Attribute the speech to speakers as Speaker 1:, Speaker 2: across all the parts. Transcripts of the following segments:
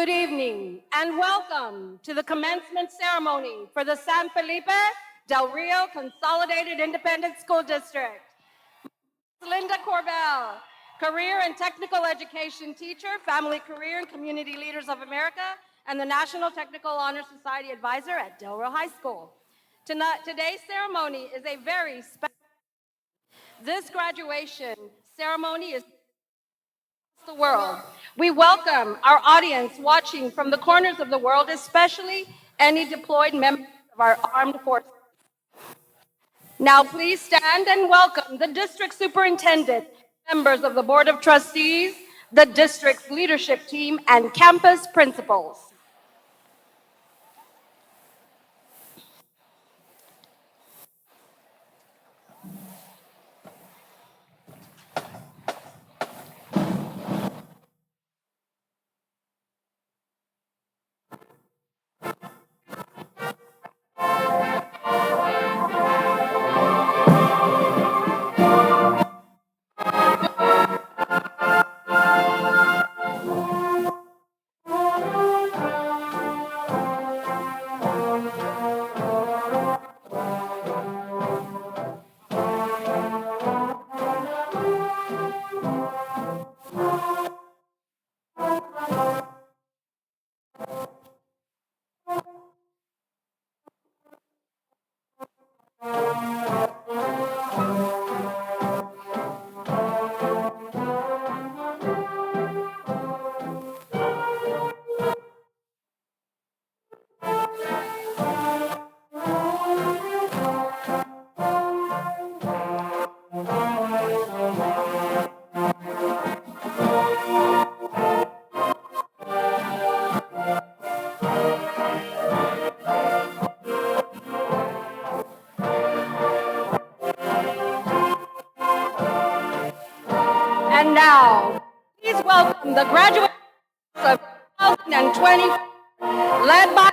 Speaker 1: Good evening and welcome to the commencement ceremony for the San Felipe Del Rio Consolidated Independent School District. Linda Corbell, Career and Technical Education Teacher, Family Career and Community Leaders of America, and the National Technical Honor Society Advisor at Del Rio High School. Today's ceremony is a very special. This graduation ceremony is the world. We welcome our audience watching from the corners of the world, especially any deployed members of our armed forces. Now please stand and welcome the district superintendent, members of the Board of Trustees, the district's leadership team, and campus principals. And now, please welcome the graduates of 2020, led by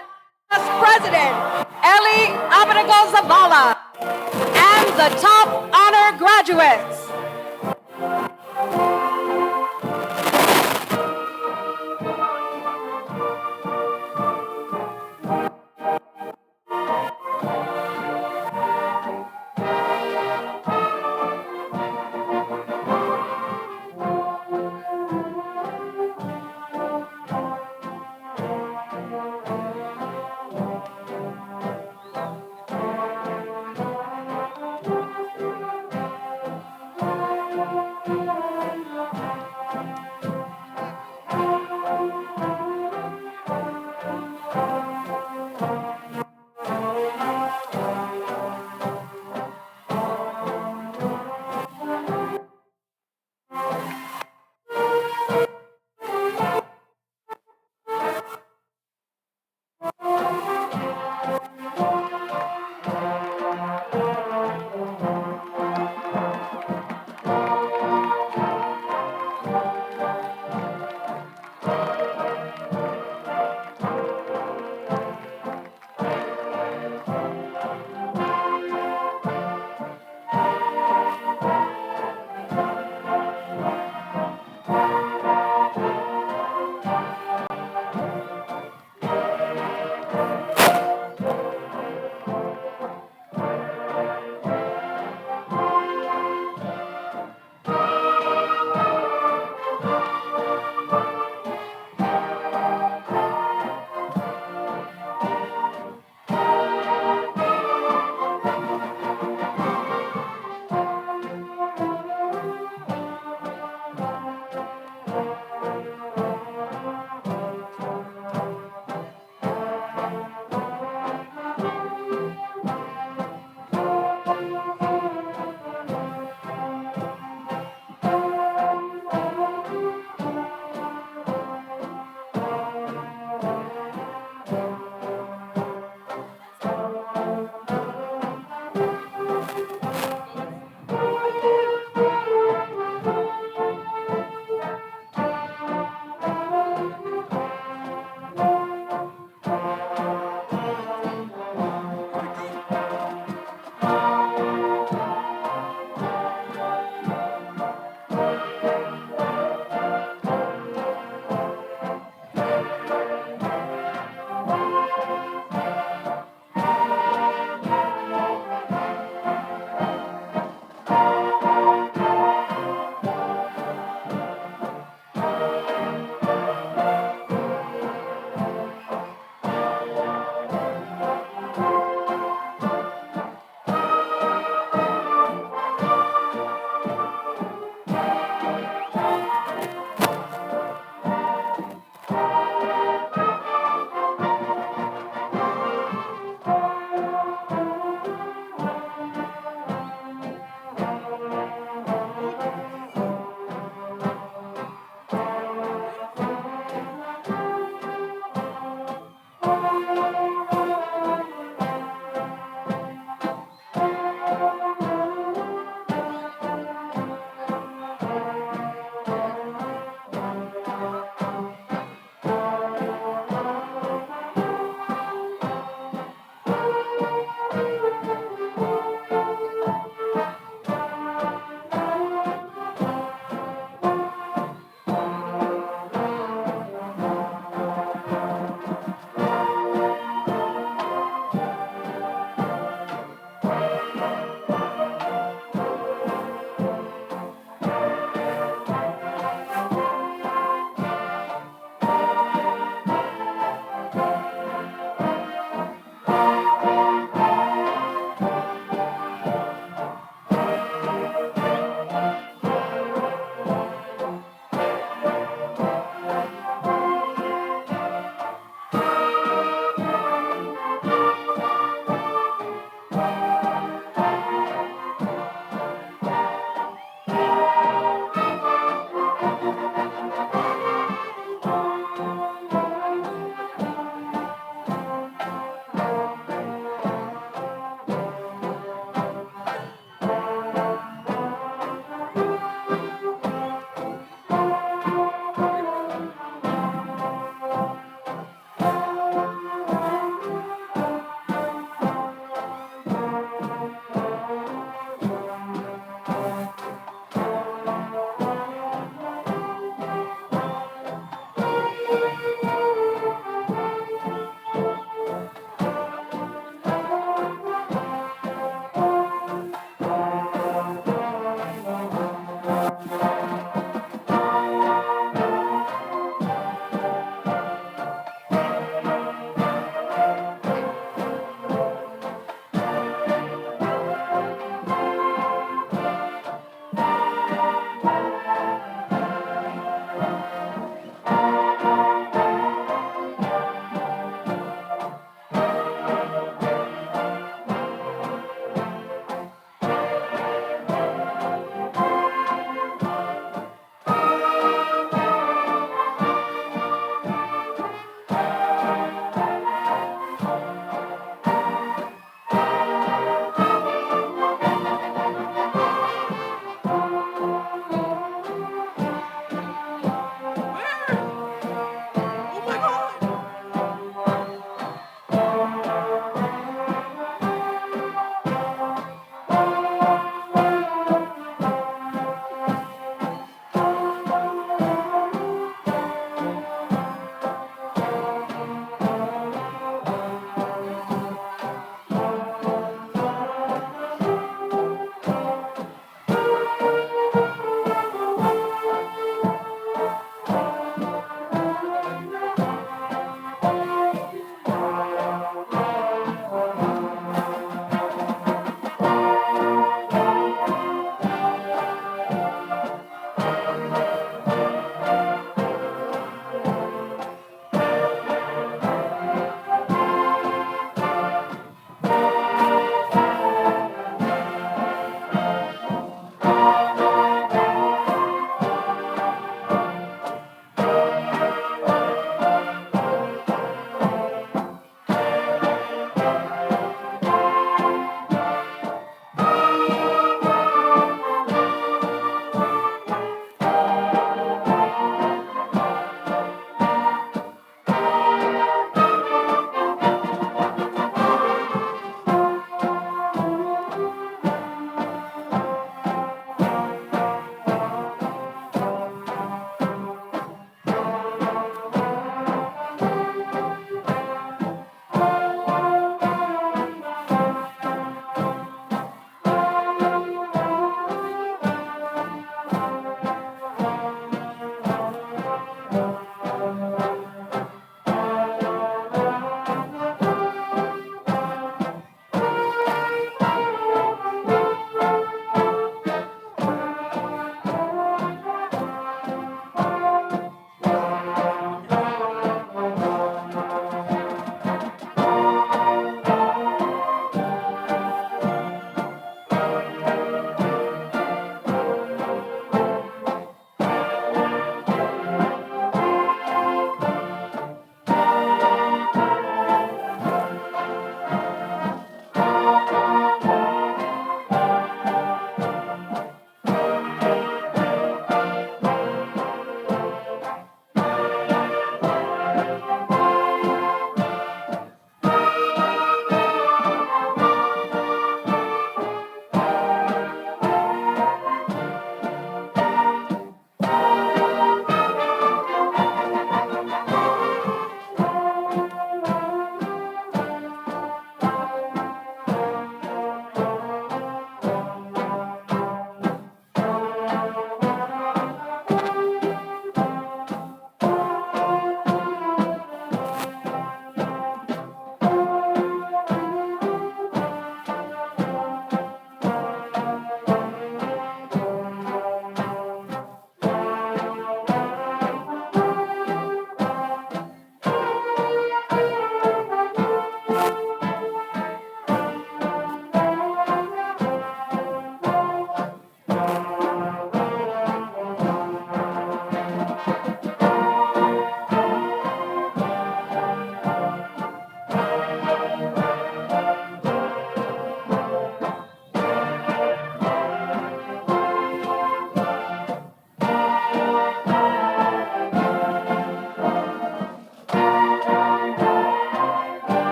Speaker 1: President Eli Abrigo Zavala, and the top honor graduates.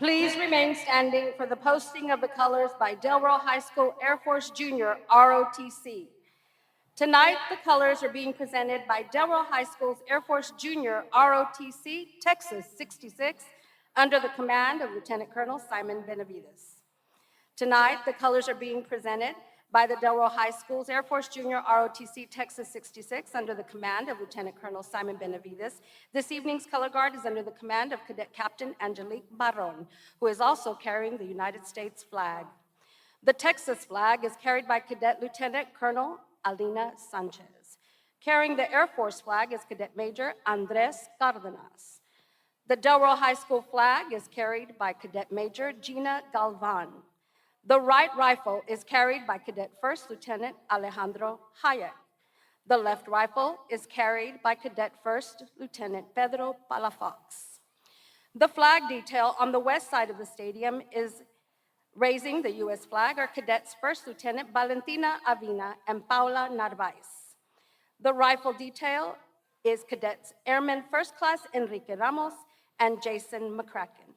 Speaker 1: Please remain standing for the posting of the colors by Delro High School Air Force Junior ROTC. Tonight, the colors are being presented by Delro High School's Air Force Junior ROTC, Texas 66, under the command of Lieutenant Colonel Simon Benavides. Tonight, the colors are being presented by the Delro High School's Air Force Junior ROTC, Texas 66, under the command of Lieutenant Colonel Simon Benavides. This evening's color guard is under the command of Cadet Captain Angelique Barron, who is also carrying the United States flag. The Texas flag is carried by Cadet Lieutenant Colonel Alina Sanchez. Carrying the Air Force flag is Cadet Major Andres Cardenas. The Delro High School flag is carried by Cadet Major Gina Galvan. The right rifle is carried by Cadet First Lieutenant Alejandro Hayek. The left rifle is carried by Cadet First Lieutenant Pedro Palafox. The flag detail on the west side of the stadium is raising the U.S. flag are Cadets First Lieutenant Valentina Avina and Paula Narvaez. The rifle detail is Cadets Airman First Class Enrique Ramos and Jason McCracken.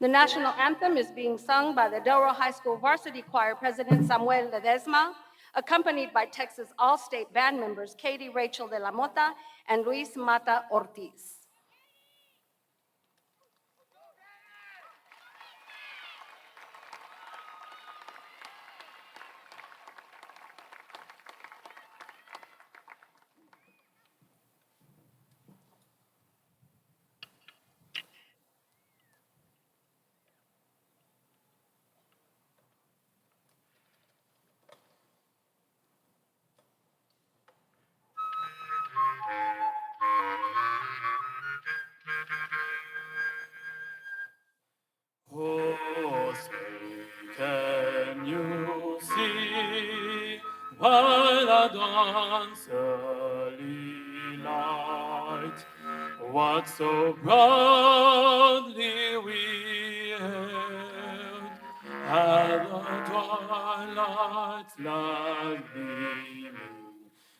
Speaker 1: The national anthem is being sung by the Delro High School Varsity Choir President Samuel Ledesma, accompanied by Texas All-State Band members Katie Rachel de la Mota and Luis Mata Ortiz.
Speaker 2: Oh, say, can you see by the dawn's early light what so proudly we hailed at the twilight's last gleaming,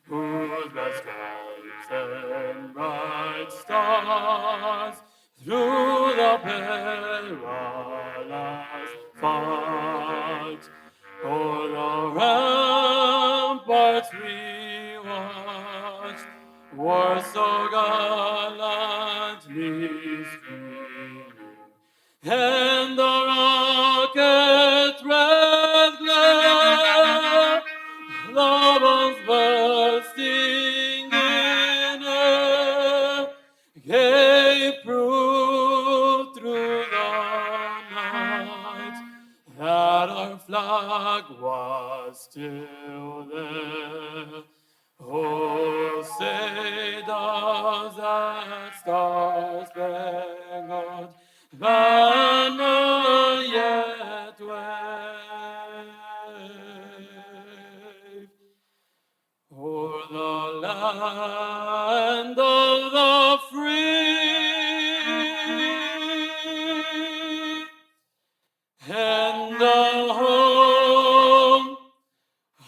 Speaker 2: whose glad stripes and bright stars through the perilous fight o'er the ramparts we watched were so gallantly streaming, and the rocket red glare, the bombs bursting in air, gave proof through the night that our flag was still there. Oh, say does that star-spangled banner yet wave o'er the land of the free and the home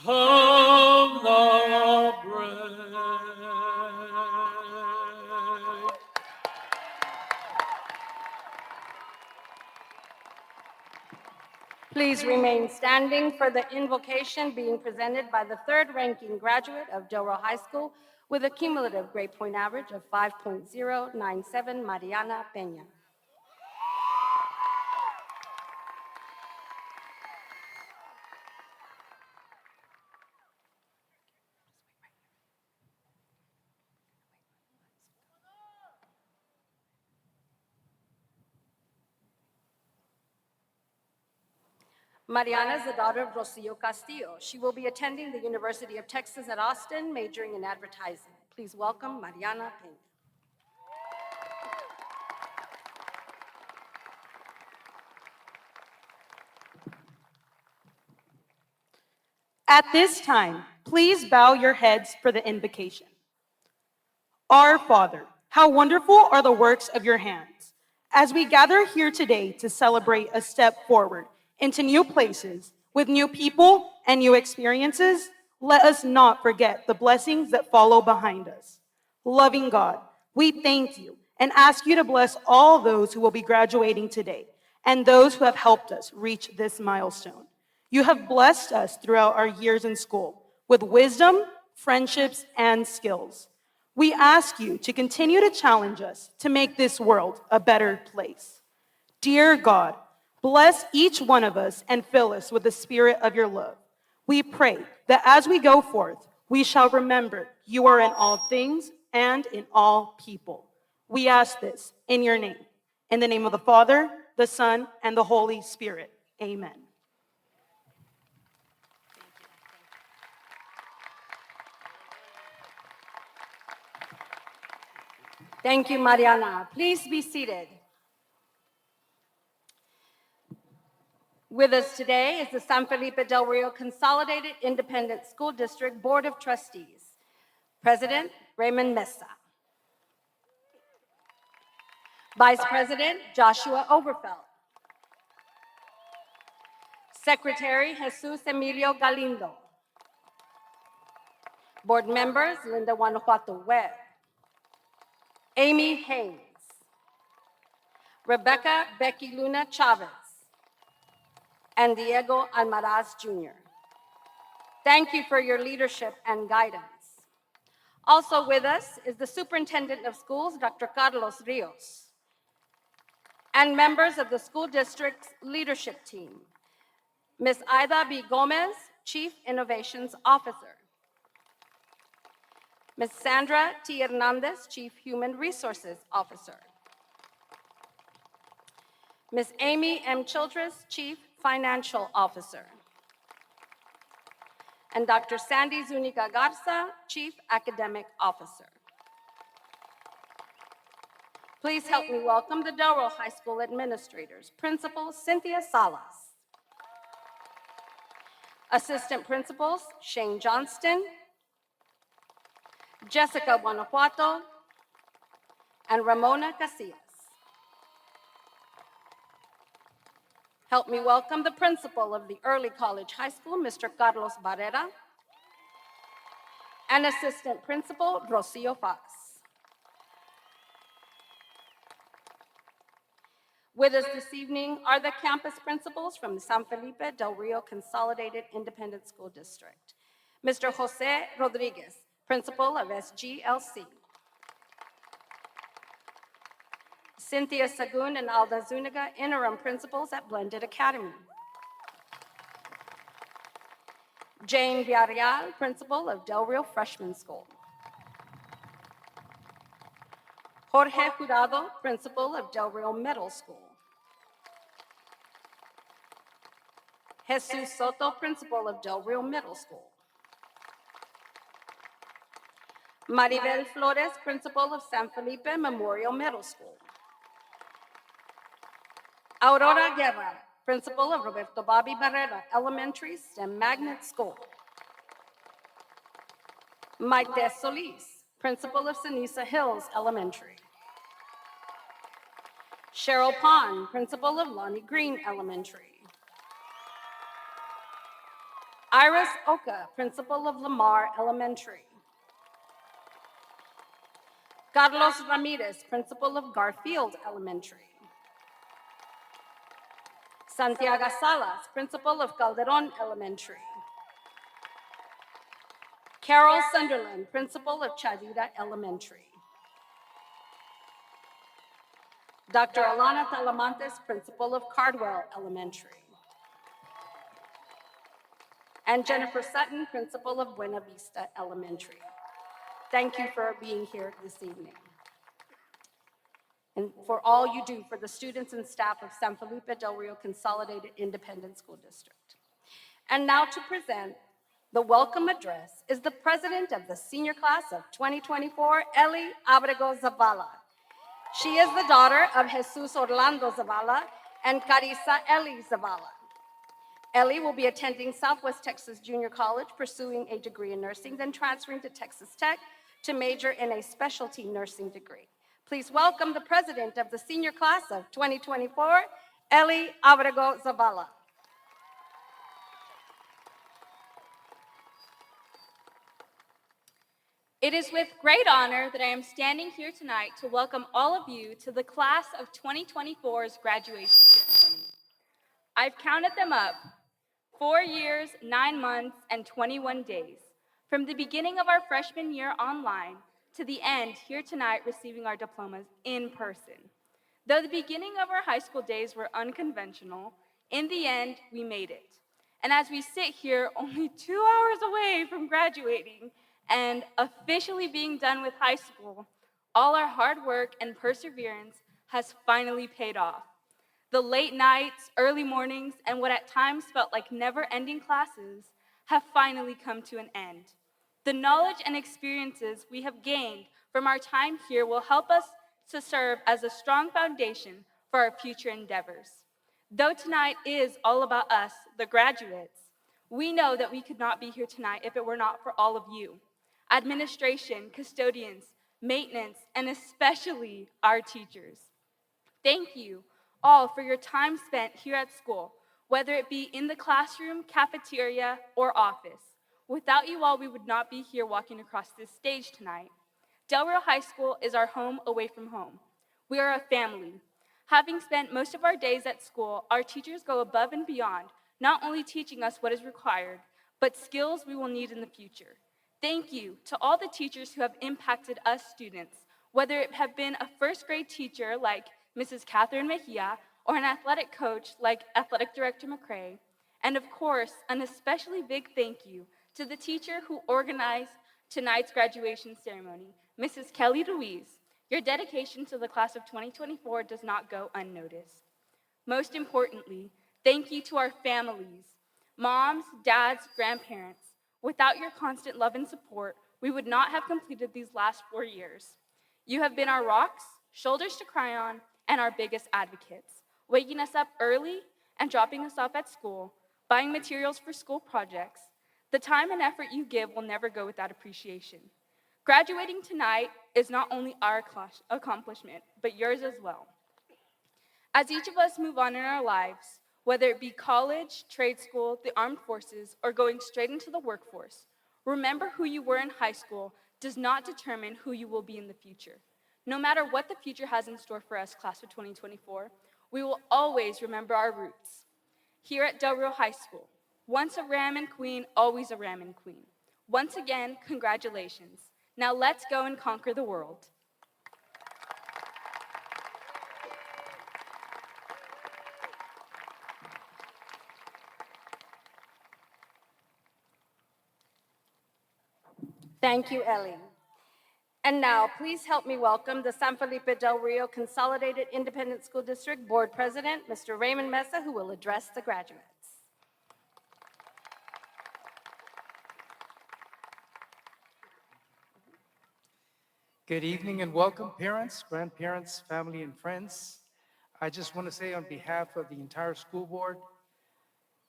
Speaker 2: of the brave.
Speaker 1: Please remain standing for the invocation being presented by the third-ranking graduate of Delro High School with a cumulative grade point average of 5.097, Mariana Peña. Mariana is the daughter of Rocio Castillo. She will be attending the University of Texas at Austin, majoring in advertising. Please welcome Mariana Peña. At this time,
Speaker 3: Please bow your heads for the invocation. Our Father, how wonderful are the works of your hands. As we gather here today to celebrate a step forward into new places with new people and new experiences, let us not forget the blessings that follow behind us. Loving God, we thank you and ask you to bless all those who will be graduating today and those who have helped us reach this milestone. You have blessed us throughout our years in school with wisdom, friendships, and skills. We ask you to continue to challenge us to make this world a better place. Dear God, bless each one of us and fill us with the spirit of your love. We pray that as we go forth, we shall remember you are in all things and in all people. We ask this in your name. In the name of the Father, the Son, and the Holy Spirit. Amen.
Speaker 1: Thank you, Mariana. Please be seated. With us today is the San Felipe Del Rio Consolidated Independent School District Board of Trustees, President Raymond Mesa, Vice President Joshua Overfeld, Secretary Jesus Emilio Galindo, Board members Linda Guanajuato Webb, Amy Hayes, Rebecca Becky Luna Chavez, and Diego Almaraz Jr. Thank you for your leadership and guidance. Also with us is the Superintendent of Schools, Dr. Carlos Rios, and members of the school district's leadership team, Ms. Aida B. Gomez, Chief Innovations Officer, Ms. Sandra T. Hernandez, Chief Human Resources Officer, Ms. Amy M. Childress, Chief Financial Officer, and Dr. Sandy Zuniga Garza, Chief Academic Officer. Please help me welcome the Del Rio High School administrators, Principal Cynthia Salas, Assistant Principals Shane Johnston, Jessica Guanajuato, and Ramona Casillas. Help me welcome the principal of the Early College High School, Mr. Carlos Barrera, and Assistant Principal Rocio Fox. With us this evening are the campus principals from the San Felipe Del Rio Consolidated Independent School District. Mr. Jose Rodriguez, principal of SGLC. Cynthia Sagun and Alda Zuniga, interim principals at Blended Academy. Jane Villarreal, principal of Del Rio Freshman School. Jorge Jurado, principal of Del Rio Middle School. Jesus Soto, principal of Del Rio Middle School. Maribel Flores, principal of San Felipe Memorial Middle School. Aurora Guerra, principal of Roberto Bobby Barrera Elementary STEM Magnet School. Maite Solis, principal of Ceniza Hills Elementary. Cheryl Pond, principal of Lonnie Green Elementary. Iris Oka, principal of Lamar Elementary. Carlos Ramirez, principal of Garfield Elementary. Santiago Salas, principal of Calderon Elementary. Carol Sunderland, principal of Chavira Elementary. Dr. Alana Talamantes, principal of Cardwell Elementary. And Jennifer Sutton, principal of Buena Vista Elementary. Thank you for being here this evening, and for all you do for the students and staff of San Felipe Del Rio Consolidated Independent School District. And now to present the welcome address is the president of the senior class of 2024, Eli Abrego Zavala. She is the daughter of Jesus Orlando Zavala and Carissa Eli Zavala. Ellie will be attending Southwest Texas Junior College, pursuing a degree in nursing, then transferring to Texas Tech to major in a specialty nursing degree. Please welcome the president of the senior class of 2024, Ellie Abrego Zavala.
Speaker 4: It is with great honor that I am standing here tonight to welcome all of you to the class of 2024's graduation ceremony. I've counted them up, 4 years, 9 months, and 21 days, from the beginning of our freshman year online to the end here tonight receiving our diplomas in person. Though the beginning of our high school days were unconventional, in the end, we made it. And as we sit here only 2 hours away from graduating and officially being done with high school, all our hard work and perseverance has finally paid off. The late nights, early mornings, and what at times felt like never-ending classes have finally come to an end. The knowledge and experiences we have gained from our time here will help us to serve as a strong foundation for our future endeavors. Though tonight is all about us, the graduates, we know that we could not be here tonight if it were not for all of you. Administration, custodians, maintenance, and especially our teachers. Thank you all for your time spent here at school, whether it be in the classroom, cafeteria, or office. Without you all, we would not be here walking across this stage tonight. Del Rio High School is our home away from home. We are a family. Having spent most of our days at school, our teachers go above and beyond, not only teaching us what is required, but skills we will need in the future. Thank you to all the teachers who have impacted us students, whether it have been a first grade teacher like Mrs. Catherine Mejia or an athletic coach like Athletic Director McCrae, and of course, an especially big thank you to the teacher who organized tonight's graduation ceremony, Mrs. Kelly Ruiz. Your dedication to the class of 2024 does not go unnoticed. Most importantly, thank you to our families, moms, dads, grandparents. Without your constant love and support, we would not have completed these last 4 years. You have been our rocks, shoulders to cry on, and our biggest advocates, waking us up early and dropping us off at school, buying materials for school projects. The time and effort you give will never go without appreciation. Graduating tonight is not only our accomplishment, but yours as well. As each of us move on in our lives, whether it be college, trade school, the armed forces, or going straight into the workforce, remember who you were in high school does not determine who you will be in the future. No matter what the future has in store for us, class of 2024, we will always remember our roots. Here at Del Rio High School, once a Ramen Queen, always a Ramen Queen. Once again, congratulations. Now let's go and conquer the world.
Speaker 1: Thank you, Ellie. And now, please help me welcome the San Felipe Del Rio Consolidated Independent School District Board President, Mr. Raymond Mesa, who will address the graduates.
Speaker 5: Good evening and welcome, parents, grandparents, family, and friends. I just want to say on behalf of the entire school board,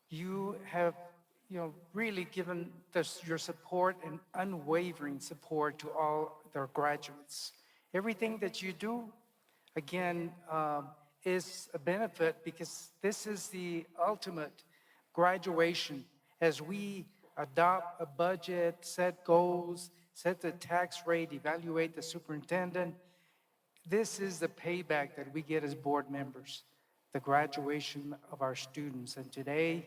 Speaker 5: you have really given your support and unwavering support to all their graduates. Everything that you do, again, is a benefit because this is the ultimate graduation as we adopt a budget, set goals, set the tax rate, evaluate the superintendent. This is the payback that we get as board members, the graduation of our students. And today,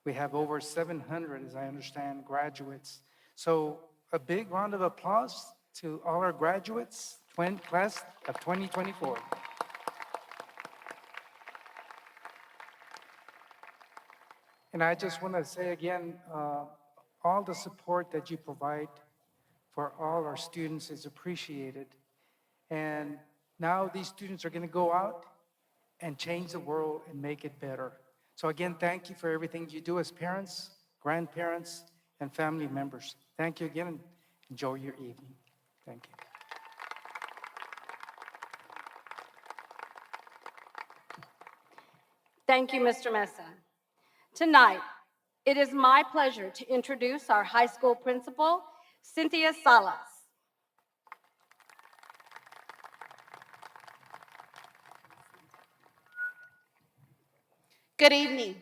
Speaker 5: we have over 700, as I understand, graduates. So a big round of applause to all our graduates, class of 2024. And I just want to say again, all the support that you provide for all our students is appreciated. And now these students are going to go out and change the world and make it better. So again, thank you for everything you do as parents, grandparents, and family members. Thank you again, and enjoy your evening. Thank you.
Speaker 1: Thank you, Mr. Mesa. Tonight, it is my pleasure to introduce our high school principal, Cynthia Salas.
Speaker 6: Good evening,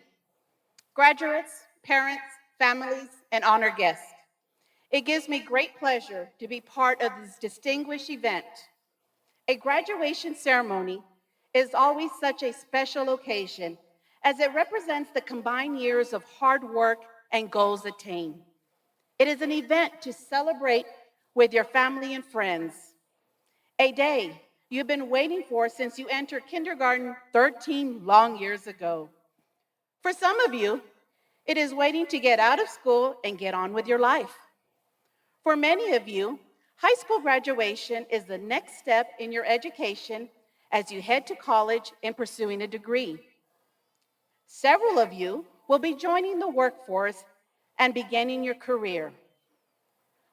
Speaker 6: graduates, parents, families, and honored guests. It gives me great pleasure to be part of this distinguished event. A graduation ceremony is always such a special occasion as it represents the combined years of hard work and goals attained. It is an event to celebrate with your family and friends. A day you've been waiting for since you entered kindergarten 13 long years ago. For some of you, it is waiting to get out of school and get on with your life. For many of you, high school graduation is the next step in your education as you head to college and pursuing a degree. Several of you will be joining the workforce and beginning your career,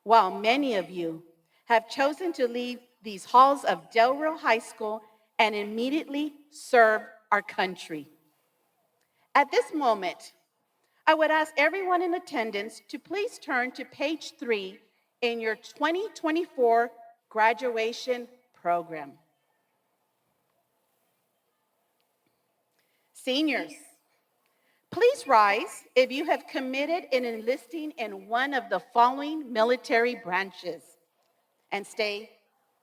Speaker 6: while many of you have chosen to leave these halls of Del Rio High School and immediately serve our country. At this moment, I would ask everyone in attendance to please turn to page 3 in your 2024 graduation program. Seniors, please rise if you have committed in enlisting in one of the following military branches and stay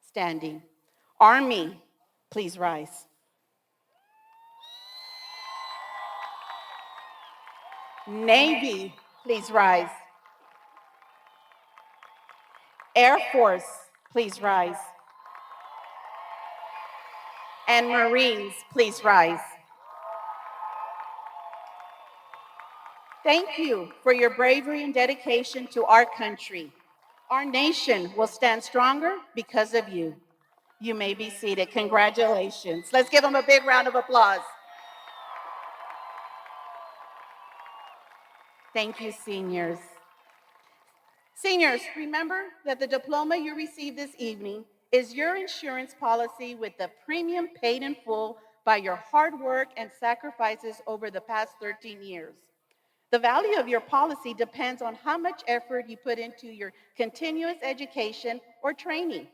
Speaker 6: standing. Army, please rise. Navy, please rise. Air Force, please rise. And Marines, please rise. Thank you for your bravery and dedication to our country. Our nation will stand stronger because of you. You may be seated. Congratulations. Let's give them a big round of applause. Thank you, seniors. Seniors, remember that the diploma you receive this evening is your insurance policy with the premium paid in full by your hard work and sacrifices over the past 13 years. The value of your policy depends on how much effort you put into your continuous education or training.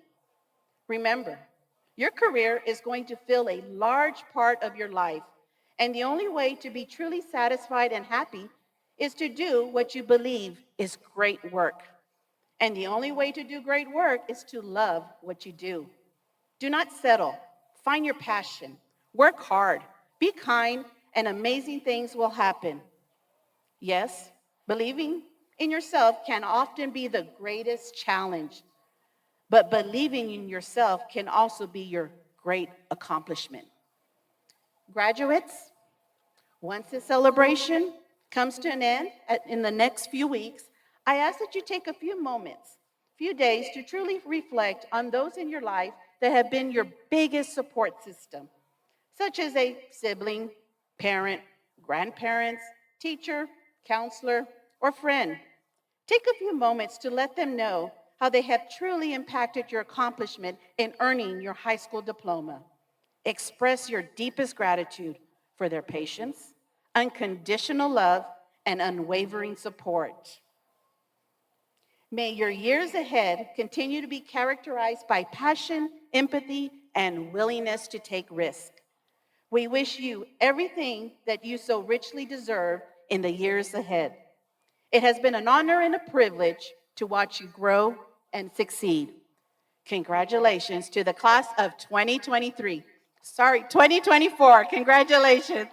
Speaker 6: Remember, your career is going to fill a large part of your life, and the only way to be truly satisfied and happy is to do what you believe is great work. And the only way to do great work is to love what you do. Do not settle. Find your passion. Work hard. Be kind, and amazing things will happen. Yes, believing in yourself can often be the greatest challenge, but believing in yourself can also be your great accomplishment. Graduates, once this celebration comes to an end in the next few weeks, I ask that you take a few moments, few days to truly reflect on those in your life that have been your biggest support system, such as a sibling, parent, grandparents, teacher, counselor, or friend. Take a few moments to let them know how they have truly impacted your accomplishment in earning your high school diploma. Express your deepest gratitude for their patience, unconditional love, and unwavering support. May your years ahead continue to be characterized by passion, empathy, and willingness to take risks. We wish you everything that you so richly deserve in the years ahead. It has been an honor and a privilege to watch you grow and succeed. Congratulations to the class of 2024. Congratulations.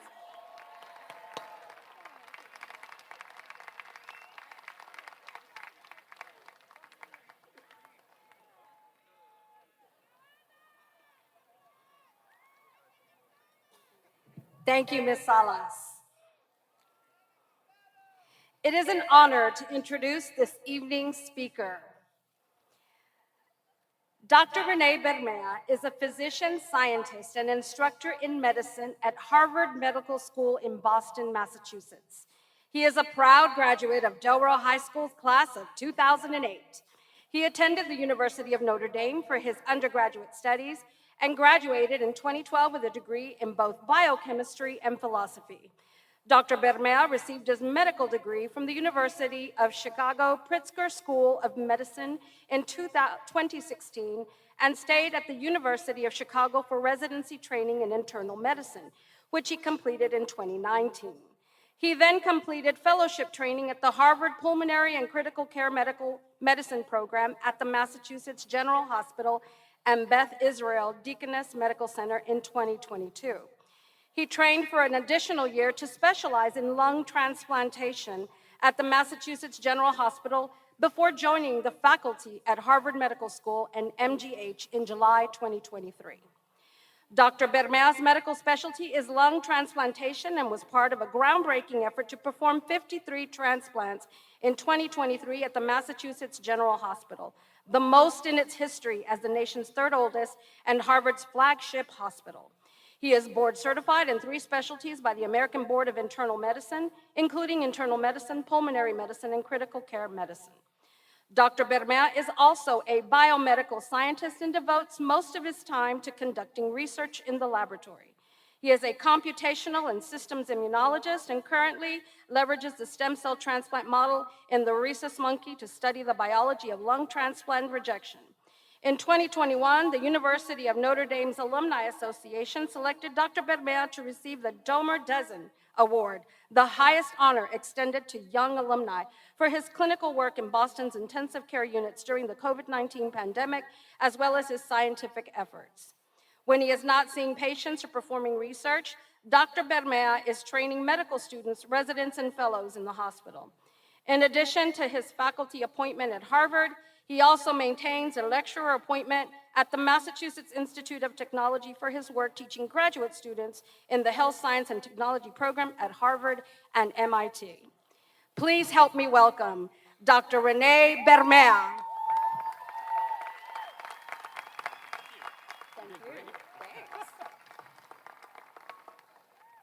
Speaker 1: Thank you, Ms. Salas. It is an honor to introduce this evening's speaker. Dr. Rene Bermea is a physician, scientist, and instructor in medicine at Harvard Medical School in Boston, Massachusetts. He is a proud graduate of Del Rio High School's class of 2008. He attended the University of Notre Dame for his undergraduate studies and graduated in 2012 with a degree in both biochemistry and philosophy. Dr. Bermea received his medical degree from the University of Chicago Pritzker School of Medicine in 2016 and stayed at the University of Chicago for residency training in internal medicine, which he completed in 2019. He then completed fellowship training at the Harvard Pulmonary and Critical Care Medical Medicine Program at the Massachusetts General Hospital and Beth Israel Deaconess Medical Center in 2022. He trained for an additional year to specialize in lung transplantation at the Massachusetts General Hospital before joining the faculty at Harvard Medical School and MGH in July 2023. Dr. Bermea's medical specialty is lung transplantation and was part of a groundbreaking effort to perform 53 transplants in 2023 at the Massachusetts General Hospital, the most in its history as the nation's third oldest and Harvard's flagship hospital. He is board certified in 3 specialties by the American Board of Internal Medicine, including internal medicine, pulmonary medicine, and critical care medicine. Dr. Bermea is also a biomedical scientist and devotes most of his time to conducting research in the laboratory. He is a computational and systems immunologist and currently leverages the stem cell transplant model in the rhesus monkey to study the biology of lung transplant rejection. In 2021, the University of Notre Dame's Alumni Association selected Dr. Bermea to receive the Domer Dezen Award, the highest honor extended to young alumni, for his clinical work in Boston's intensive care units during the COVID-19 pandemic, as well as his scientific efforts. When he is not seeing patients or performing research, Dr. Bermea is training medical students, residents, and fellows in the hospital. In addition to his faculty appointment at Harvard, he also maintains a lecturer appointment at the Massachusetts Institute of Technology for his work teaching graduate students in the Health Science and Technology program at Harvard and MIT. Please help me welcome Dr. Renee Bermea.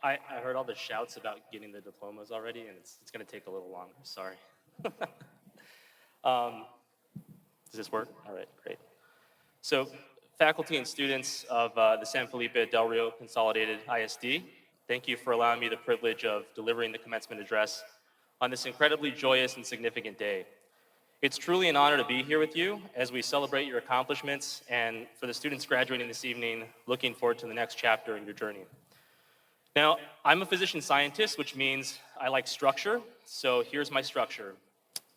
Speaker 2: I heard all the shouts about getting the diplomas already, and it's going to take a little longer. Sorry. Does this work? All right, great. So, faculty and students of the San Felipe Del Rio Consolidated ISD, thank you for allowing me the privilege of delivering the commencement address on this incredibly joyous and significant day. It's truly an honor to be here with you as we celebrate your accomplishments, and for the students graduating this evening, looking forward to the next chapter in your journey. Now, I'm a physician scientist, which means I like structure, so here's my structure.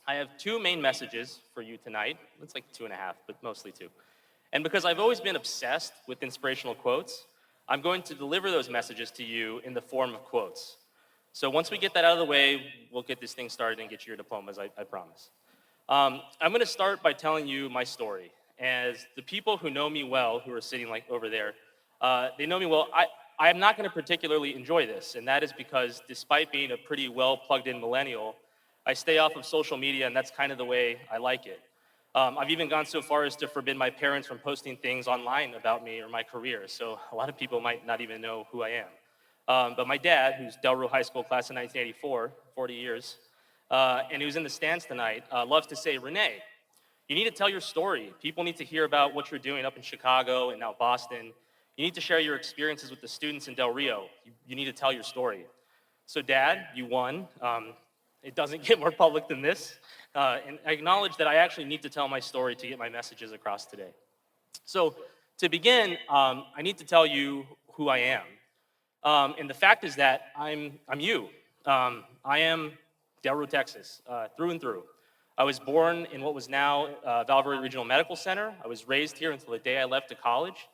Speaker 2: I have 2 main messages for you tonight. It's like 2.5, but mostly 2. And because I've always been obsessed with inspirational quotes, I'm going to deliver those messages to you in the form of quotes. So once we get that out of the way, we'll get this thing started and get you your diplomas, I promise. I'm going to start by telling you my story. As the people who know me well, who are sitting like over there, they know me well. I am not going to particularly enjoy this, and that is because despite being a pretty well plugged-in millennial, I stay off of social media, and that's kind of the way I like it. I've even gone so far as to forbid my parents from posting things online about me or my career, so a lot of people might not even know who I am. But my dad, who's Del Rio High School class of 1984, 40 years, and who's in the stands tonight, loves to say, Renee, you need to tell your story. People need to hear about what you're doing up in Chicago and now Boston. You need to share your experiences with the students in Del Rio. You need to tell your story. So Dad, you won. It doesn't get more public than this. And I acknowledge that I actually need to tell my story to get my messages across today. So to begin, I need to tell you who I am. And the fact is that I'm you. I am Del Rio, Texas, through and through. I was born in what was now Valverde Regional Medical Center. I was raised here until the day I left to college.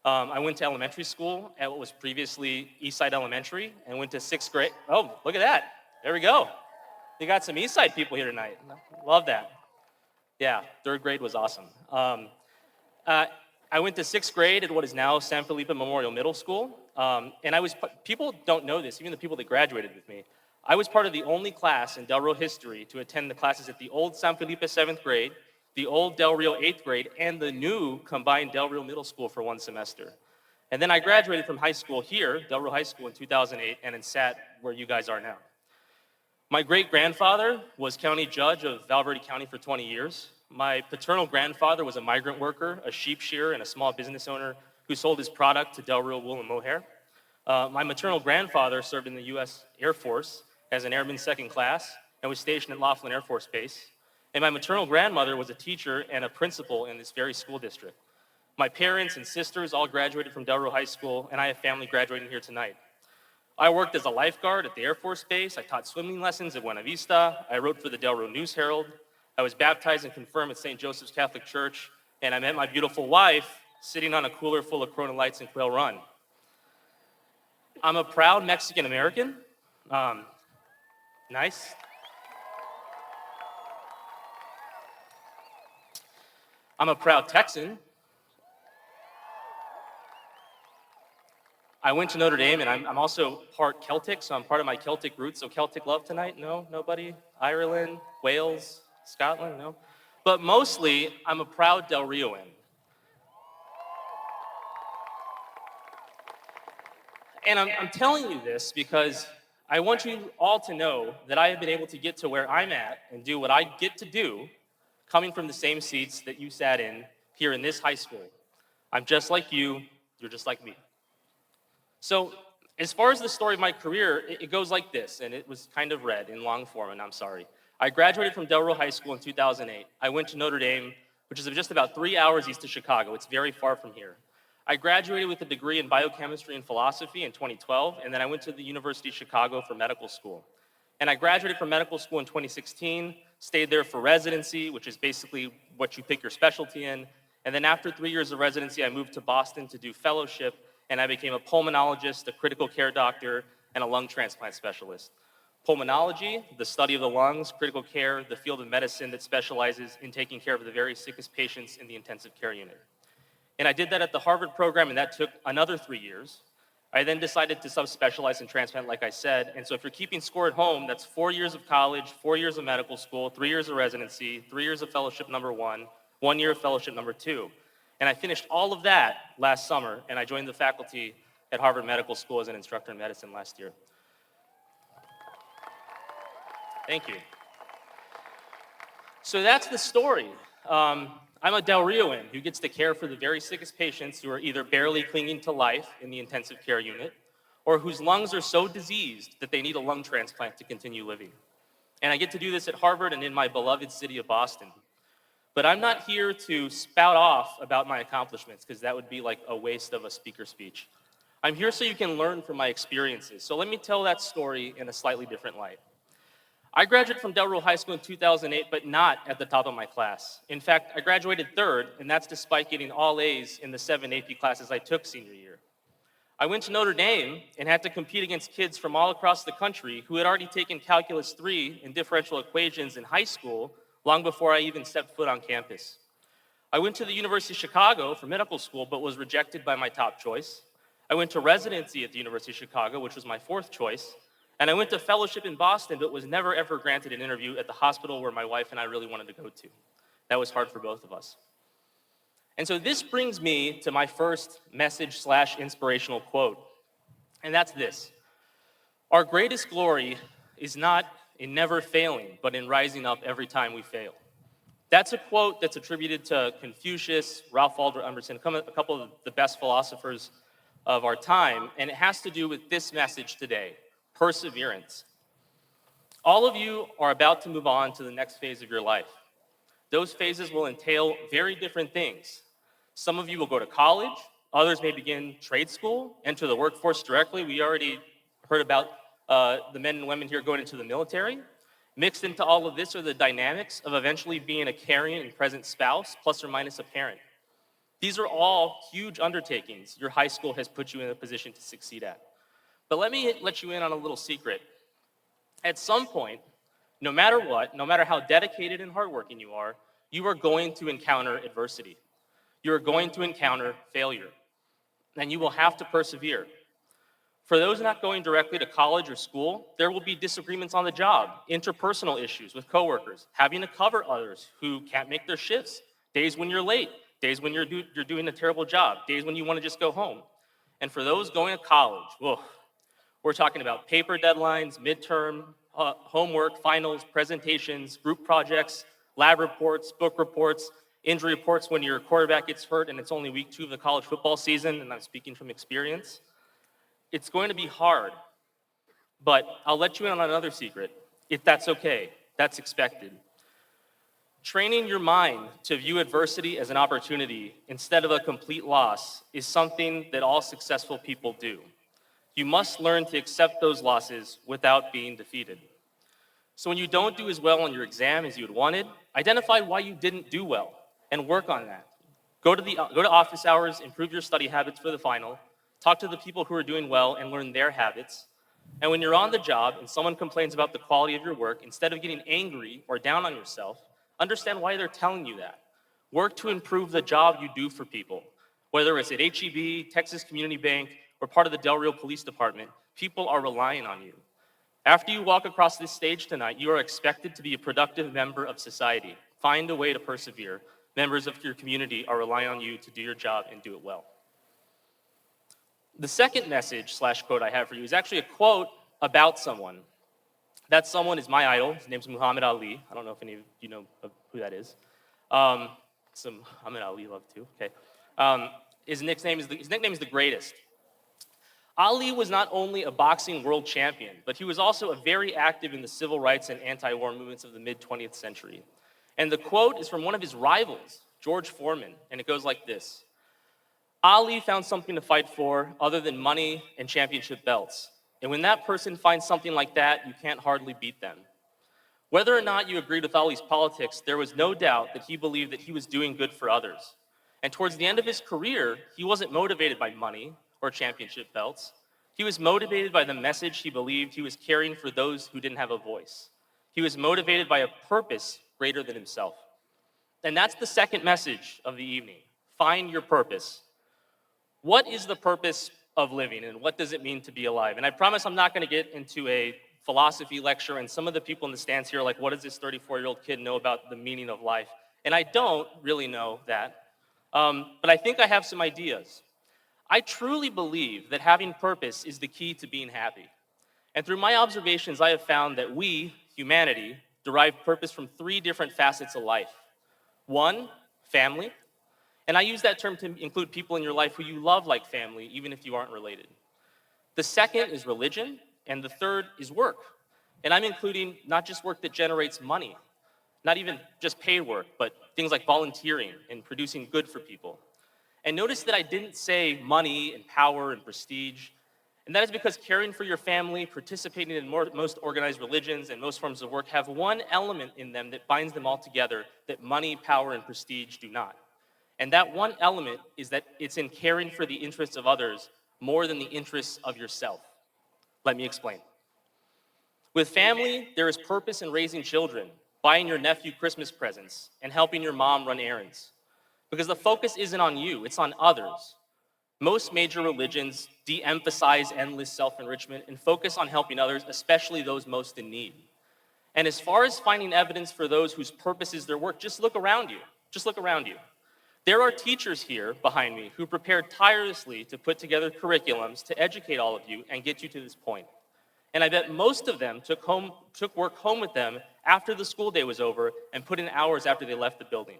Speaker 2: I went to elementary school at what was previously Eastside Elementary and went to 6th grade. Oh, look at that. There we go. You got some Eastside people here tonight. Love that. Yeah, 3rd grade was awesome. I went to 6th grade at what is now San Felipe Memorial Middle School. And people don't know this, even the people that graduated with me. I was part of the only class in Del Rio history to attend the classes at the old San Felipe 7th grade, the old Del Rio 8th grade, and the new combined Del Rio Middle School for 1 semester. And then I graduated from high school here, Del Rio High School in 2008, and then sat where you guys are now. My great-grandfather was county judge of Valverde County for 20 years. My paternal grandfather was a migrant worker, a sheep shearer, and a small business owner who sold his product to Del Rio Wool and Mohair. My maternal grandfather served in the U.S. Air Force as an airman second class and was stationed at Laughlin Air Force Base. And my maternal grandmother was a teacher and a principal in this very school district. My parents and sisters all graduated from Del Rio High School, and I have family graduating here tonight. I worked as a lifeguard at the Air Force Base. I taught swimming lessons at Buena Vista. I wrote for the Del Rio News Herald. I was baptized and confirmed at St. Joseph's Catholic Church, and I met my beautiful wife sitting on a cooler full of Corona Lights in Quail Run. I'm a proud Mexican American. Nice. I'm a proud Texan. I went to Notre Dame, and I'm also part Celtic, so I'm part of my Celtic roots. So Celtic love tonight? No? Nobody? Ireland? Wales? Scotland? No? But mostly, I'm a proud Del Rioan. And I'm telling you this because I want you all to know that I have been able to get to where I'm at and do what I get to do, coming from the same seats that you sat in here in this high school. I'm just like you, you're just like me. So as far as the story of my career, it goes like this, and it was kind of read in long form, and I'm sorry. I graduated from Del Rio High School in 2008. I went to Notre Dame, which is just about 3 hours east of Chicago. It's very far from here. I graduated with a degree in biochemistry and philosophy in 2012, and then I went to the University of Chicago for medical school. And I graduated from medical school in 2016, stayed there for residency, which is basically what you pick your specialty in. And then after 3 years of residency, I moved to Boston to do fellowship, and I became a pulmonologist, a critical care doctor, and a lung transplant specialist. Pulmonology, the study of the lungs; critical care, the field of medicine that specializes in taking care of the very sickest patients in the intensive care unit. And I did that at the Harvard program, and that took another 3 years. I then decided to subspecialize in transplant, like I said. And so if you're keeping score at home, that's 4 years of college, 4 years of medical school, 3 years of residency, 3 years of fellowship number 1, 1 year of fellowship number 2. And I finished all of that last summer, and I joined the faculty at Harvard Medical School as an instructor in medicine last year. Thank you. So that's the story. I'm a Del Rioan who gets to care for the very sickest patients who are either barely clinging to life in the intensive care unit or whose lungs are so diseased that they need a lung transplant to continue living. And I get to do this at Harvard and in my beloved city of Boston. But I'm not here to spout off about my accomplishments, because that would be like a waste of a speaker speech. I'm here so you can learn from my experiences. So let me tell that story in a slightly different light. I graduated from Del Rio High School in 2008, but not at the top of my class. In fact, I graduated third, and that's despite getting all A's in the 7 AP classes I took senior year. I went to Notre Dame and had to compete against kids from all across the country who had already taken Calculus 3 and differential equations in high school long before I even stepped foot on campus. I went to the University of Chicago for medical school, but was rejected by my top choice. I went to residency at the University of Chicago, which was my fourth choice. And I went to fellowship in Boston, but was never ever granted an interview at the hospital where my wife and I really wanted to go to. That was hard for both of us. And so this brings me to my first message/inspirational quote. And that's this: our greatest glory is not in never failing, but in rising up every time we fail. That's a quote that's attributed to Confucius, Ralph Waldo Emerson, a couple of the best philosophers of our time, and it has to do with this message today: perseverance. All of you are about to move on to the next phase of your life. Those phases will entail very different things. Some of you will go to college, others may begin trade school, enter the workforce directly. We already heard about the men and women here going into the military. Mixed into all of this are the dynamics of eventually being a caring and present spouse, plus or minus a parent. These are all huge undertakings your high school has put you in a position to succeed at. But let me let you in on a little secret. At some point, no matter what, no matter how dedicated and hardworking you are going to encounter adversity. You are going to encounter failure, and you will have to persevere. For those not going directly to college or school, there will be disagreements on the job, interpersonal issues with coworkers, having to cover others who can't make their shifts, days when you're late, days when you're doing a terrible job, days when you want to just go home. And for those going to college, we're talking about paper deadlines, midterm, homework, finals, presentations, group projects, lab reports, book reports, injury reports when your quarterback gets hurt and it's only week 2 of the college football season, and I'm speaking from experience. It's going to be hard, but I'll let you in on another secret, if that's okay. That's expected. Training your mind to view adversity as an opportunity instead of a complete loss is something that all successful people do. You must learn to accept those losses without being defeated. So when you don't do as well on your exam as you had wanted, identify why you didn't do well and work on that. Go to office hours, improve your study habits for the final, talk to the people who are doing well and learn their habits. And when you're on the job and someone complains about the quality of your work, instead of getting angry or down on yourself, understand why they're telling you that. Work to improve the job you do for people. Whether it's at HEB, Texas Community Bank, or part of the Del Rio Police Department, people are relying on you. After you walk across this stage tonight, you are expected to be a productive member of society. Find a way to persevere. Members of your community are relying on you to do your job and do it well. The second message / quote I have for you is actually a quote about someone. That someone is my idol. His name's Muhammad Ali. I don't know if any of you know who that is. Some Muhammad Ali love too. Okay. His nickname is the Greatest. Ali was not only a boxing world champion, but he was also very active in the civil rights and anti-war movements of the mid-20th century. And the quote is from one of his rivals, George Foreman, and it goes like this. Ali found something to fight for other than money and championship belts. And when that person finds something like that, you can't hardly beat them. Whether or not you agreed with Ali's politics, there was no doubt that he believed that he was doing good for others. And towards the end of his career, he wasn't motivated by money or championship belts. He was motivated by the message he believed he was carrying for those who didn't have a voice. He was motivated by a purpose greater than himself. And that's the second message of the evening. Find your purpose. What is the purpose of living, and what does it mean to be alive? And I promise I'm not going to get into a philosophy lecture, and some of the people in the stands here are like, what does this 34-year-old kid know about the meaning of life? And I don't really know that, but I think I have some ideas. I truly believe that having purpose is the key to being happy. And through my observations, I have found that we, humanity, derive purpose from 3 different facets of life. 1, family. And I use that term to include people in your life who you love like family, even if you aren't related. The second is religion, and the third is work. And I'm including not just work that generates money, not even just paid work, but things like volunteering and producing good for people. And notice that I didn't say money and power and prestige. And that is because caring for your family, participating in most organized religions and most forms of work have one element in them that binds them all together that money, power, and prestige do not. And that one element is that it's in caring for the interests of others more than the interests of yourself. Let me explain. With family, there is purpose in raising children, buying your nephew Christmas presents, and helping your mom run errands. Because the focus isn't on you, it's on others. Most major religions de-emphasize endless self-enrichment and focus on helping others, especially those most in need. And as far as finding evidence for those whose purpose is their work, just look around you. Just look around you. There are teachers here behind me who prepared tirelessly to put together curriculums to educate all of you and get you to this point. And I bet most of them took work home with them after the school day was over and put in hours after they left the building.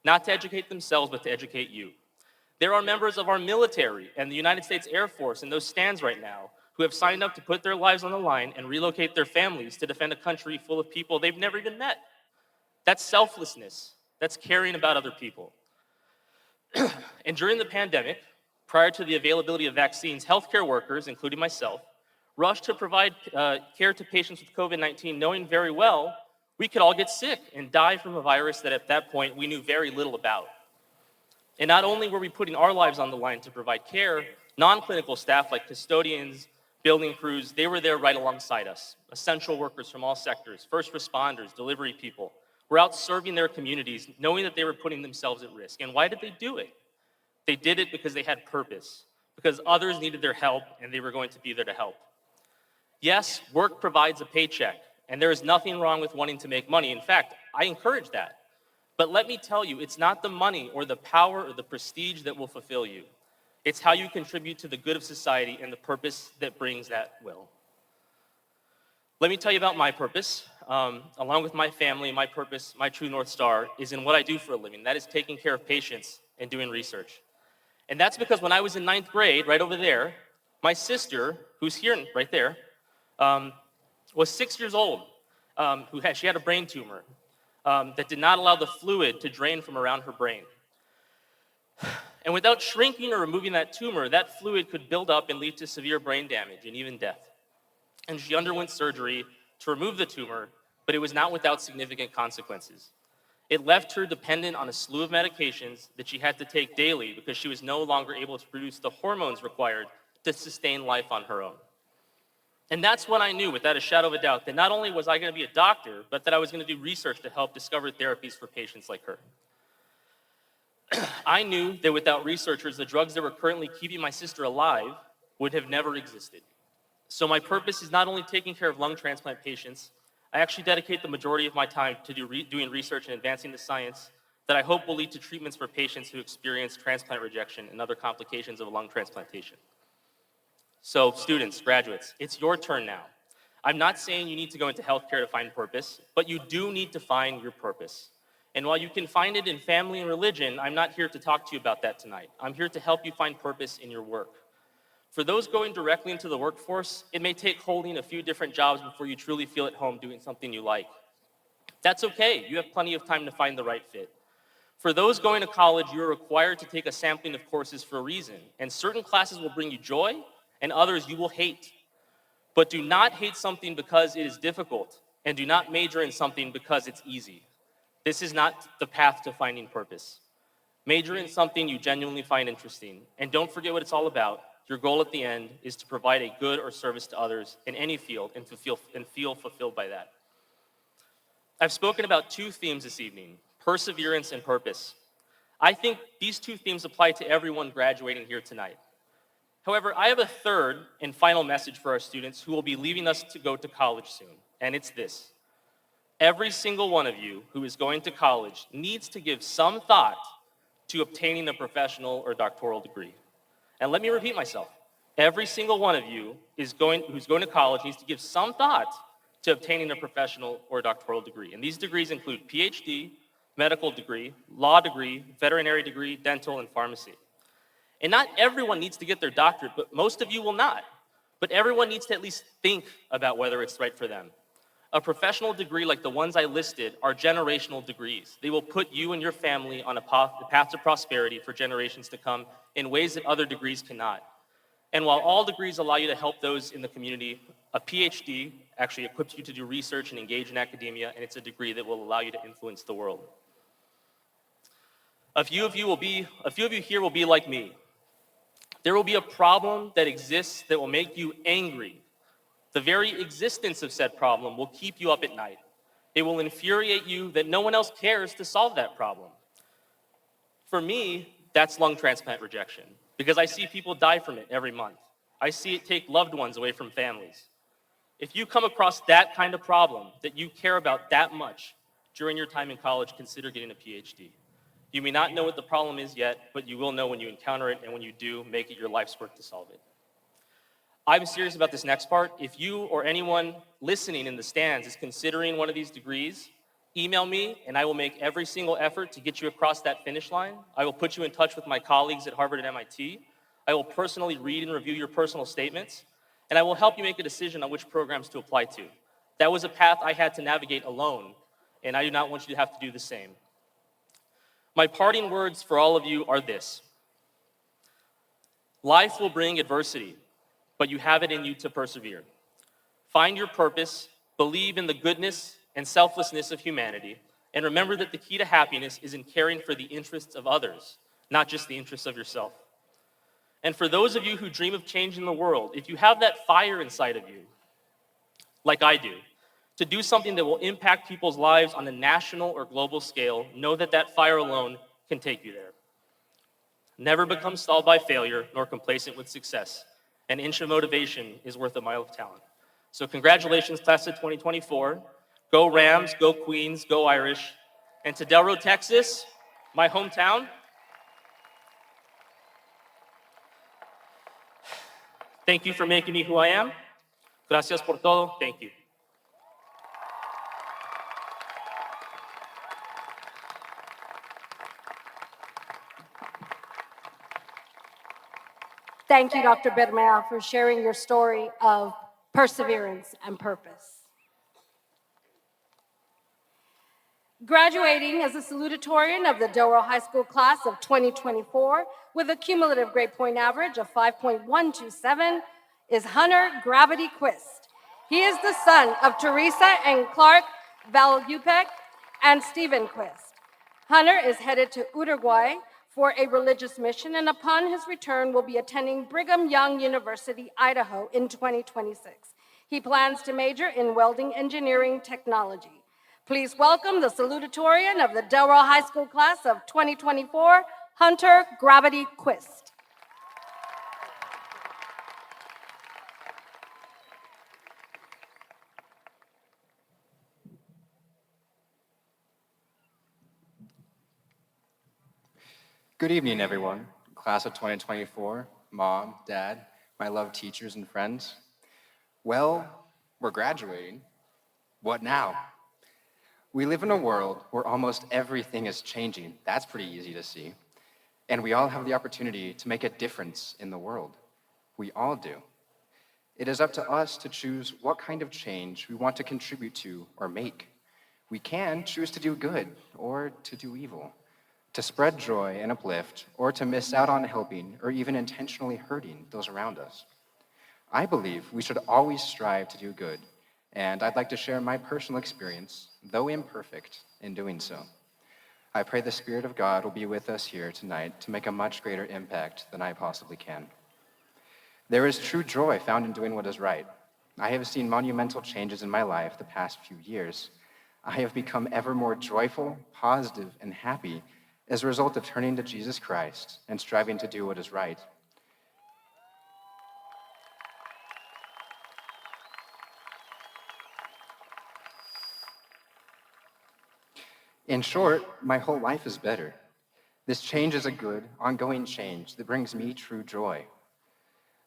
Speaker 2: Not to educate themselves, but to educate you. There are members of our military and the United States Air Force in those stands right now who have signed up to put their lives on the line and relocate their families to defend a country full of people they've never even met. That's selflessness. That's caring about other people. And during the pandemic, prior to the availability of vaccines, healthcare workers, including myself, rushed to provide care to patients with COVID-19, knowing very well we could all get sick and die from a virus that at that point we knew very little about. And not only were we putting our lives on the line to provide care, non-clinical staff like custodians, building crews, they were there right alongside us. Essential workers from all sectors, first responders, delivery people, were out serving their communities, knowing that they were putting themselves at risk. And why did they do it? They did it because they had purpose, because others needed their help and they were going to be there to help. Yes, work provides a paycheck, and there is nothing wrong with wanting to make money. In fact, I encourage that. But let me tell you, it's not the money or the power or the prestige that will fulfill you. It's how you contribute to the good of society and the purpose that brings that will. Let me tell you about my purpose. Along with my family, my purpose, my true North Star, is in what I do for a living. That is taking care of patients and doing research. And that's because when I was in 9th grade, right over there, My sister, who's here right there, was 6 years old. She had a brain tumor that did not allow the fluid to drain from around her brain. And without shrinking or removing that tumor, that fluid could build up and lead to severe brain damage and even death. And she underwent surgery to remove the tumor, but it was not without significant consequences. It left her dependent on a slew of medications that she had to take daily because she was no longer able to produce the hormones required to sustain life on her own. And that's when I knew, without a shadow of a doubt, that not only was I going to be a doctor, but that I was going to do research to help discover therapies for patients like her. I knew that without researchers, the drugs that were currently keeping my sister alive would have never existed. So my purpose is not only taking care of lung transplant patients, I actually dedicate the majority of my time to doing research and advancing the science that I hope will lead to treatments for patients who experience transplant rejection and other complications of lung transplantation. So students, graduates, it's your turn now. I'm not saying you need to go into healthcare to find purpose, but you do need to find your purpose. And while you can find it in family and religion, I'm not here to talk to you about that tonight. I'm here to help you find purpose in your work. For those going directly into the workforce, it may take holding a few different jobs before you truly feel at home doing something you like. That's okay. You have plenty of time to find the right fit. For those going to college, you are required to take a sampling of courses for a reason, and certain classes will bring you joy, and others you will hate. But do not hate something because it is difficult, and do not major in something because it's easy. This is not the path to finding purpose. Major in something you genuinely find interesting, and don't forget what it's all about. Your goal at the end is to provide a good or service to others in any field and feel fulfilled by that. I've spoken about two themes this evening, perseverance and purpose. I think these two themes apply to everyone graduating here tonight. However, I have a third and final message for our students who will be leaving us to go to college soon, and it's this. Every single one of you who is going to college needs to give some thought to obtaining a professional or doctoral degree. And let me repeat myself. Every single one of you who's going to college needs to give some thought to obtaining a professional or doctoral degree. And these degrees include PhD, medical degree, law degree, veterinary degree, dental, and pharmacy. And not everyone needs to get their doctorate, but most of you will not. But everyone needs to at least think about whether it's right for them. A professional degree like the ones I listed are generational degrees. They will put you and your family on a path to prosperity for generations to come in ways that other degrees cannot. And while all degrees allow you to help those in the community, a PhD actually equips you to do research and engage in academia, and it's a degree that will allow you to influence the world. A few of you here will be like me. There will be a problem that exists that will make you angry. The very existence of said problem will keep you up at night. It will infuriate you that no one else cares to solve that problem. For me, that's lung transplant rejection, because I see people die from it every month. I see it take loved ones away from families. If you come across that kind of problem that you care about that much during your time in college, consider getting a PhD. You may not know what the problem is yet, but you will know when you encounter it, and when you do, make it your life's work to solve it. I'm serious about this next part. If you or anyone listening in the stands is considering one of these degrees, email me and I will make every single effort to get you across that finish line. I will put you in touch with my colleagues at Harvard and MIT. I will personally read and review your personal statements, and I will help you make a decision on which programs to apply to. That was a path I had to navigate alone, and I do not want you to have to do the same. My parting words for all of you are this. Life will bring adversity, but you have it in you to persevere. Find your purpose, believe in the goodness and selflessness of humanity, and remember that the key to happiness is in caring for the interests of others, not just the interests of yourself. And for those of you who dream of changing the world, if you have that fire inside of you, like I do, to do something that will impact people's lives on a national or global scale, know that that fire alone can take you there. Never become stalled by failure, nor complacent with success. An inch of motivation is worth a mile of talent. So congratulations, class of 2024. Go Rams, go Queens, go Irish. And to Del Rio, Texas, my hometown, thank you for making me who I am. Gracias por todo. Thank you.
Speaker 1: Thank you, Dr. Bermea, for sharing your story of perseverance and purpose. Graduating as a salutatorian of the Del High School class of 2024 with a cumulative grade point average of 5.127 is Hunter Gravity Quist. He is the son of Teresa and Clark Valupek and Stephen Quist. Hunter is headed to Uruguay for a religious mission, and upon his return will be attending Brigham Young University, Idaho in 2026. He plans to major in welding engineering technology. Please welcome the salutatorian of the Del High School class of 2024, Hunter Gravity Quist.
Speaker 7: Good evening, everyone. Class of 2024, Mom, Dad, my loved teachers and friends. Well, we're graduating. What now? We live in a world where almost everything is changing. That's pretty easy to see. And we all have the opportunity to make a difference in the world. We all do. It is up to us to choose what kind of change we want to contribute to or make. We can choose to do good or to do evil, to spread joy and uplift, or to miss out on helping or even intentionally hurting those around us. I believe we should always strive to do good, and I'd like to share my personal experience, though imperfect, in doing so. I pray the Spirit of God will be with us here tonight to make a much greater impact than I possibly can. There is true joy found in doing what is right. I have seen monumental changes in my life the past few years. I have become ever more joyful, positive, and happy as a result of turning to Jesus Christ and striving to do what is right. In short, my whole life is better. This change is a good, ongoing change that brings me true joy.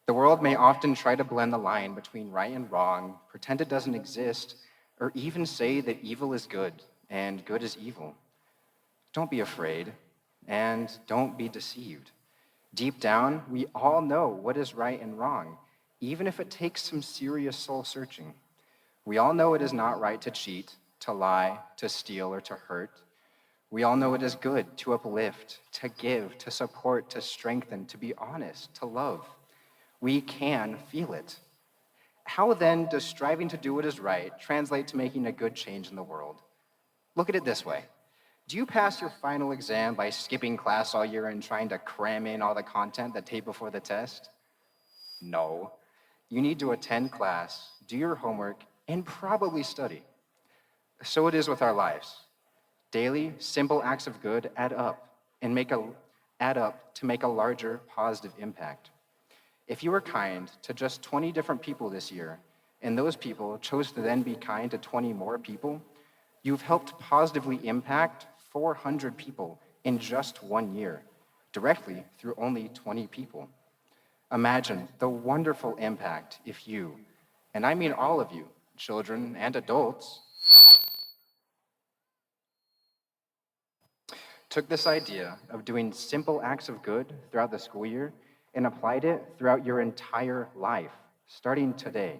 Speaker 7: The world may often try to blend the line between right and wrong, pretend it doesn't exist, or even say that evil is good and good is evil. Don't be afraid, and don't be deceived. Deep down, we all know what is right and wrong, even if it takes some serious soul searching. We all know it is not right to cheat, to lie, to steal, or to hurt. We all know it is good to uplift, to give, to support, to strengthen, to be honest, to love. We can feel it. How then does striving to do what is right translate to making a good change in the world? Look at it this way. Do you pass your final exam by skipping class all year and trying to cram in all the content the day before the test? No. You need to attend class, do your homework, and probably study. So it is with our lives. Daily, simple acts of good add up to make a larger positive impact. If you were kind to just 20 different people this year, and those people chose to then be kind to 20 more people, you've helped positively impact 400 people in just 1 year, directly through only 20 people. Imagine the wonderful impact if you, and I mean all of you, children and adults, took this idea of doing simple acts of good throughout the school year and applied it throughout your entire life, starting today.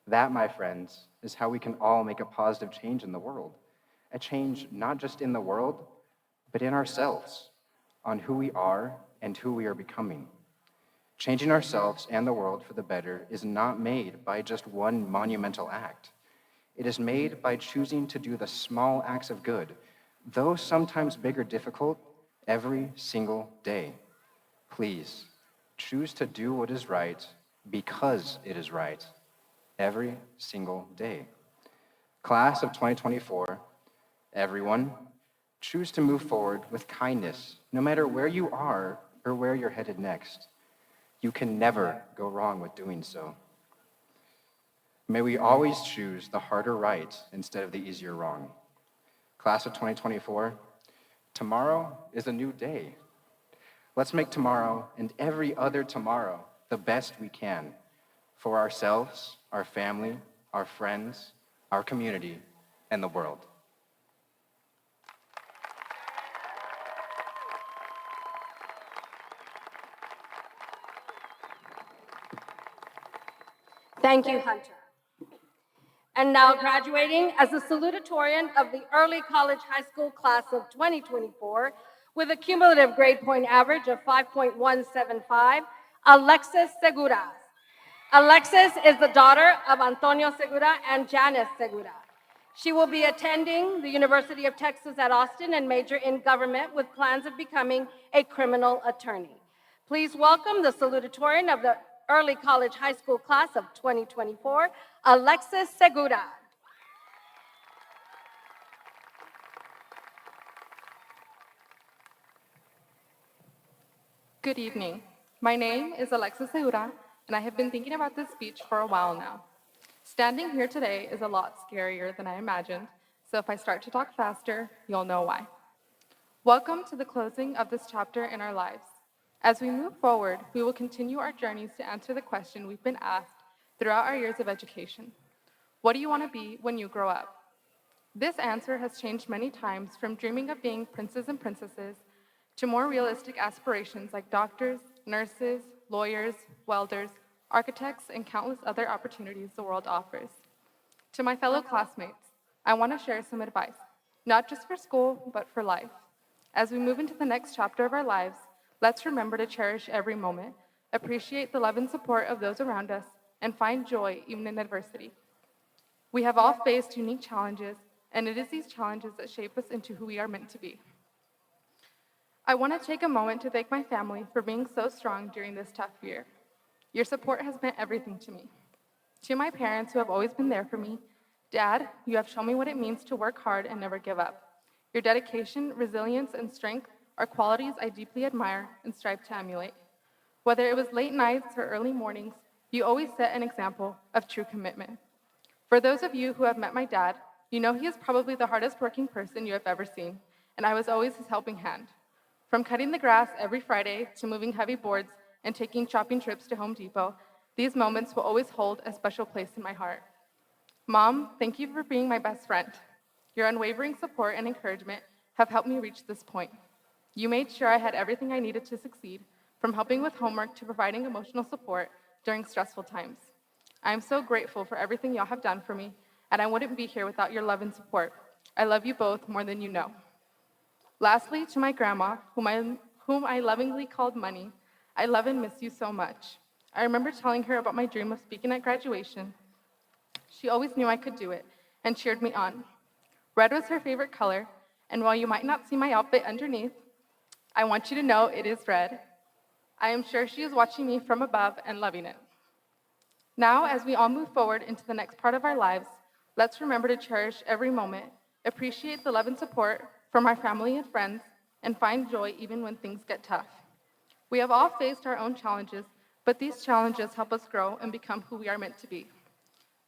Speaker 7: That, my friends, is how we can all make a positive change in the world. A change not just in the world, but in ourselves, on who we are and who we are becoming. Changing ourselves and the world for the better is not made by just one monumental act. It is made by choosing to do the small acts of good, though sometimes big or difficult, every single day. Please, choose to do what is right because it is right, every single day. Class of 2024, everyone, choose to move forward with kindness, no matter where you are or where you're headed next. You can never go wrong with doing so. May we always choose the harder right instead of the easier wrong. Class of 2024, tomorrow is a new day. Let's make tomorrow and every other tomorrow the best we can for ourselves, our family, our friends, our community, and the world.
Speaker 1: Thank you, Hunter. And now graduating as the salutatorian of the early college high school class of 2024 with a cumulative grade point average of 5.175, Alexis Segura. Alexis is the daughter of Antonio Segura and Janice Segura. She will be attending the University of Texas at Austin and major in government with plans of becoming a criminal attorney. Please welcome the salutatorian of the early college high school class of 2024, Alexis Segura.
Speaker 8: Good evening. My name is Alexis Segura, and I have been thinking about this speech for a while now. Standing here today is a lot scarier than I imagined, so if I start to talk faster, you'll know why. Welcome to the closing of this chapter in our lives. As we move forward, we will continue our journeys to answer the question we've been asked throughout our years of education. What do you want to be when you grow up? This answer has changed many times, from dreaming of being princes and princesses to more realistic aspirations like doctors, nurses, lawyers, welders, architects, and countless other opportunities the world offers. To my fellow classmates, I want to share some advice, not just for school, but for life. As we move into the next chapter of our lives, let's remember to cherish every moment, appreciate the love and support of those around us, and find joy even in adversity. We have all faced unique challenges, and it is these challenges that shape us into who we are meant to be. I want to take a moment to thank my family for being so strong during this tough year. Your support has meant everything to me. To my parents who have always been there for me, Dad, you have shown me what it means to work hard and never give up. Your dedication, resilience, and strength are qualities I deeply admire and strive to emulate. Whether it was late nights or early mornings, you always set an example of true commitment. For those of you who have met my dad, you know he is probably the hardest working person you have ever seen, and I was always his helping hand. From cutting the grass every Friday to moving heavy boards and taking shopping trips to Home Depot, these moments will always hold a special place in my heart. Mom, thank you for being my best friend. Your unwavering support and encouragement have helped me reach this point. You made sure I had everything I needed to succeed, from helping with homework to providing emotional support during stressful times. I am so grateful for everything y'all have done for me, and I wouldn't be here without your love and support. I love you both more than you know. Lastly, to my grandma, whom I lovingly called Money, I love and miss you so much. I remember telling her about my dream of speaking at graduation. She always knew I could do it and cheered me on. Red was her favorite color, and while you might not see my outfit underneath, I want you to know it is red. I am sure she is watching me from above and loving it. Now, as we all move forward into the next part of our lives, let's remember to cherish every moment, appreciate the love and support from our family and friends, and find joy even when things get tough. We have all faced our own challenges, but these challenges help us grow and become who we are meant to be.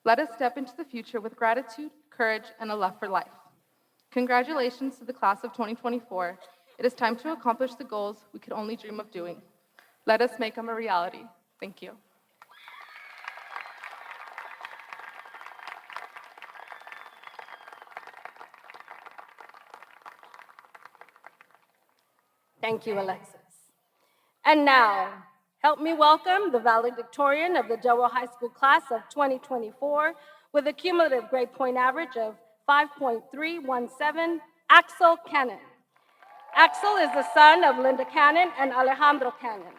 Speaker 8: Let us step into the future with gratitude, courage, and a love for life. Congratulations to the class of 2024. It is time to accomplish the goals we could only dream of doing. Let us make them a reality. Thank you.
Speaker 1: Thank you, Alexis. And now, help me welcome the valedictorian of the Delaware High School class of 2024 with a cumulative grade point average of 5.317, Axel Cannon. Axel is the son of Linda Cannon and Alejandro Cannon.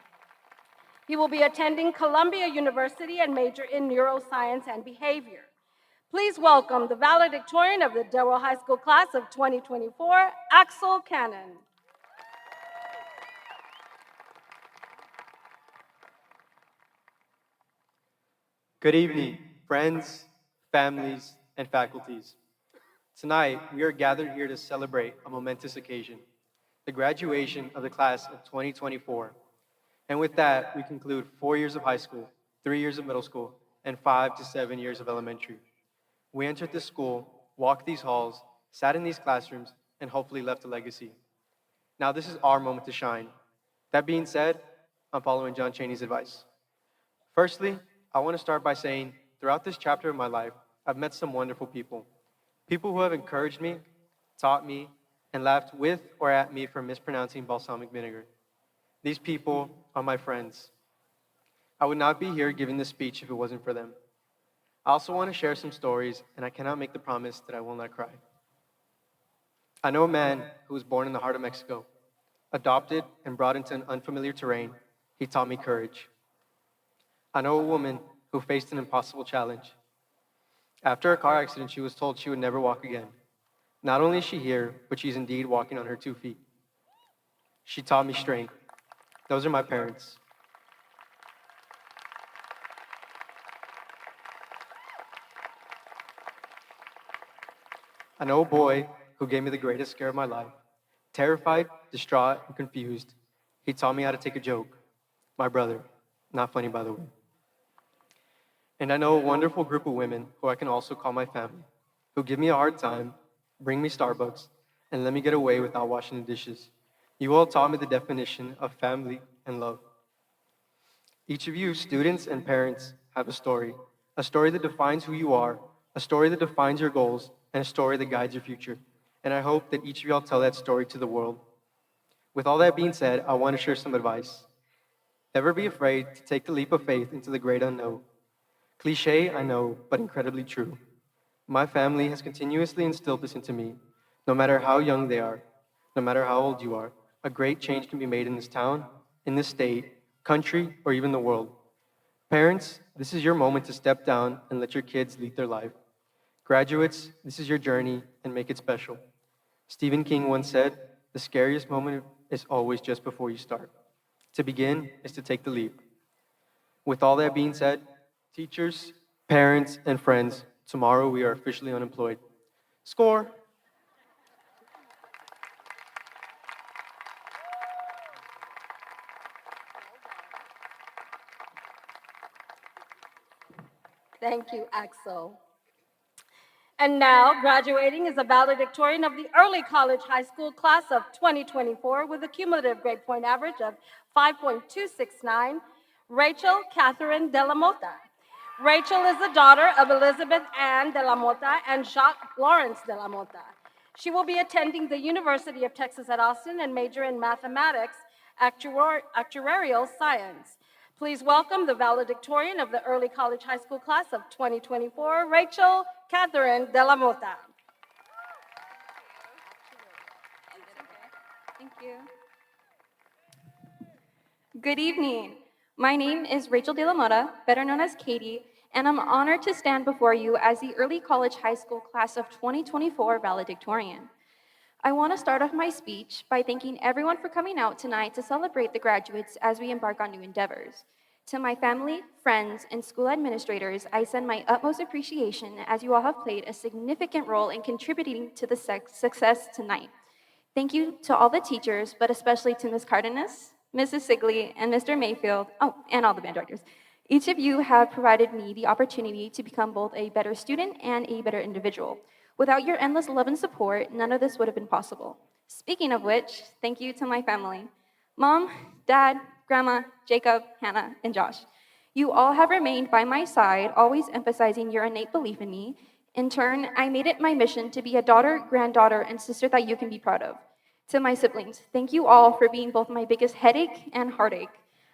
Speaker 1: He will be attending Columbia University and major in neuroscience and behavior. Please welcome the valedictorian of the Delaware High School class of 2024, Axel Cannon.
Speaker 9: Good evening, friends, families, and faculties. Tonight, we are gathered here to celebrate a momentous occasion, the graduation of the class of 2024. And with that, we conclude 4 years of high school, 3 years of middle school, and 5 to 7 years of elementary. We entered this school, walked these halls, sat in these classrooms, and hopefully left a legacy. Now this is our moment to shine. That being said, I'm following John Chaney's advice. Firstly, I want to start by saying, throughout this chapter of my life, I've met some wonderful people. People who have encouraged me, taught me, and laughed with or at me for mispronouncing balsamic vinegar. These people are my friends. I would not be here giving this speech if it wasn't for them. I also want to share some stories, and I cannot make the promise that I will not cry. I know a man who was born in the heart of Mexico. Adopted and brought into an unfamiliar terrain, he taught me courage. I know a woman who faced an impossible challenge. After a car accident, she was told she would never walk again. Not only is she here, but she's indeed walking on her 2 feet. She taught me strength. Those are my parents. I know a boy who gave me the greatest scare of my life. Terrified, distraught, and confused, he taught me how to take a joke. My brother. Not funny, by the way. And I know a wonderful group of women who I can also call my family, who give me a hard time, bring me Starbucks, and let me get away without washing the dishes. You all taught me the definition of family and love. Each of you, students and parents, have a story that defines who you are, a story that defines your goals, and a story that guides your future. And I hope that each of y'all tell that story to the world. With all that being said, I want to share some advice. Never be afraid to take the leap of faith into the great unknown. Cliche, I know, but incredibly true. My family has continuously instilled this into me. No matter how young they are, no matter how old you are, a great change can be made in this town, in this state, country, or even the world. Parents, this is your moment to step down and let your kids lead their life. Graduates, this is your journey and make it special. Stephen King once said, the scariest moment is always just before you start. To begin is to take the leap. With all that being said, teachers, parents, and friends, tomorrow we are officially unemployed. Score!
Speaker 1: Thank you, Axel. And now, graduating is a valedictorian of the early college high school class of 2024 with a cumulative grade point average of 5.269, Rachel Catherine de la Mota. Rachel is the daughter of Elizabeth Ann de la Mota and Jacques Lawrence de la Mota. She will be attending the University of Texas at Austin and major in mathematics, actuarial science. Please welcome the valedictorian of the early college high school class of 2024, Rachel Catherine de la Mota.
Speaker 10: Thank you. Good evening. My name is Rachel de la Mota, better known as Katie, and I'm honored to stand before you as the early college high school class of 2024 valedictorian. I want to start off my speech by thanking everyone for coming out tonight to celebrate the graduates as we embark on new endeavors. To my family, friends, and school administrators, I send my utmost appreciation as you all have played a significant role in contributing to the success tonight. Thank you to all the teachers, but especially to Ms. Cardenas, Mrs. Sigley, and Mr. Mayfield, and all the band directors. Each of you have provided me the opportunity to become both a better student and a better individual. Without your endless love and support, none of this would have been possible. Speaking of which, thank you to my family. Mom, Dad, Grandma, Jacob, Hannah, and Josh. You all have remained by my side, always emphasizing your innate belief in me. In turn, I made it my mission to be a daughter, granddaughter, and sister that you can be proud of. To my siblings, thank you all for being both my biggest headache and heartache.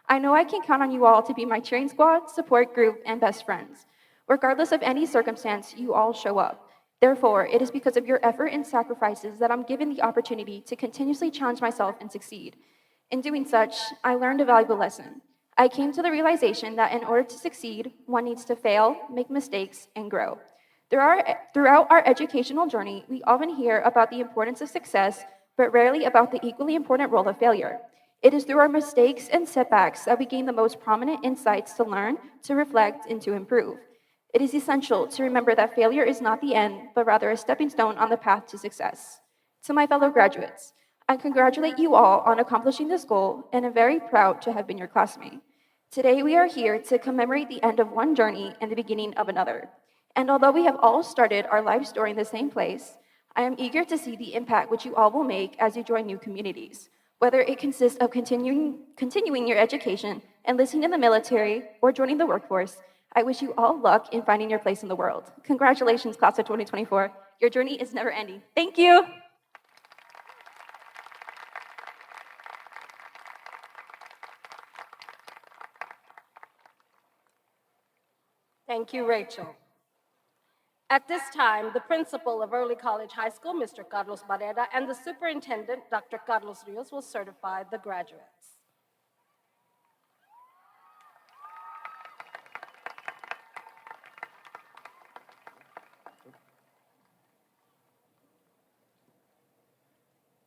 Speaker 10: I know I can count on you all to be my cheering squad, support group, and best friends. Regardless of any circumstance, you all show up. Therefore, it is because of your effort and sacrifices that I'm given the opportunity to continuously challenge myself and succeed. In doing such, I learned a valuable lesson. I came to the realization that in order to succeed, one needs to fail, make mistakes, and grow. Throughout our educational journey, we often hear about the importance of success, but rarely about the equally important role of failure. It is through our mistakes and setbacks that we gain the most prominent insights to learn, to reflect, and to improve. It is essential to remember that failure is not the end, but rather a stepping stone on the path to success. To my fellow graduates, I congratulate you all on accomplishing this goal and am very proud to have been your classmate. Today we are here to commemorate the end of one journey and the beginning of another. And although we have all started our life story in the same place, I am eager to see the impact which you all will make as you join new communities. Whether it consists of continuing your education, enlisting in the military, or joining the workforce, I wish you all luck in finding your place in the world. Congratulations, class of 2024. Your journey is never ending. Thank you.
Speaker 1: Thank you, Rachel. At this time, the principal of Early College High School, Mr. Carlos Barrera, and the superintendent, Dr. Carlos Rios, will certify the graduates.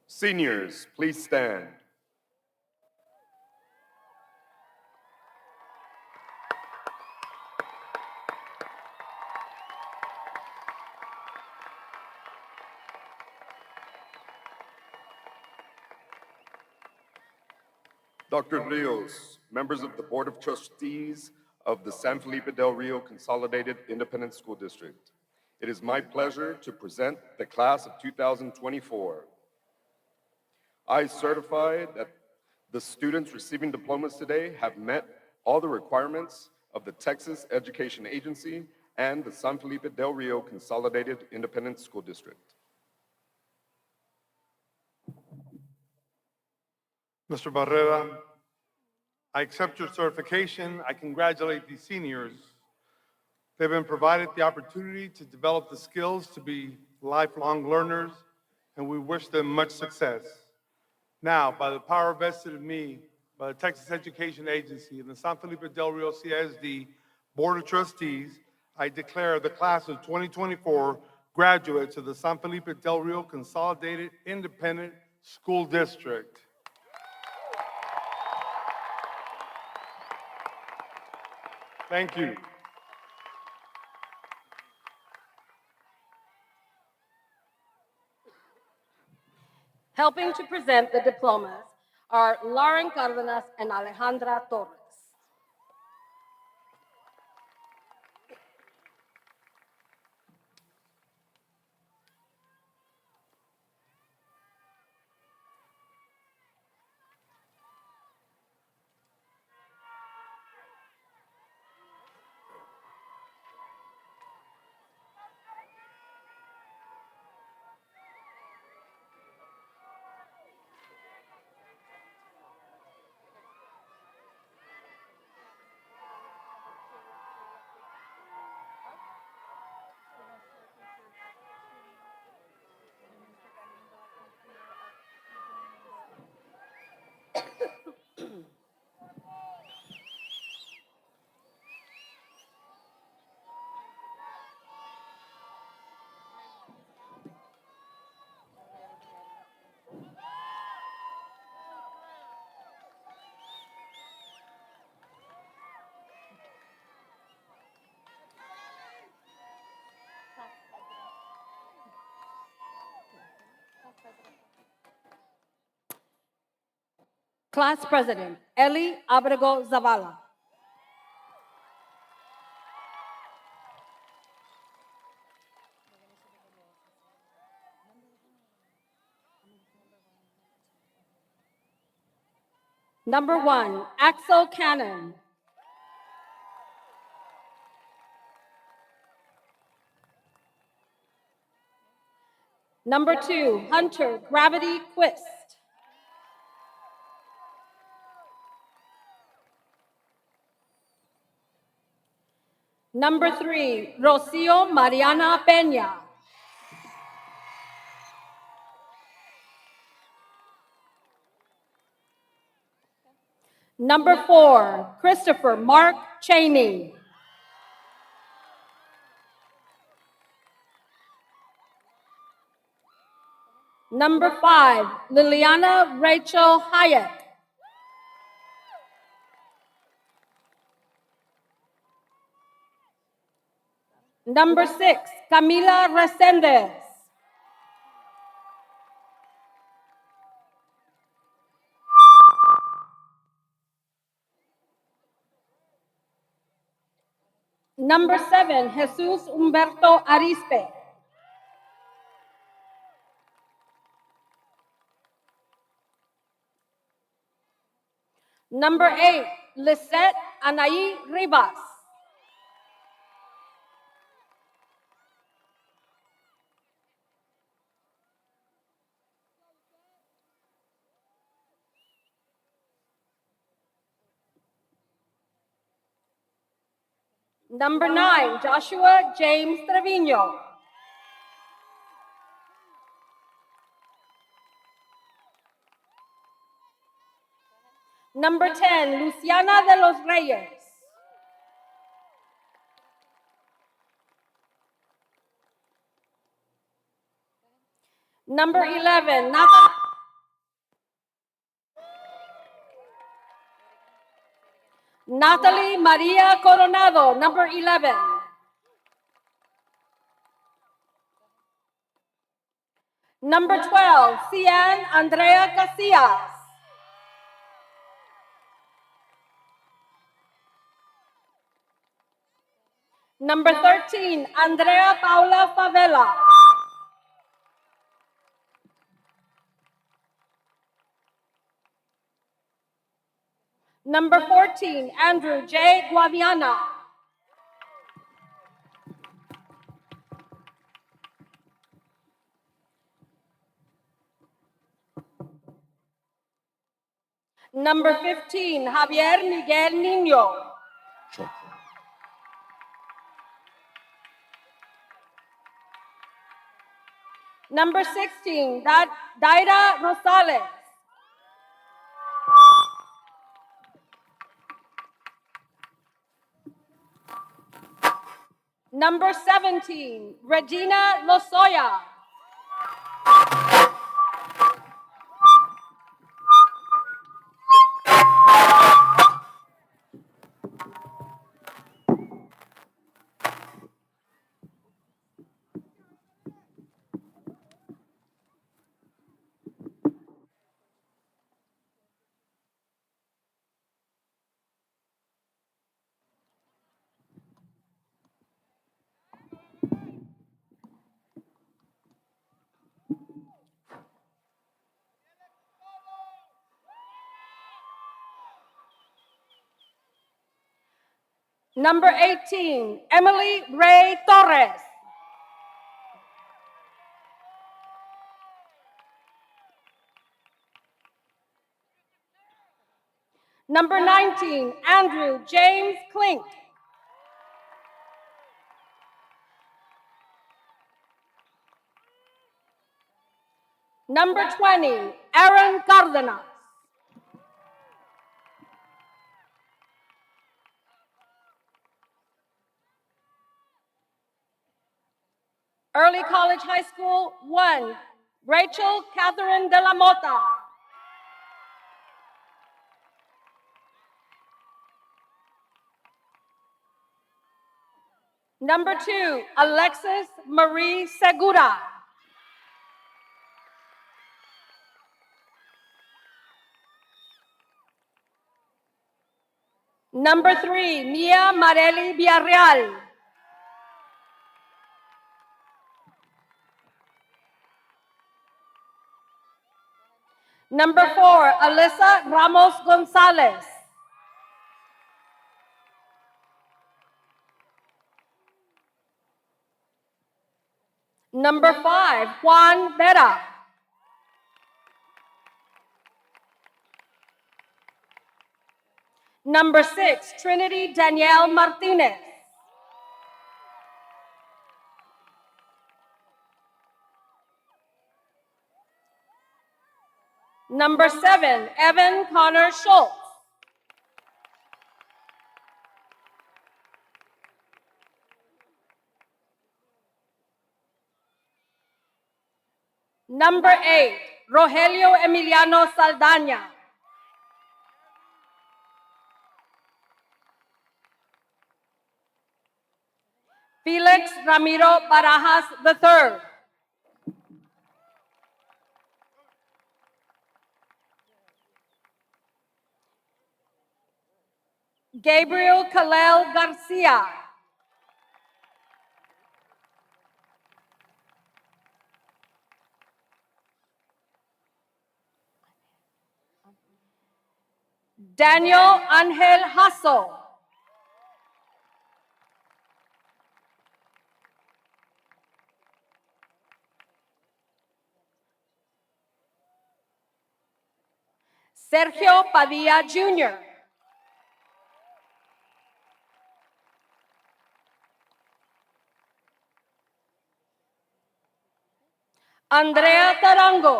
Speaker 11: Seniors, please stand. Dr. Rios, members of the Board of Trustees of the San Felipe Del Rio Consolidated Independent School District. It is my pleasure to present the class of 2024. I certify that the students receiving diplomas today have met all the requirements of the Texas Education Agency and the San Felipe Del Rio Consolidated Independent School District.
Speaker 12: Mr. Barrera, I accept your certification. I congratulate these seniors. They've been provided the opportunity to develop the skills to be lifelong learners, and we wish them much success. Now, by the power vested in me by the Texas Education Agency and the San Felipe Del Rio CISD Board of Trustees, I declare the class of 2024 graduates of the San Felipe Del Rio Consolidated Independent School District. Thank you.
Speaker 1: Helping to present the diplomas are Lauren Cardenas and Alejandra Torres. Class President, Eli Abrego Zavala. Number 1, Axel Cannon. Number 2, Hunter Gravity Quist. Number 3, Rocio Mariana Peña. Number 4, Christopher Mark Cheney. Number 5, Liliana Rachel Hayek. Number 6, Camila Resendez. Number 7, Jesus Humberto Arispe. Number 8, Lisette Anaí Rivas. Number 9, Joshua James Trevino. Number 10, Luciana de los Reyes. Number 11, Natalie Maria Coronado, number 11. Number 12, Cian Andrea Casillas. Number 13, Andrea Paula Favela. Number 14, Andrew J. Guaviana. Number 15, Javier Miguel Niño. Number 16, Daira Rosales. Number 17, Regina Lozoya. Number 18, Emily Ray Torres. Number 19, Andrew James Klink. Number 20, Aaron Cardenas. Early College High School, 1, Rachel Catherine de la Mota. Number 2, Alexis Marie Segura. Number 3, Mia Marely Villarreal. Number 4, Alyssa Ramos Gonzalez. Number 5, Juan Vera. Number 6, Trinity Danielle Martinez. Number 7, Evan Connor Schultz. Number 8, Rogelio Emiliano Saldaña. Felix Ramiro Barajas III. Gabriel Kalel Garcia. Daniel Angel Hasso. Sergio Padilla Jr. Andrea Tarango.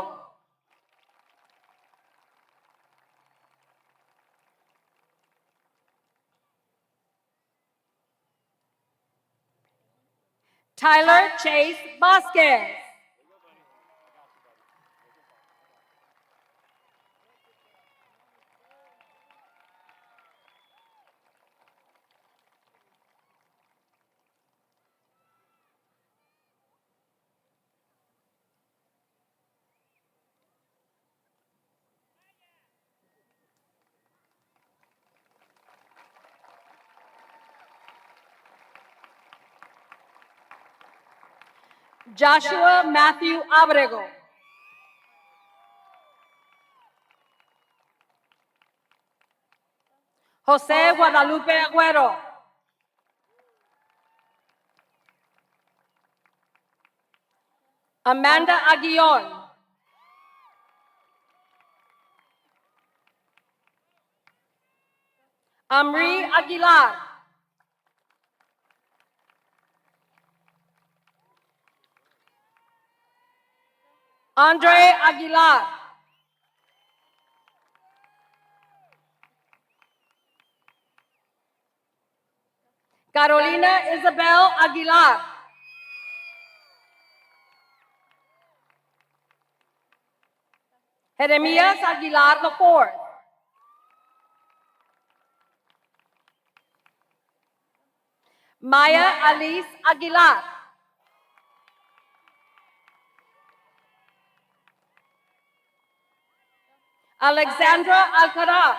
Speaker 1: Tyler Chase Vasquez. Joshua Matthew Abrego. José Guadalupe Agüero. Amanda Aguillon. Amri Aguilar. Andre Aguilar. Carolina Isabel Aguilar. Jeremias Aguilar IV. Maya Alice Aguilar. Alexandra Alcaraz.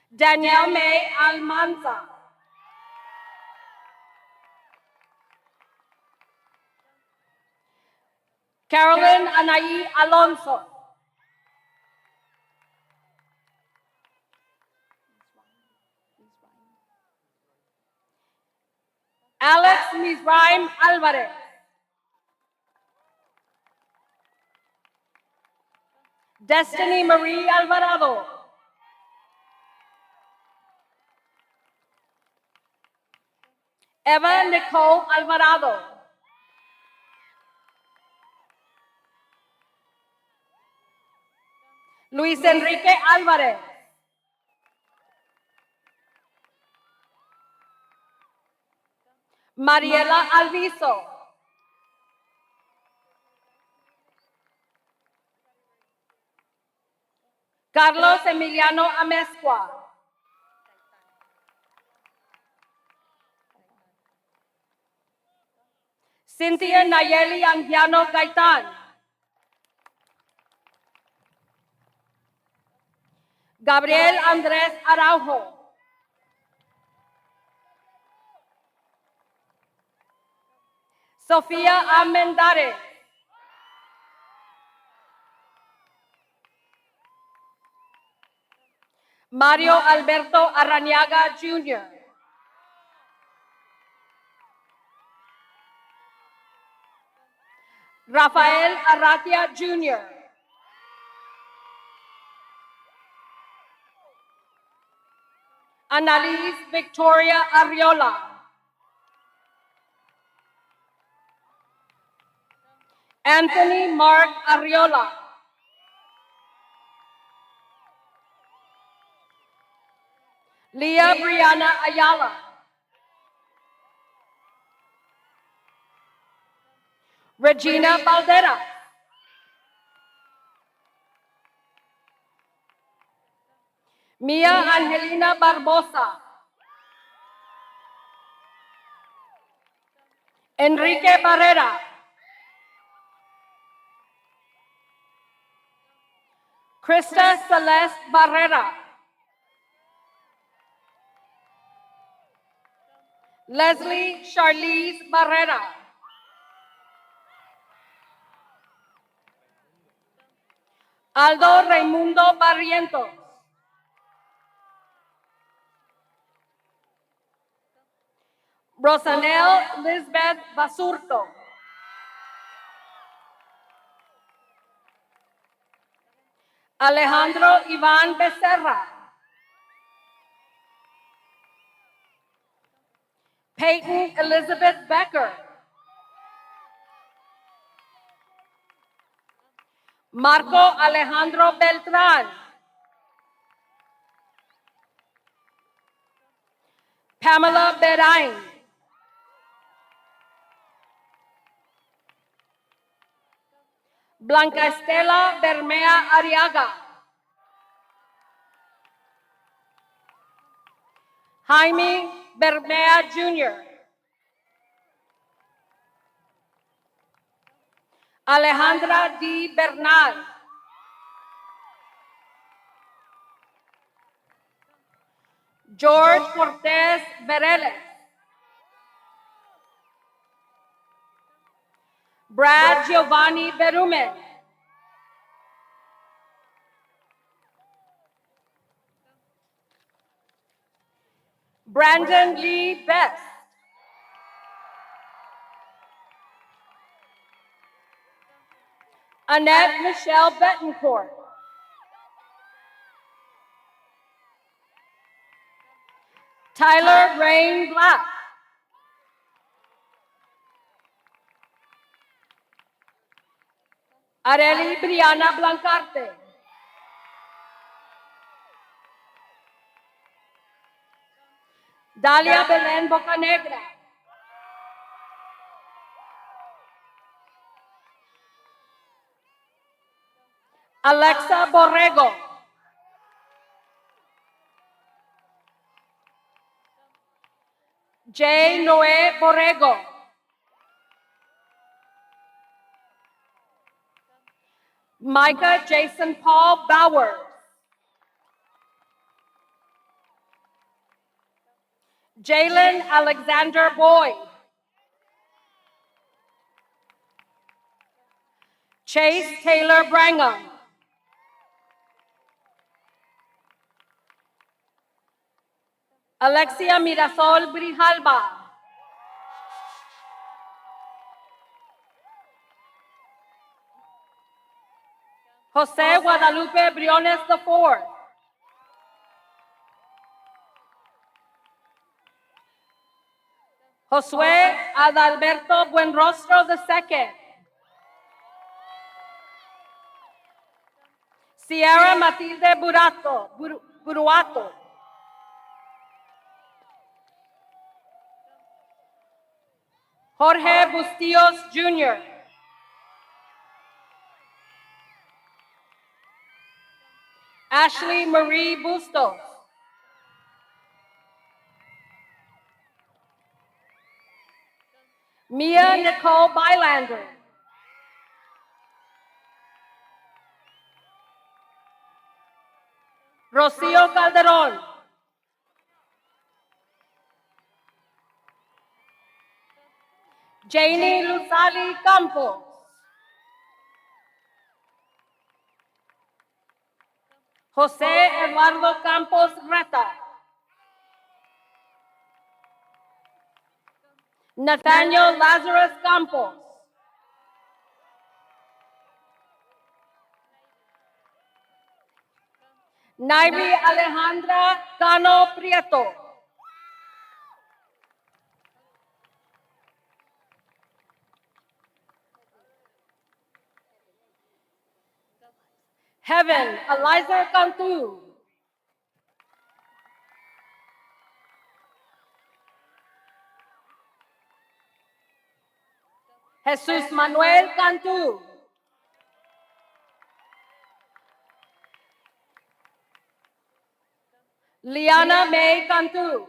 Speaker 1: Danielle May Almanza. Carolyn Anaí Alonso. Alex Mizraim Alvarez. Destiny Marie Alvarado. Eva Nicole Alvarado. Luis Enrique Alvarez. Mariela Alviso. Carlos Emiliano Amezcua. Cynthia Nayeli Anguiano Gaitán. Gabriel Andrés Araujo. Sofía Amendares. Mario Alberto Arrañaga Jr. Rafael Arratia Jr. Annalise Victoria Arriola. Anthony Mark Arriola. Leah Brianna Ayala. Regina Valdera. Mia Angelina Barbosa. Enrique Barrera. Krista Celeste Barrera. Leslie Charlize Barrera. Aldo Raimundo Barrientos. Rosanel Lisbeth Basurto. Alejandro Iván Becerra. Peyton Elizabeth Becker. Marco Alejandro Beltran. Pamela Berain. Blanca Estela Bermea Ariaga. Jaime Bermea Jr. Alejandra D. Bernal. George Cortez Bereles. Brad Giovanni Berumen. Brandon Lee Best. Annette Michelle Betancourt. Tyler Rain Black. Areli Briana Blancarte. Dalia Belen Bocanegra. Alexa Borrego. J. Noé Borrego. Micah Jason Paul Bowers. Jalen Alexander Boyd. Chase Taylor Brangham. Alexia Mirasol Brijalba. Jose Guadalupe Briones IV. Josué Adalberto Buenrostro II. Sierra Matilde Buruato. Jorge Bustillos Jr. Ashley Marie Bustos. Mia Nicole Bylander. Rocio Calderon. Janie Luzali Campos. José Eduardo Campos Reta. Nathaniel Lazarus Campos. Nairi Alejandra Cano Prieto. Heaven Eliza Cantu. Jesus Manuel Cantu. Liana May Cantu.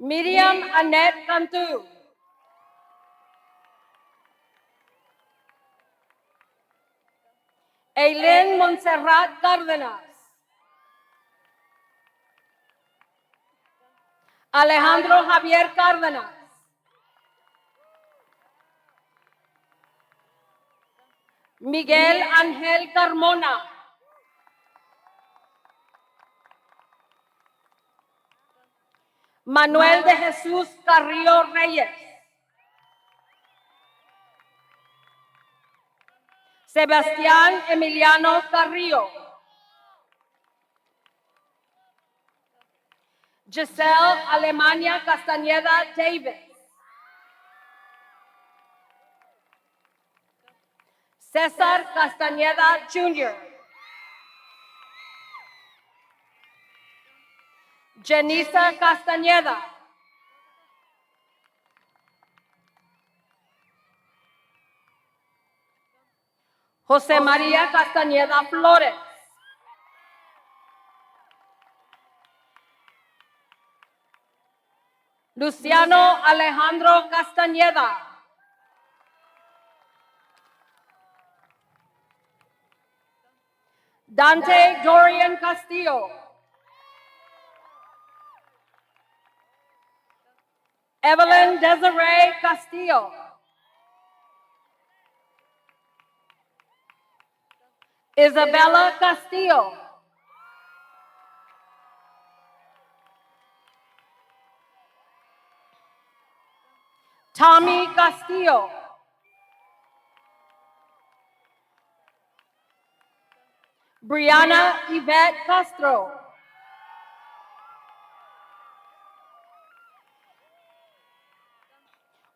Speaker 1: Miriam Annette Cantu. Eileen Montserrat Cárdenas. Alejandro Javier Cárdenas. Miguel Ángel Carmona. Manuel de Jesús Carrillo Reyes. Sebastián Emiliano Carrillo. Giselle Alemania Castañeda Davis. Cesar Castañeda Jr. Janisa Castañeda. José María Castañeda Flores. Luciano Alejandro Castañeda. Dante Dorian Castillo. Evelyn Desiree Castillo. Isabella Castillo. Tommy Castillo. Brianna Yvette Castro.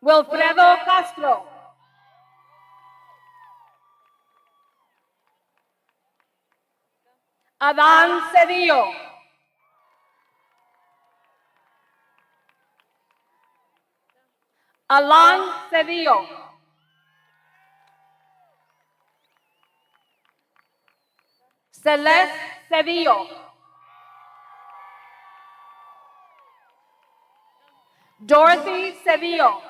Speaker 1: Wilfredo Castro. Adán Cedillo. Alan Cedillo. Celeste Cedillo. Dorothy Cedillo.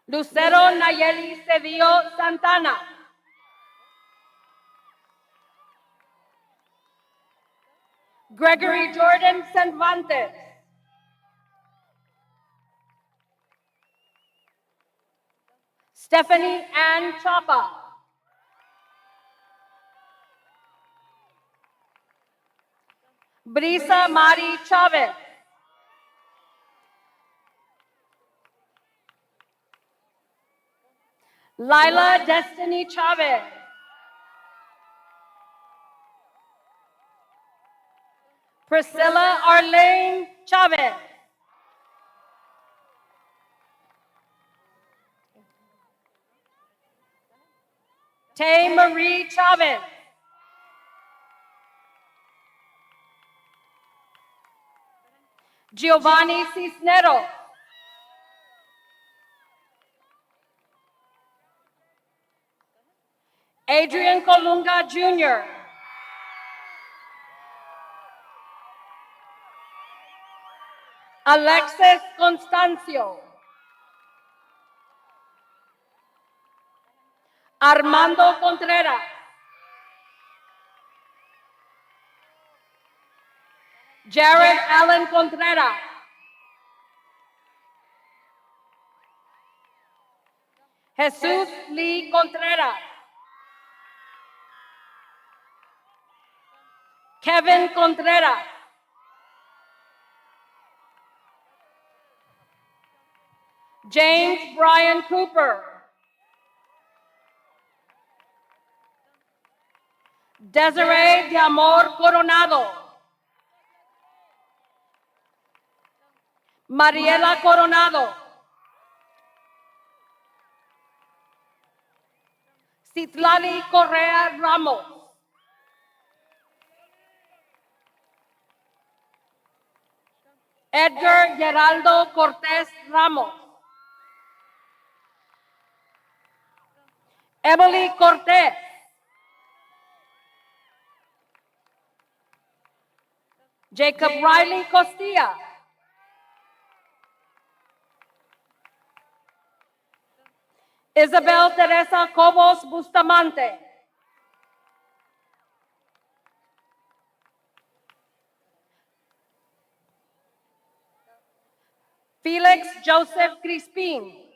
Speaker 1: Lucero Nayeli Cedillo Santana. Gregory Jordan Cervantes. Stephanie Ann Chapa. Brisa Mari Chavez. Lila Destiny Chavez. Priscilla Arlene Chavez. Tay Marie Chavez. Giovanni Cisneros. Adrian Colunga Jr. Alexis Constancio. Armando Contreras. Jared Allen Contreras. Jesus Lee Contreras. Kevin Contreras. James Brian Cooper. Desiree de Amor Coronado. Mariela Coronado. Citlali Correa Ramos. Edgar Geraldo Cortés Ramos. Emily Cortés. Jacob Riley Costilla. Isabel Teresa Cobos Bustamante. Felix Joseph Crispin.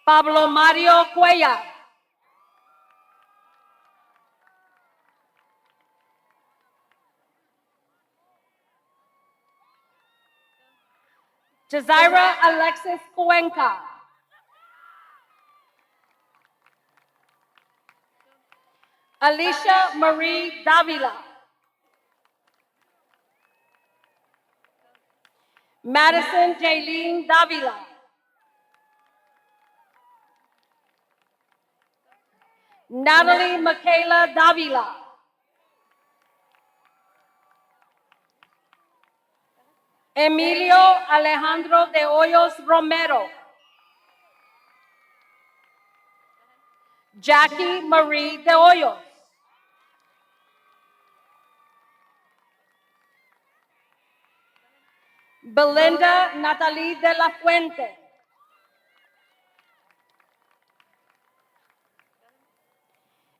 Speaker 1: Pablo Mario Cuellar. Jazaira Alexis Cuenca. Alicia Marie Davila. Madison Jaylene Davila. Natalie Michaela Davila. Emilio Alejandro de Hoyos Romero. Jackie Marie de Hoyos. Belinda Natalie de la Fuente.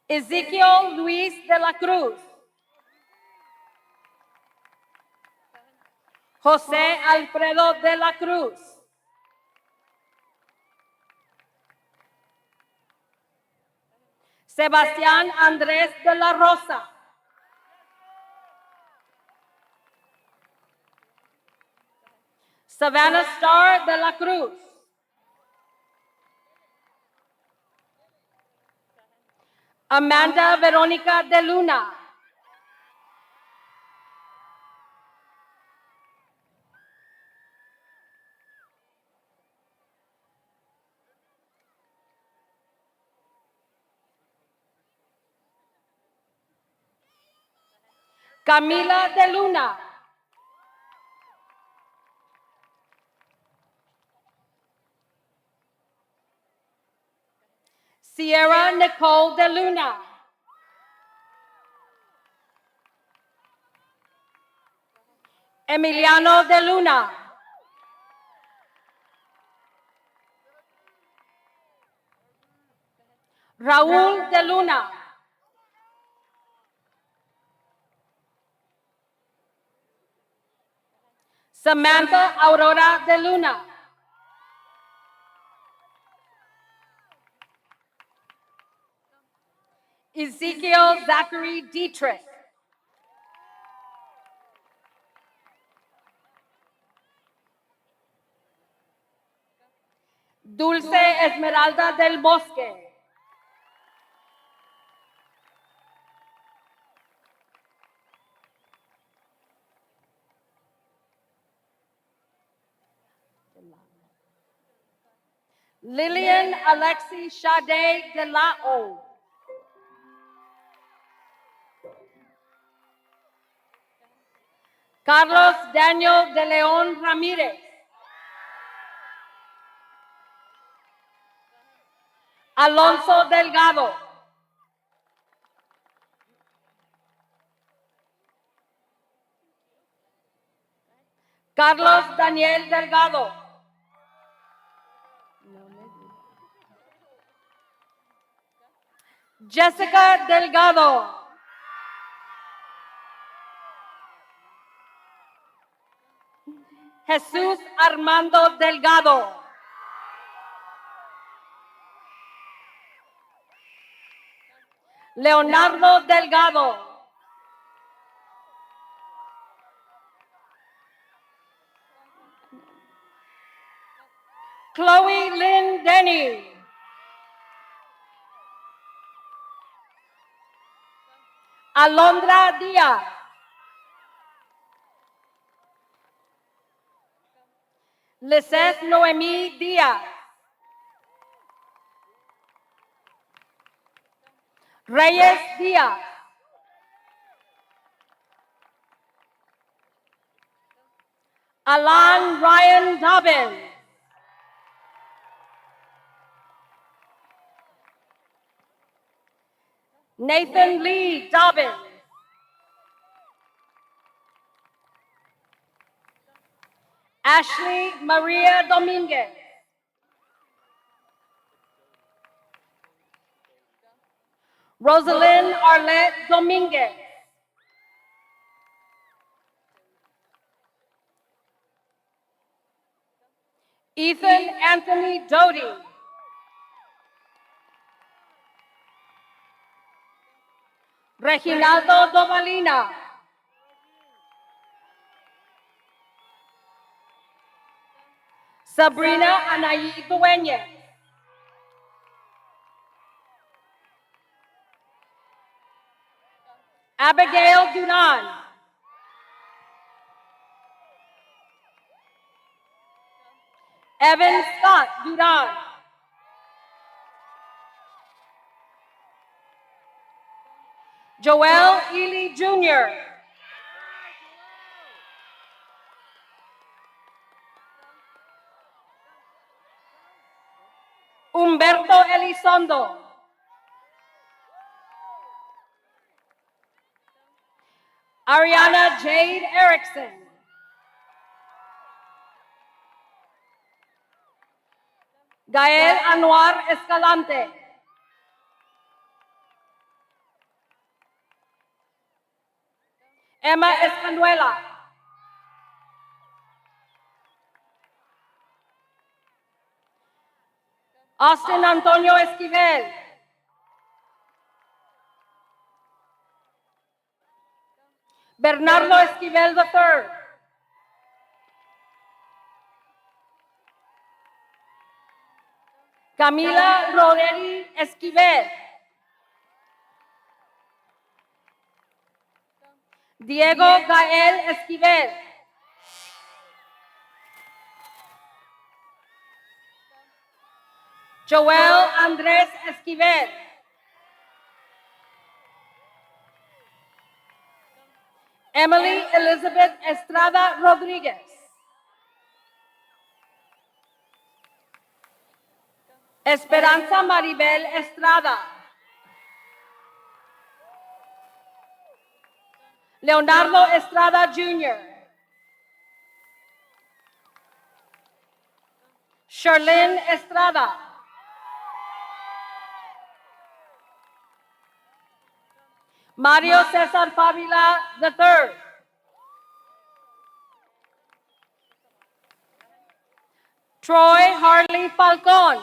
Speaker 1: Ezequiel Luis de la Cruz. José Alfredo de la Cruz. Sebastián Andrés de la Rosa. Savannah Star de la Cruz. Amanda Verónica de Luna. Camila de Luna. Sierra Nicole de Luna. Emiliano de Luna. Raúl de Luna. Samantha Aurora de Luna. Ezekiel Zachary Dietrich. Dulce Esmeralda del Bosque. Lillian Alexi Sade de la O. Carlos Daniel de León Ramírez. Alonso Delgado. Carlos Daniel Delgado. Jessica Delgado. Jesús Armando Delgado. Leonardo Delgado. Chloe Lynn Denny. Alondra Díaz. Lisette Noemí Díaz. Reyes Díaz. Alan Ryan Dobbins. Nathan Lee Dobbins. Ashley Maria Dominguez. Rosalind Arlette Dominguez. Ethan Anthony Doty. Reginaldo Dovalina. Sabrina Anaí Dueñez. Abigail Duran. Evan Scott Duran. Joel Ely Jr. Humberto Elizondo. Ariana Jade Erickson. Gael Anwar Escalante. Emma Escanuela. Austin Antonio Esquivel. Bernardo Esquivel III. Camila Roderi Esquivel. Diego Gael Esquivel. Joel Andrés Esquivel. Emily Elizabeth Estrada Rodriguez. Esperanza Maribel Estrada. Leonardo Estrada Jr. Sherlyn Estrada. Mario Cesar Favila III. Troy Harley Falcon.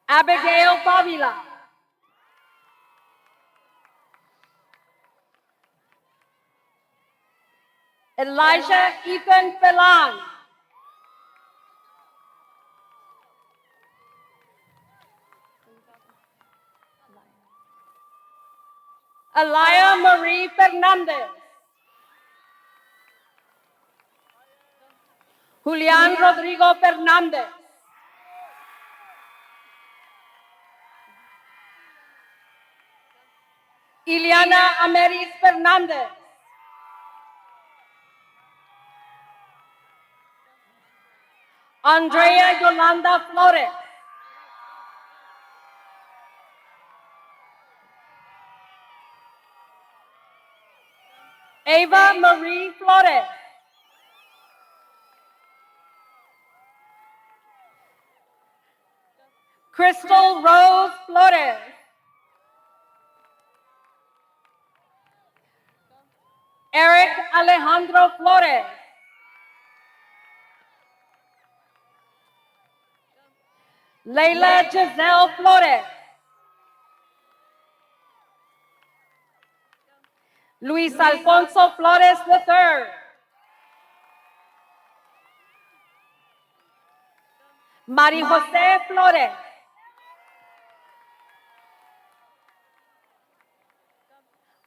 Speaker 1: Abigail Favila. Elijah Ethan Pelan. Alaya Marie Fernandez. Julian Rodrigo Fernandez. Iliana Ameris Fernandez. Andrea Yolanda Flores. Ava Marie Flores. Crystal Rose Flores. Eric Alejandro Flores. Leila Giselle Flores. Luis Alfonso Flores III. Mari Jose Flores.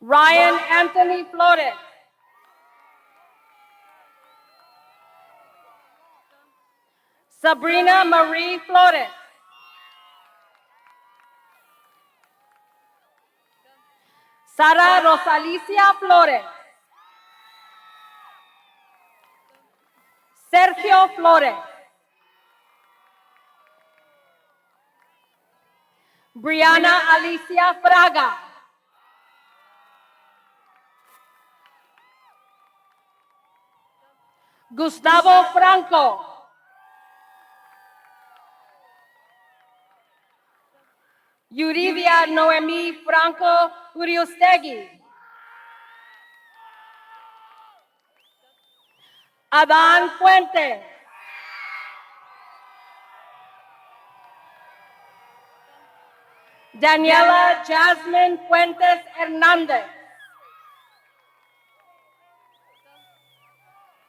Speaker 1: Ryan Anthony Flores. Sabrina Marie Flores. Sara Rosalicia Flores. Sergio Flores. Brianna Alicia Fraga. Gustavo Franco. Yuridia Noemi Franco Uriostegui. Adán Fuentes. Daniela Jasmine Fuentes Hernandez.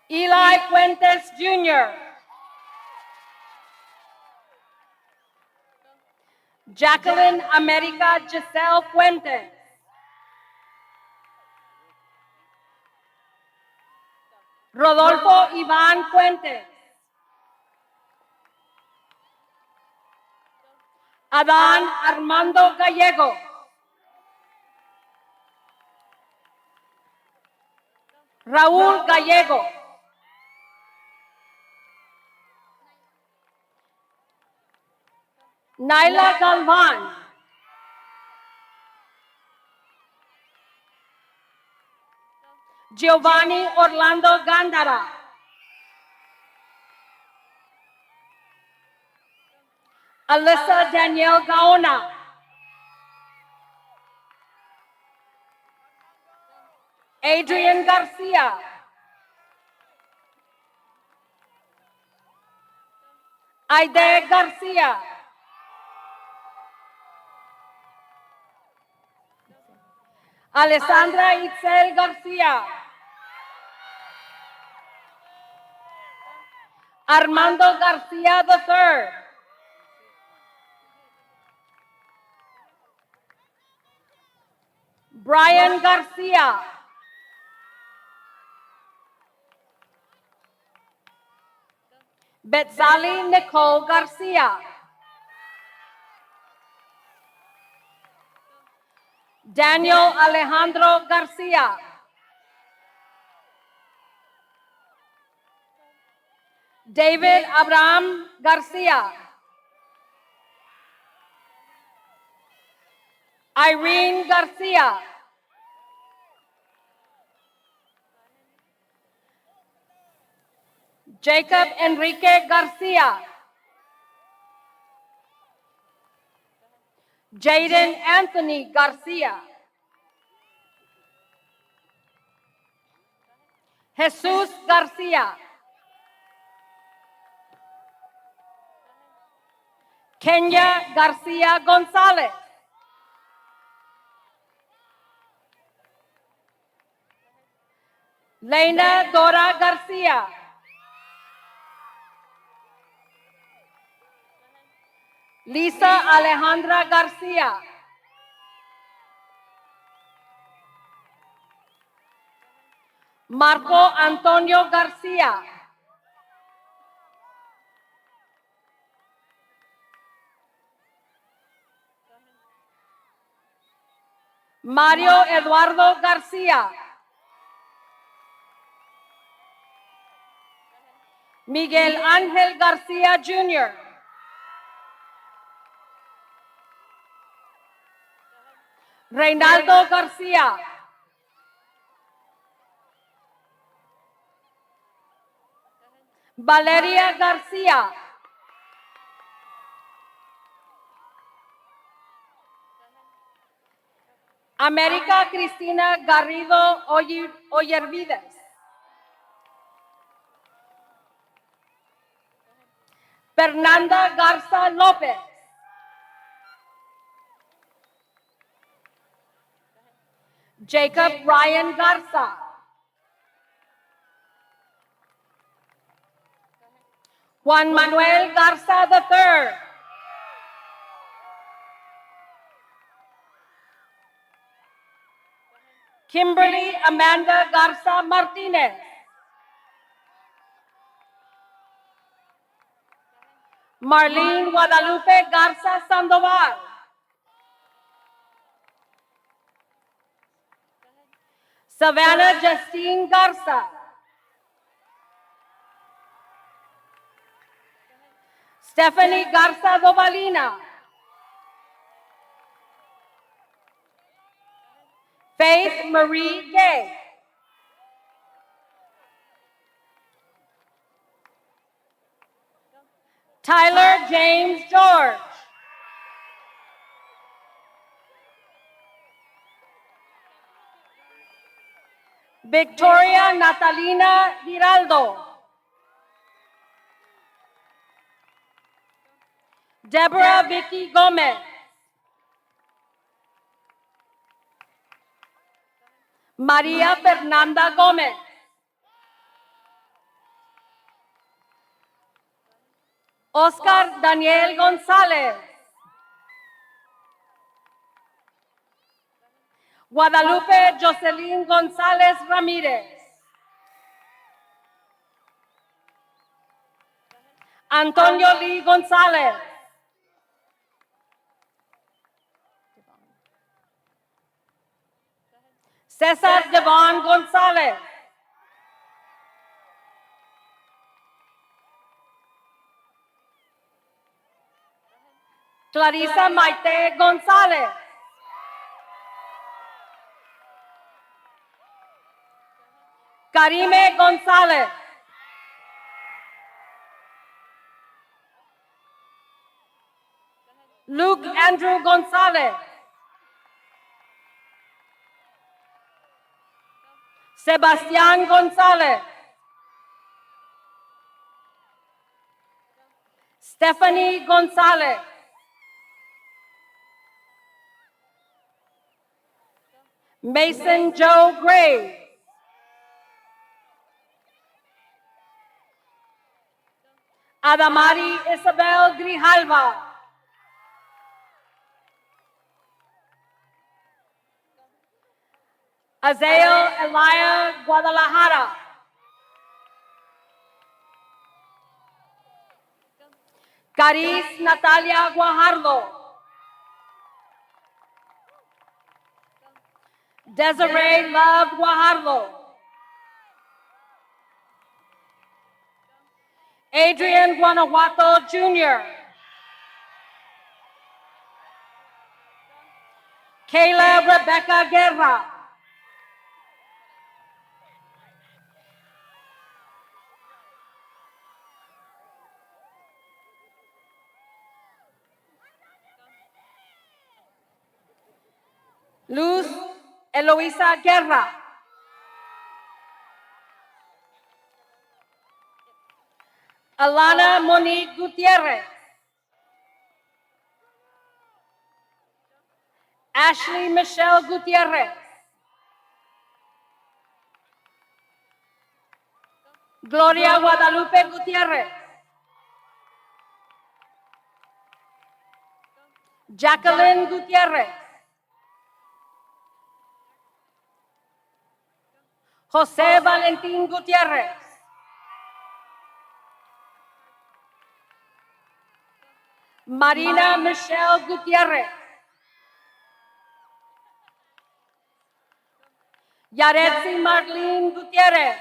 Speaker 1: Eli Fuentes Jr. Jacqueline America Giselle Fuentes. Rodolfo Iván Fuentes. Adán Armando Gallego. Raúl Gallego. Naila Galvan. Giovanni Orlando Gandara. Alyssa Danielle Gaona. Adrian Garcia. Aide Garcia. Alessandra Itzel Garcia. Armando Garcia III. Brian Garcia. Betzali Nicole Garcia. Daniel Alejandro Garcia. David Abraham Garcia. Irene Garcia. Jacob Enrique Garcia. Jaden Anthony Garcia. Jesus Garcia. Kenya Garcia Gonzalez. Lena Dora Garcia. Lisa Alejandra Garcia. Marco Antonio Garcia. Mario Eduardo Garcia. Miguel Ángel Garcia Jr. Reinaldo Garcia. Valeria Garcia. América Cristina Garrido Oyervides. Fernanda Garza López. Jacob Ryan Garza. Juan Manuel Garza III. Kimberly Amanda Garza Martinez. Marlene Guadalupe Garza Sandoval. Savannah Justine Garza. Stephanie Garza Dovalina. Faith Marie Gay. Tyler James George. Victoria Natalina Giraldo. Deborah Vicky Gomez. Maria Fernanda Gomez. Oscar Daniel Gonzalez. Guadalupe Jocelyn González Ramírez. Antonio Lee González. Cesar Devon González. Clarisa Maite González. Karime González. Luke Andrew González. Sebastián González. Stephanie González. Mason Joe Gray. Adamari Isabel Grijalva. Azael Elia Guadalajara. Caris Natalia Guajardo. Desiree Love Guajardo. Adrian Guanajuato Jr. Kayla Rebecca Guerra. Luz Eloisa Guerra. Alana Monique Gutierrez. Ashley Michelle Gutierrez. Gloria Guadalupe Gutierrez. Jacqueline Gutierrez. José Valentín Gutierrez. Marina Michelle Gutierrez. Yaretsi Marlene Gutierrez.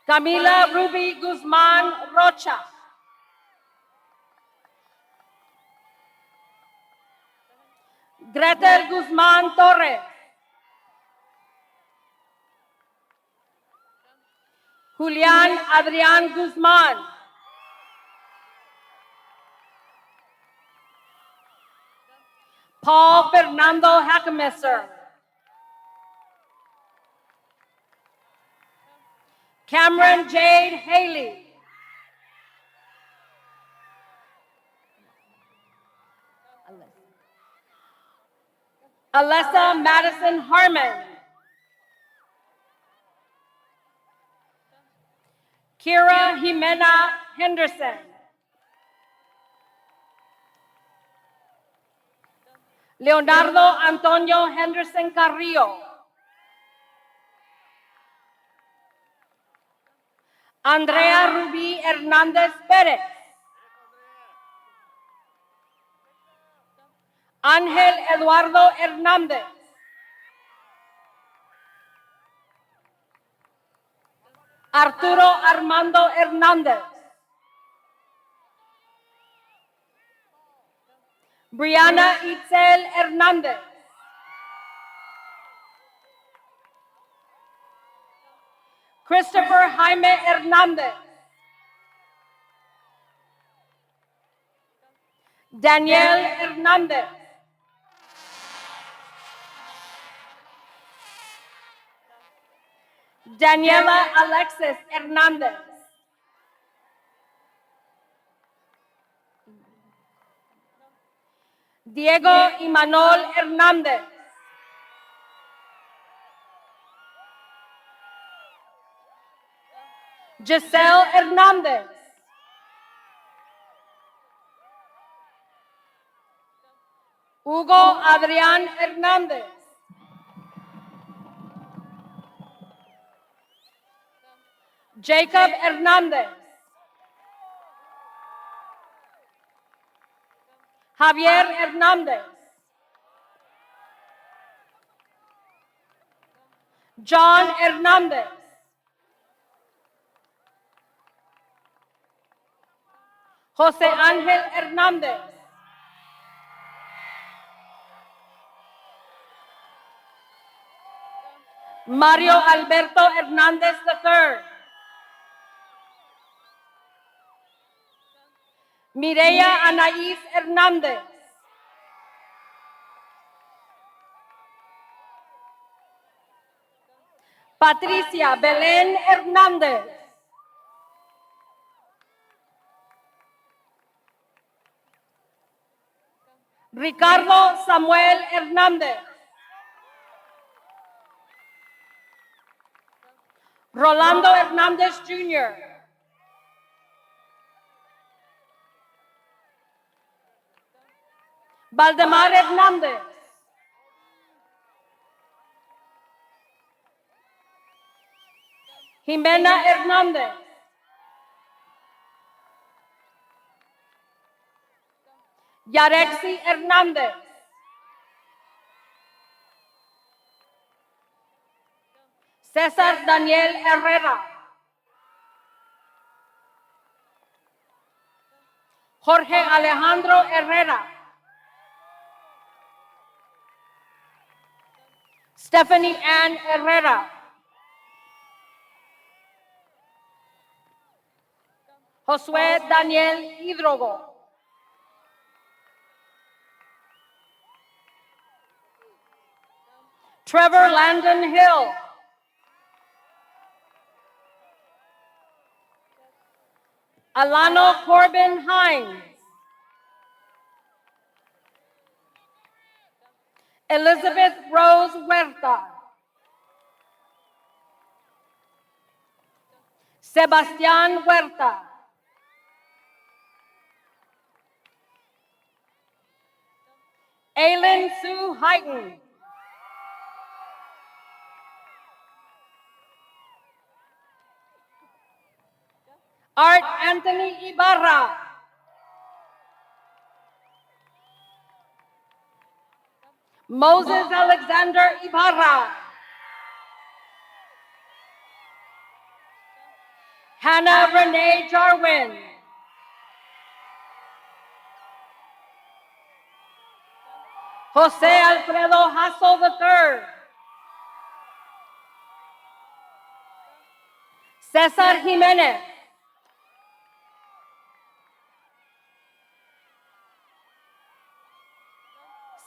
Speaker 1: Camila Ruby Guzman Rocha. Gretel Guzman Torres. Julián Adrián Guzmán. Paul Fernando Hackemisser. Cameron Jade Haley. Alessa Madison Harmon. Kira Jimena Henderson. Leonardo Antonio Henderson Carrillo. Andrea Rubí Hernández Pérez. Ángel Eduardo Hernández. Arturo Armando Hernández. Brianna Itzel Hernández. Christopher Jaime Hernández. Daniel Hernández. Daniela Alexis Hernández. Diego Imanol Hernández. Giselle Hernández. Hugo Adrián Hernández. Jacob Hernández. Javier Hernández. John Hernández. José Ángel Hernández. Mario Alberto Hernández III. Mireya Anaís Hernández. Patricia Belén Hernández. Ricardo Samuel Hernández. Rolando Hernández Jr. Valdemar Hernández. Jimena Hernández. Yarexi Hernández. César Daniel Herrera. Jorge Alejandro Herrera. Stephanie Ann Herrera. Josué Daniel Hidrogo. Trevor Landon Hill. Alano Corbin Hines. Elizabeth Rose Huerta. Sebastián Huerta. Aylin Sue Heighton. Art Anthony Ibarra. Moses Alexander Ibarra. Hannah Renee Jarwin. Jose Alfredo Hassel III. Cesar Jimenez.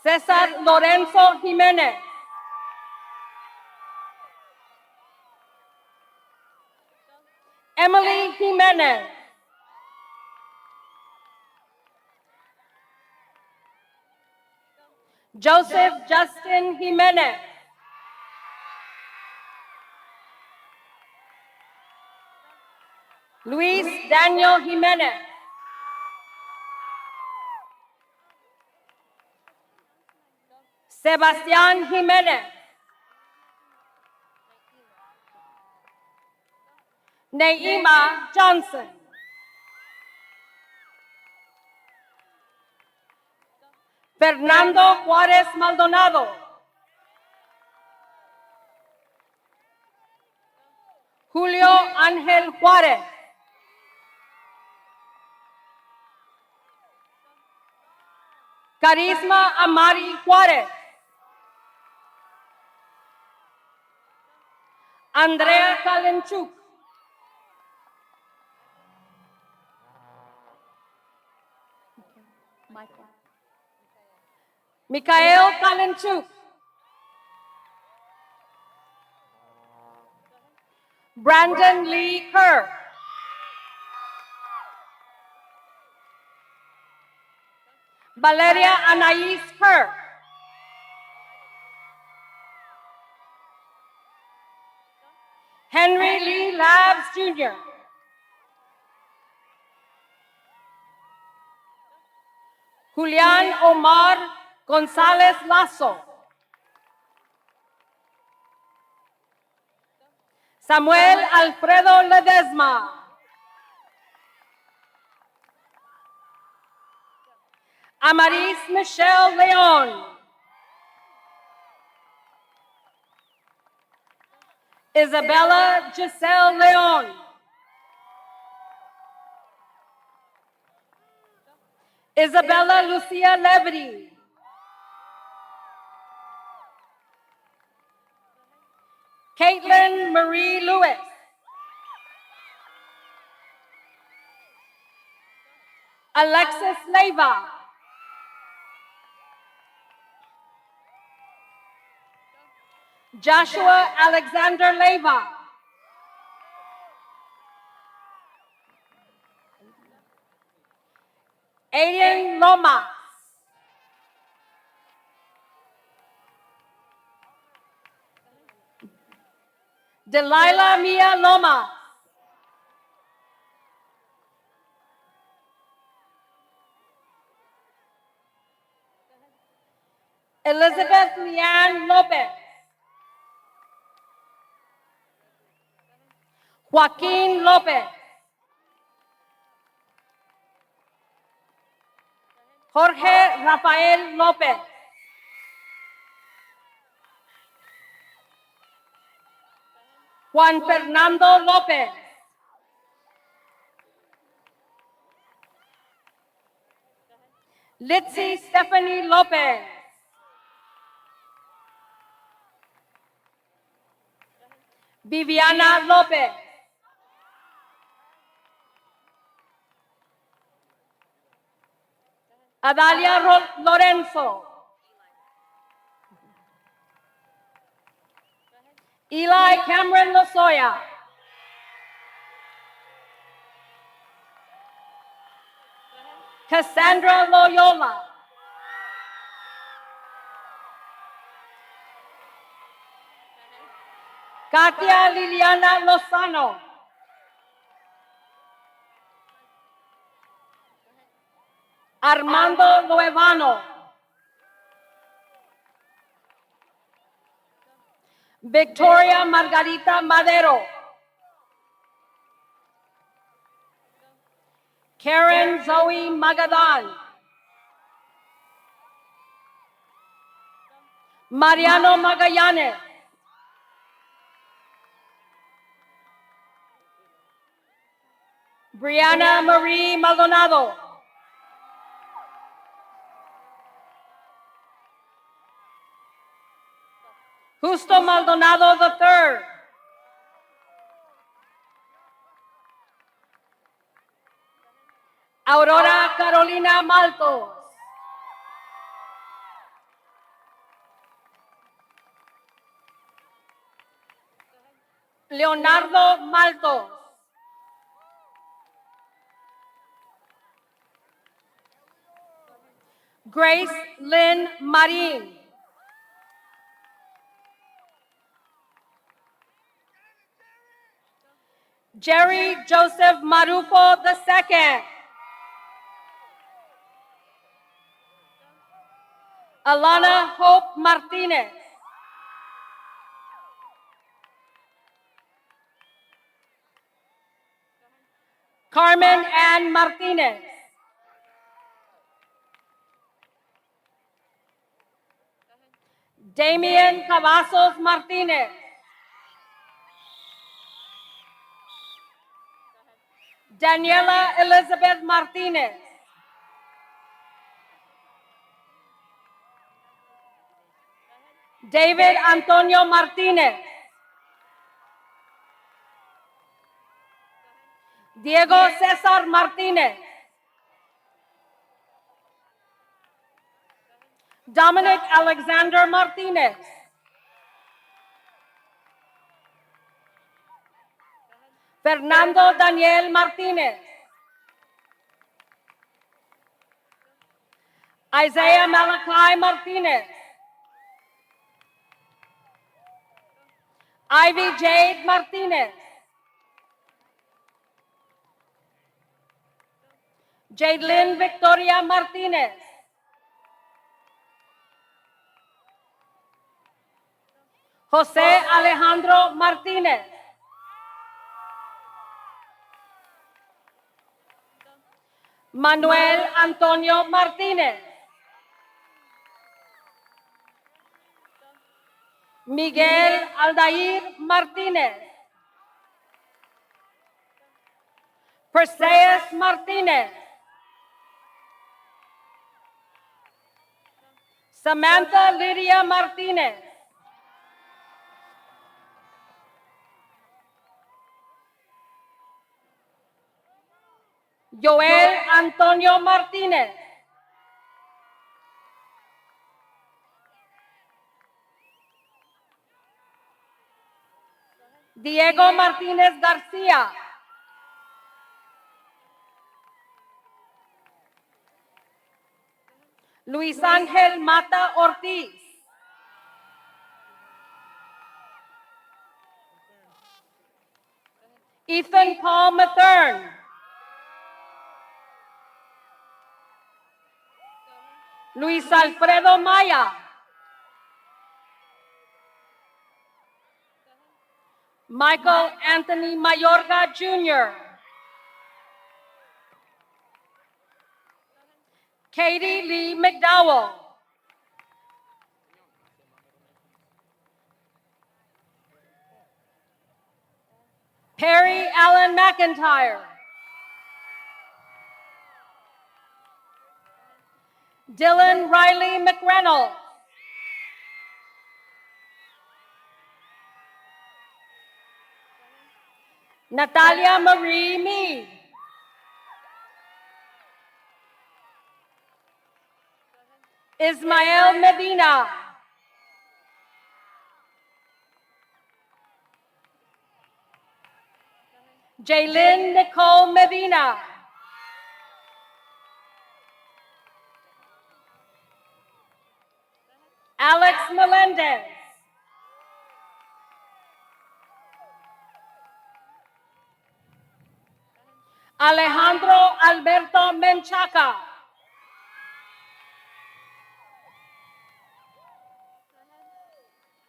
Speaker 1: Cesar Lorenzo Jimenez. Emily Jimenez. Joseph Justin Jimenez. Luis Daniel Jimenez. Sebastián Jimenez. Naima Johnson. Fernando Juárez Maldonado. Julio Ángel Juárez. Carisma Amari Juárez. Andrea Kalenchuk. Mikhail Kalenchuk. Brandon Lee Kerr. Valeria Anais Kerr. Henry Lee Labs Jr. Julian Omar González Lazo. Samuel Alfredo Ledesma. Amaris Michelle Leon. Isabella Giselle Leon. Isabella Lucia Levity. Caitlin Marie Lewis. Alexis Leyva. Joshua Alexander Leyva. Aiden Lomas. Delilah Mia Lomas. Elizabeth Leanne Lopez. Joaquin Lopez. Jorge Rafael Lopez. Juan Fernando Lopez. Litzy Stephanie Lopez. Viviana Lopez. Adalia Lorenzo. Eli Cameron Lozoya. Cassandra Loyola. Katia Liliana Lozano. Armando Luevano. Victoria Margarita Madero. Karen Zoe Magadan. Mariano Magallanes. Brianna Marie Maldonado. Justo Maldonado III. Aurora Carolina Maltos. Leonardo Maltos. Grace Lynn Marin. Jerry Joseph Marufo II. Alana Hope Martinez. Carmen Ann Martinez. Damian Cavazos Martinez. Daniela Elizabeth Martinez. David Antonio Martinez. Diego Cesar Martinez. Dominic Alexander Martinez. Fernando Daniel Martinez. Isaiah Malachi Martinez. Ivy Jade Martinez. Jadelyn Victoria Martinez. Jose Alejandro Martinez. Manuel Antonio Martinez. Miguel Aldair Martinez. Perseus Martinez. Samantha Lydia Martinez. Joel Antonio Martinez. Diego Martinez Garcia. Luis Ángel Mata Ortiz. Ethan Paul Mathern. Luis Alfredo Maya. Michael Anthony Mayorga Jr. Katie Lee McDowell. Perry Allen McIntyre. Dylan Riley McReynolds. Natalia Marie Meade. Ismael Medina. Jaylyn Nicole Medina. Alex Melendez. Alejandro Alberto Menchaca.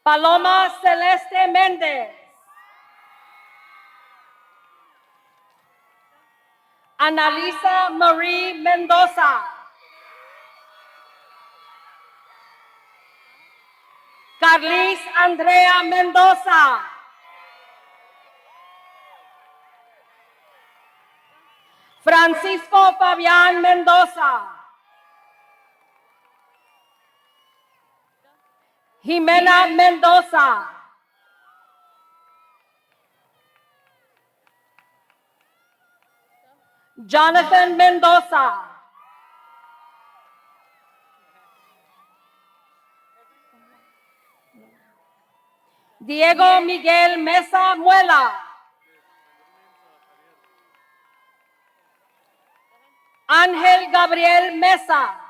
Speaker 1: Paloma Celeste Mendez. Analisa Marie Mendoza. Carlis Andrea Mendoza. Francisco Fabián Mendoza. Jimena Mendoza. Jonathan Mendoza. Diego Miguel Mesa Muela. Ángel Gabriel Mesa.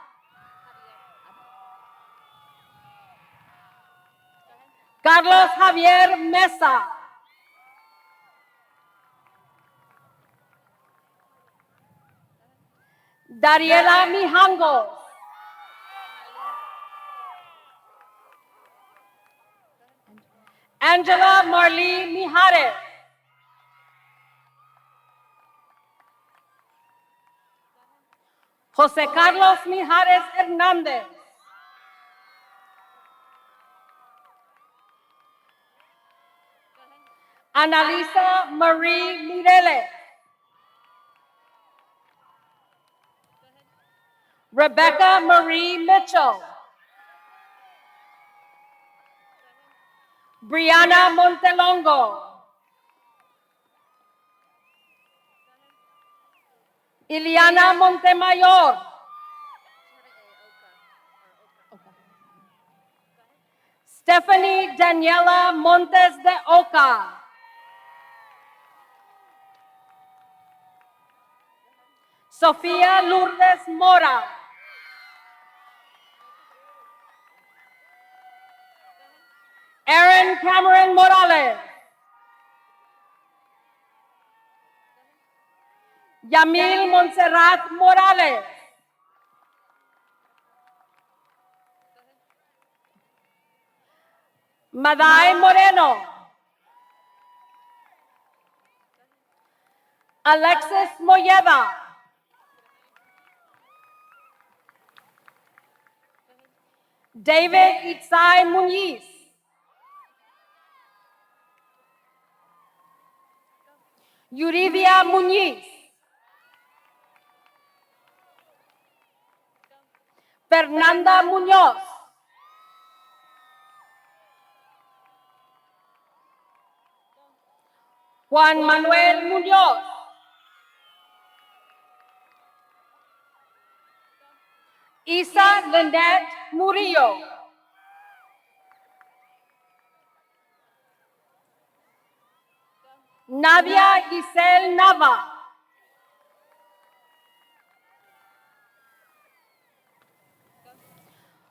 Speaker 1: Carlos Javier Mesa. Dariela Mijangos. Angela Marley Mijares. José Carlos Mijares Hernández. Analisa Marie Mireles. Rebecca Marie Mitchell. Brianna Montelongo. Iliana Montemayor. Stephanie Daniela Montes de Oca. Sofía Lourdes Mora. Aaron Cameron Morales. Yamil Montserrat Morales. Maday Moreno. Alexis Moyeda. David Itzay Muniz. Yuridia Muniz. Fernanda Muñoz. Juan Manuel Muñoz. Isa Lynette Murillo. Nadia Giselle Nava.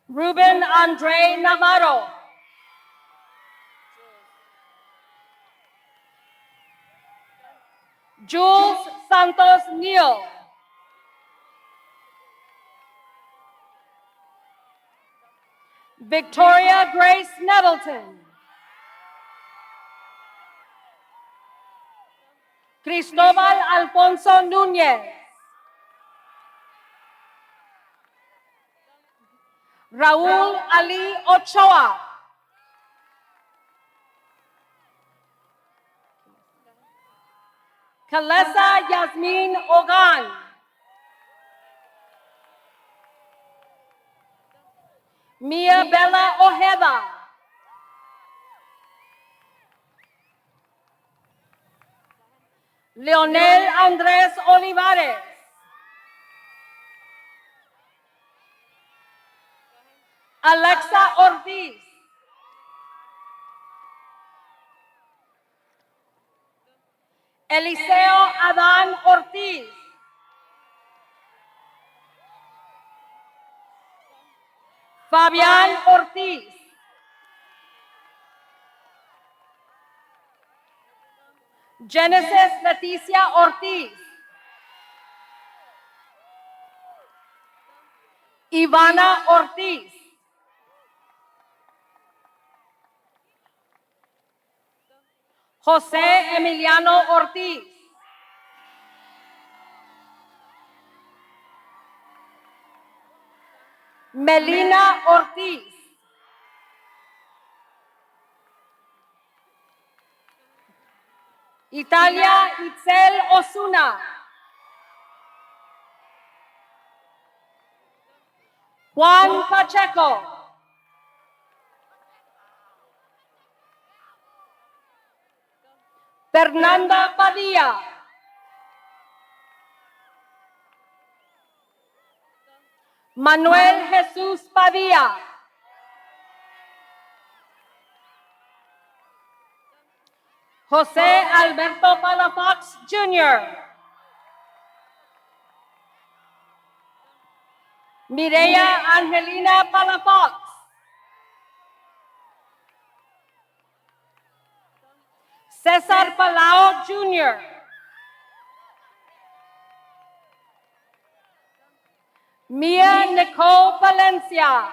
Speaker 1: Ruben Andre Navarro. Jules Santos Neal. Victoria Grace Nettleton. Cristobal Alfonso Núñez. Raúl Ali Ochoa. Kalesa Yasmin Ogan. Mia Bella Ojeda. Leonel Andrés Olivares. Alexa Ortiz. Eliseo Adán Ortiz. Fabián Ortiz. Genesis Leticia Ortiz. Ivana Ortiz. José Emiliano Ortiz. Melina Ortiz. Italia Itzel Osuna. Juan Pacheco. Fernanda Padilla. Manuel Jesús Padilla. José Alberto Palafox Jr. Mireya Angelina Palafox. Cesar Palau Jr. Mia Nicole Valencia.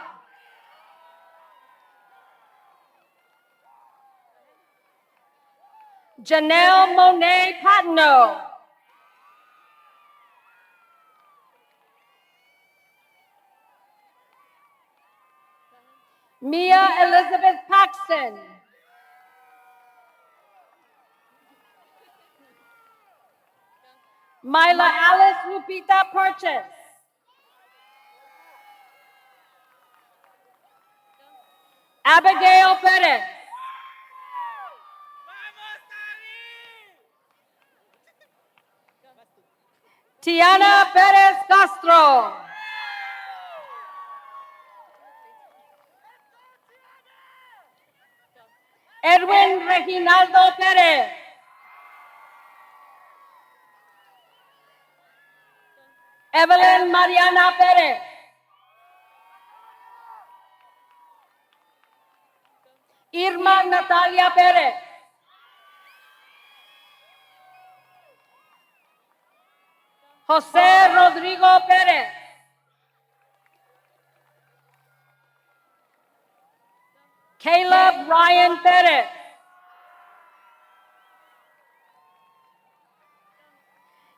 Speaker 1: Janelle Monet Patino. Mia Elizabeth Paxton. Myla Alice Lupita Purchase. Abigail Perez. Tiana Perez Castro. Edwin Reginaldo Perez. Evelyn Mariana Perez. Irma Natalia Perez. José Rodrigo Pérez. Kayla Caleb Ryan Perez.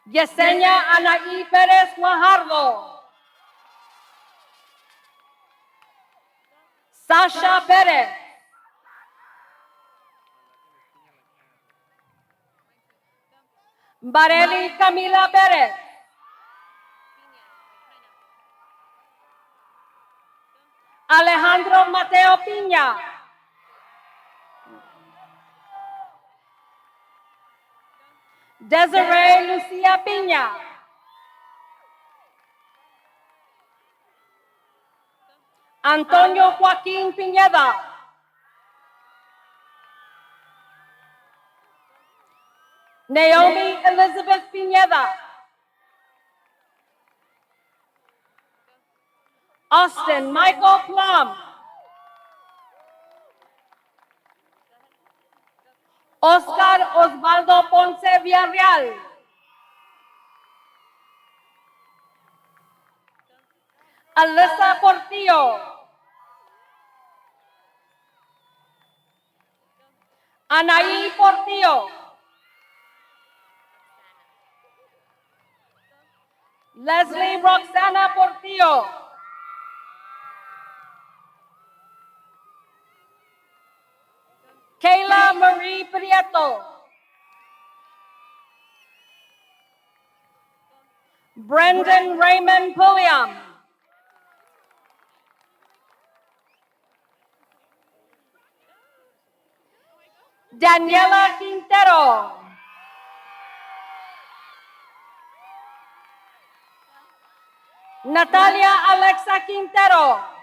Speaker 1: Yesenia Anaí Perez Guajardo. Sasha Perez. Bareli Camila Perez. Alejandro Mateo Piña. Desiree Lucia Piña. Antonio Joaquín Piñeda. Naomi Elizabeth Piñeda. Austin Michael Plum. Oscar Osvaldo Ponce Villarreal. Alyssa Portillo. Anaí Portillo. Leslie Roxana Portillo. Kayla Marie Prieto. Brendan Raymond Pulliam. Daniela Quintero. Natalia Alexa Quintero.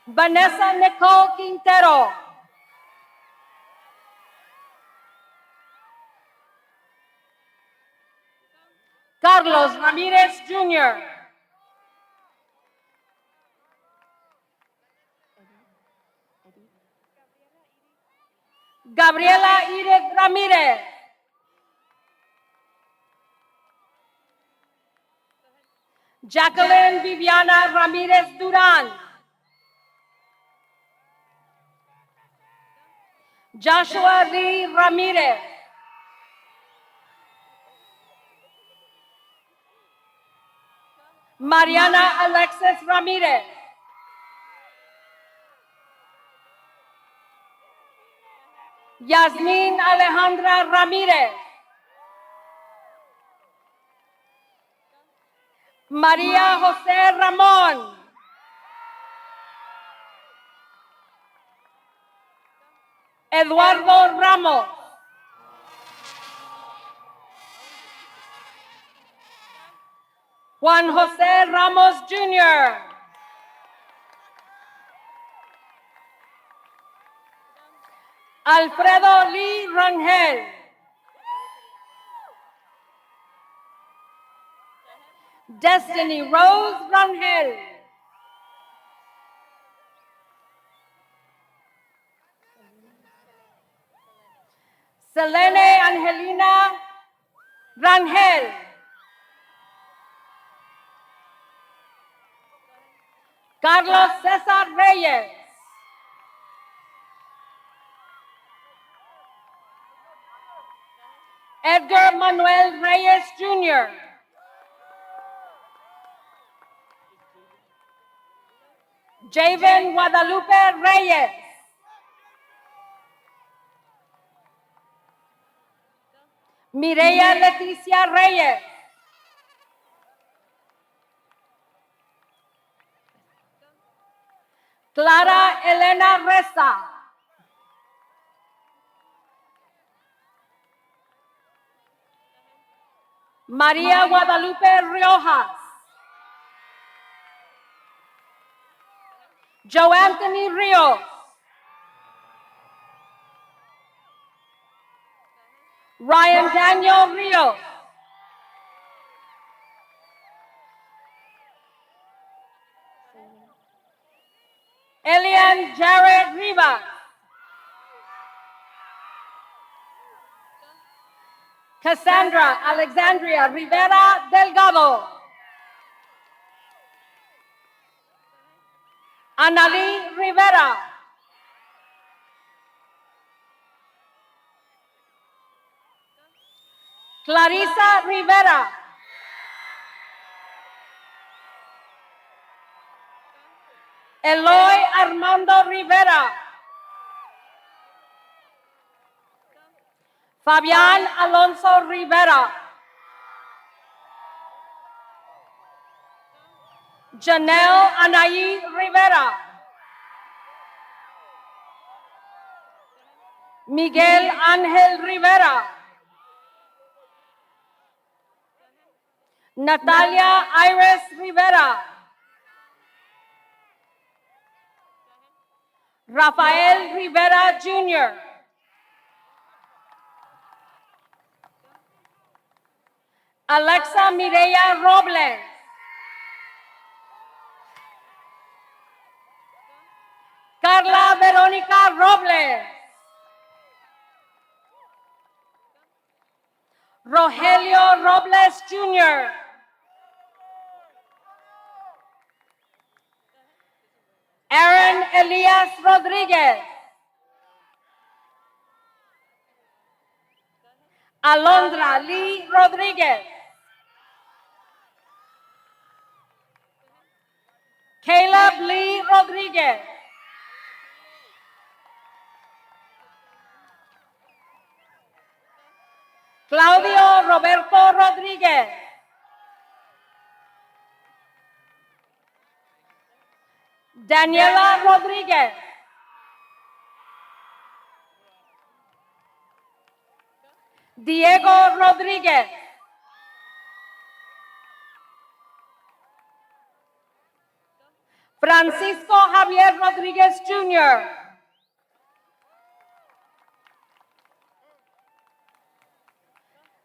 Speaker 1: Vanessa Nicole Quintero. Carlos Ramirez Jr. Gabriela Edith Ramirez. Jacqueline Viviana Ramirez Duran. Joshua Lee Ramirez. Mariana Alexis Ramirez. Yasmin Alejandra Ramirez. María José Ramón. Eduardo Ramos. Juan José Ramos Jr. Alfredo Lee Rangel. Destiny Rose Rangel. Selene Angelina Rangel. Carlos Cesar Reyes. Edgar Manuel Reyes Jr. Javen Guadalupe Reyes. Mireya Leticia Reyes. Clara Elena Reza. María Guadalupe Riojas. Joe Anthony Rios. Ryan Daniel Rios. Elian Jared Rivas. Cassandra Alexandria Rivera Delgado. Anali Rivera. Clarisa Rivera. Eloy Armando Rivera. Fabián Alonso Rivera. Janelle Anaí Rivera. Miguel Ángel Rivera. Natalia Iris Rivera. Rafael Rivera Jr. Alexa Mireya Robles. Carla Verónica Robles. Rogelio Robles Jr. Aaron Elias Rodriguez. Alondra Lee Rodriguez. Caleb Lee Rodriguez. Claudio Roberto Rodriguez. Daniela Rodriguez. Diego Rodriguez. Francisco Javier Rodriguez Jr.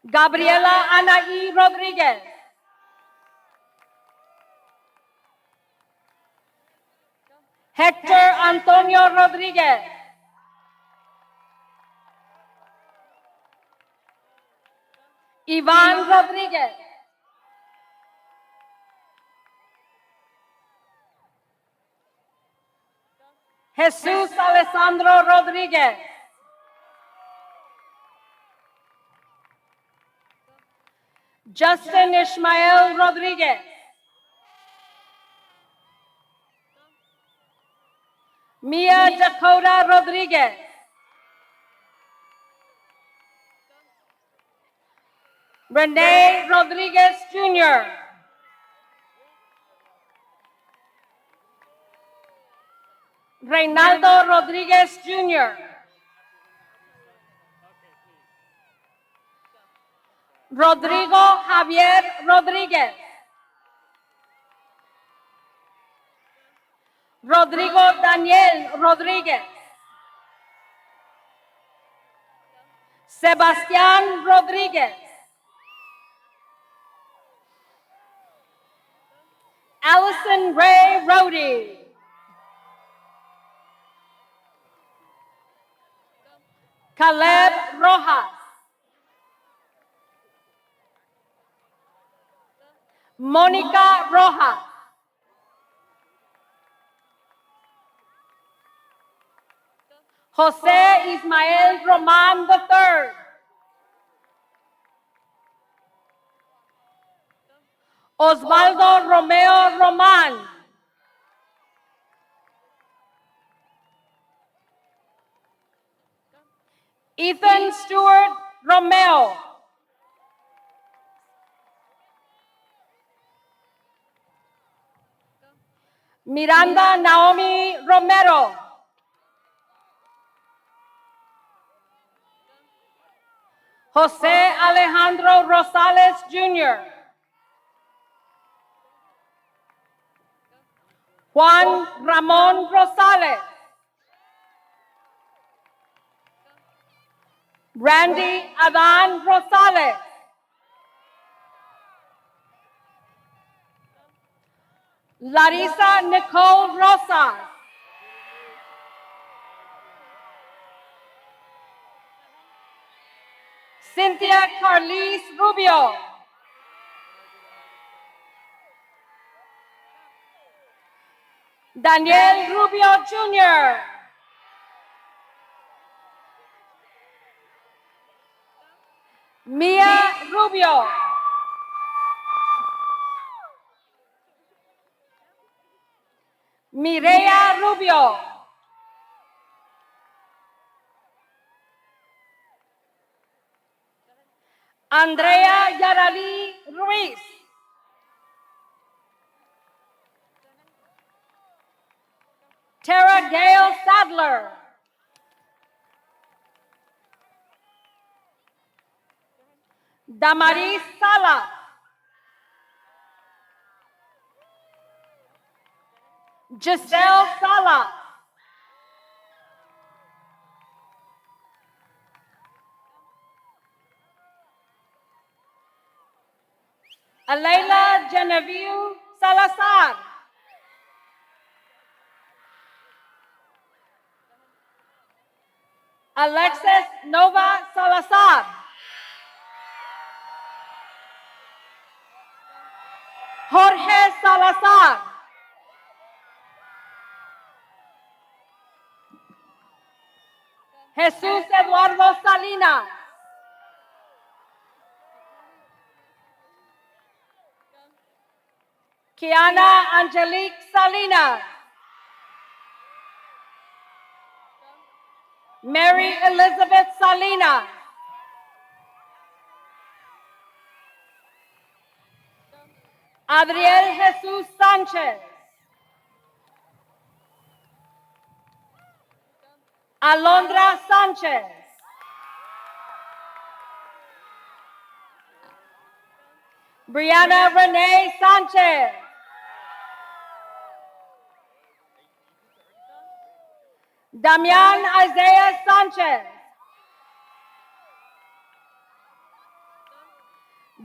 Speaker 1: Gabriela Anaí Rodriguez. Hector Antonio Rodriguez. Iván Rodriguez. Jesús Alessandro Rodriguez. Justin Ishmael Rodriguez. Mia Dakota Rodriguez. Renee Rodriguez Jr. Reynaldo Rodriguez Jr. Rodrigo Javier Rodriguez. Rodrigo Daniel Rodriguez. Sebastián Rodriguez. Allison Ray Rody. Caleb Rojas. Mónica Rojas. José Ismael Román III. Osvaldo Romeo Román. Ethan Stewart Romeo. Miranda Naomi Romero. José Alejandro Rosales Jr. Juan Ramón Rosales. Randy Adan Rosales. Larissa Nicole Rosas. Cynthia Carlis Rubio. Daniel Rubio Jr., Mia Rubio, Mireya Rubio, Andrea Yarali Ruiz, Tara Gail Sadler, Damaris Sala, Giselle Sala, Alayla Genevieve Salazar, Alexis Nova Salazar, Jorge Salazar, Jesús Eduardo Salinas, Kiana Angelique Salinas, Mary Elizabeth Salinas, Adriel Jesus Sanchez, Alondra Sanchez, Brianna Renee Sanchez, Damian Isaiah Sanchez,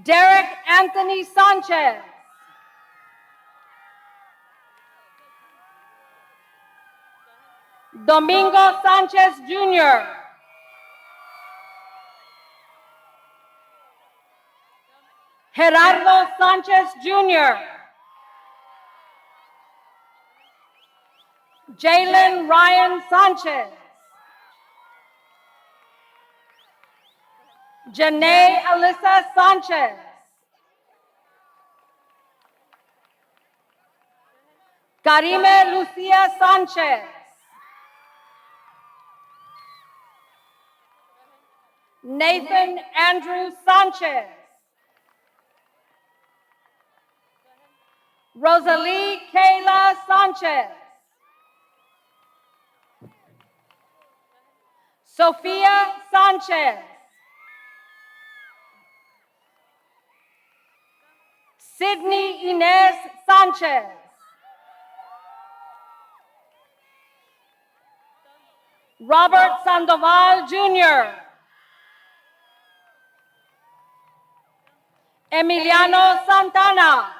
Speaker 1: Derek Anthony Sanchez, Domingo Sanchez Jr., Gerardo Sanchez Jr., Jalen Ryan Sanchez, Janae Alyssa Sanchez, Karime Lucia Sanchez, Nathan Andrew Sanchez, Rosalie Kayla Sanchez, Sofia Sanchez, Sydney Inez Sanchez, Robert Sandoval Jr., Emiliano Santana,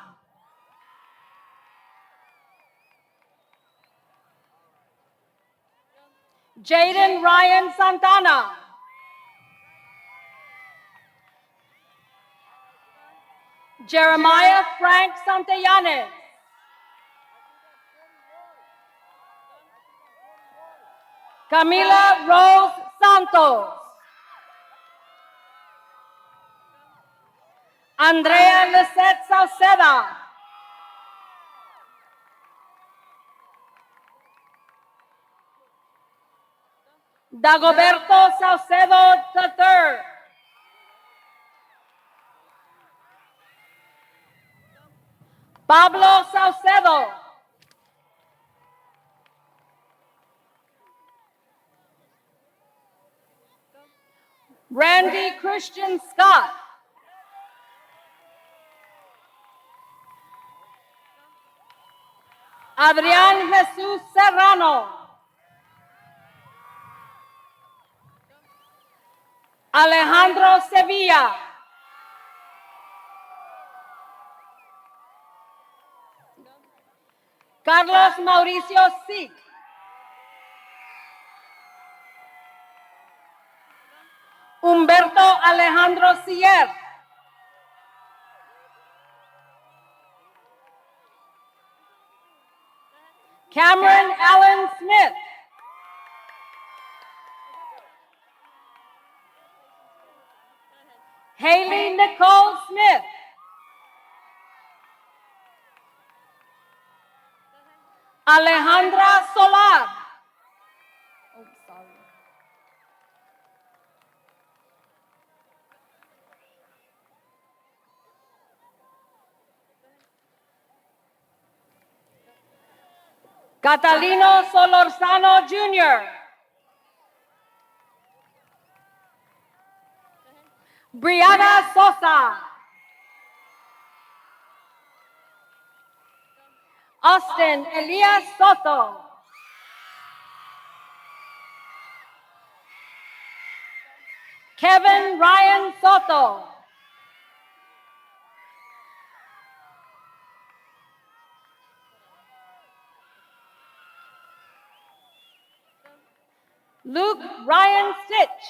Speaker 1: Jaden Ryan Santana, Jeremiah Frank Santillanes, Camila Rose Santos, Andrea Lisette Sauceda, Dagoberto Saucedo III, Pablo Saucedo, Randy Christian Scott, Adrián Jesús Serrano, Alejandro Sevilla, Carlos Mauricio Sic, Humberto Alejandro Sier, Cameron Allen Smith. Haley Nicole Smith. Alejandra Solar. Catalino Solorzano Jr. Brianna Sosa. Austin Elias Soto. Kevin Ryan Soto. Luke Ryan Stitch.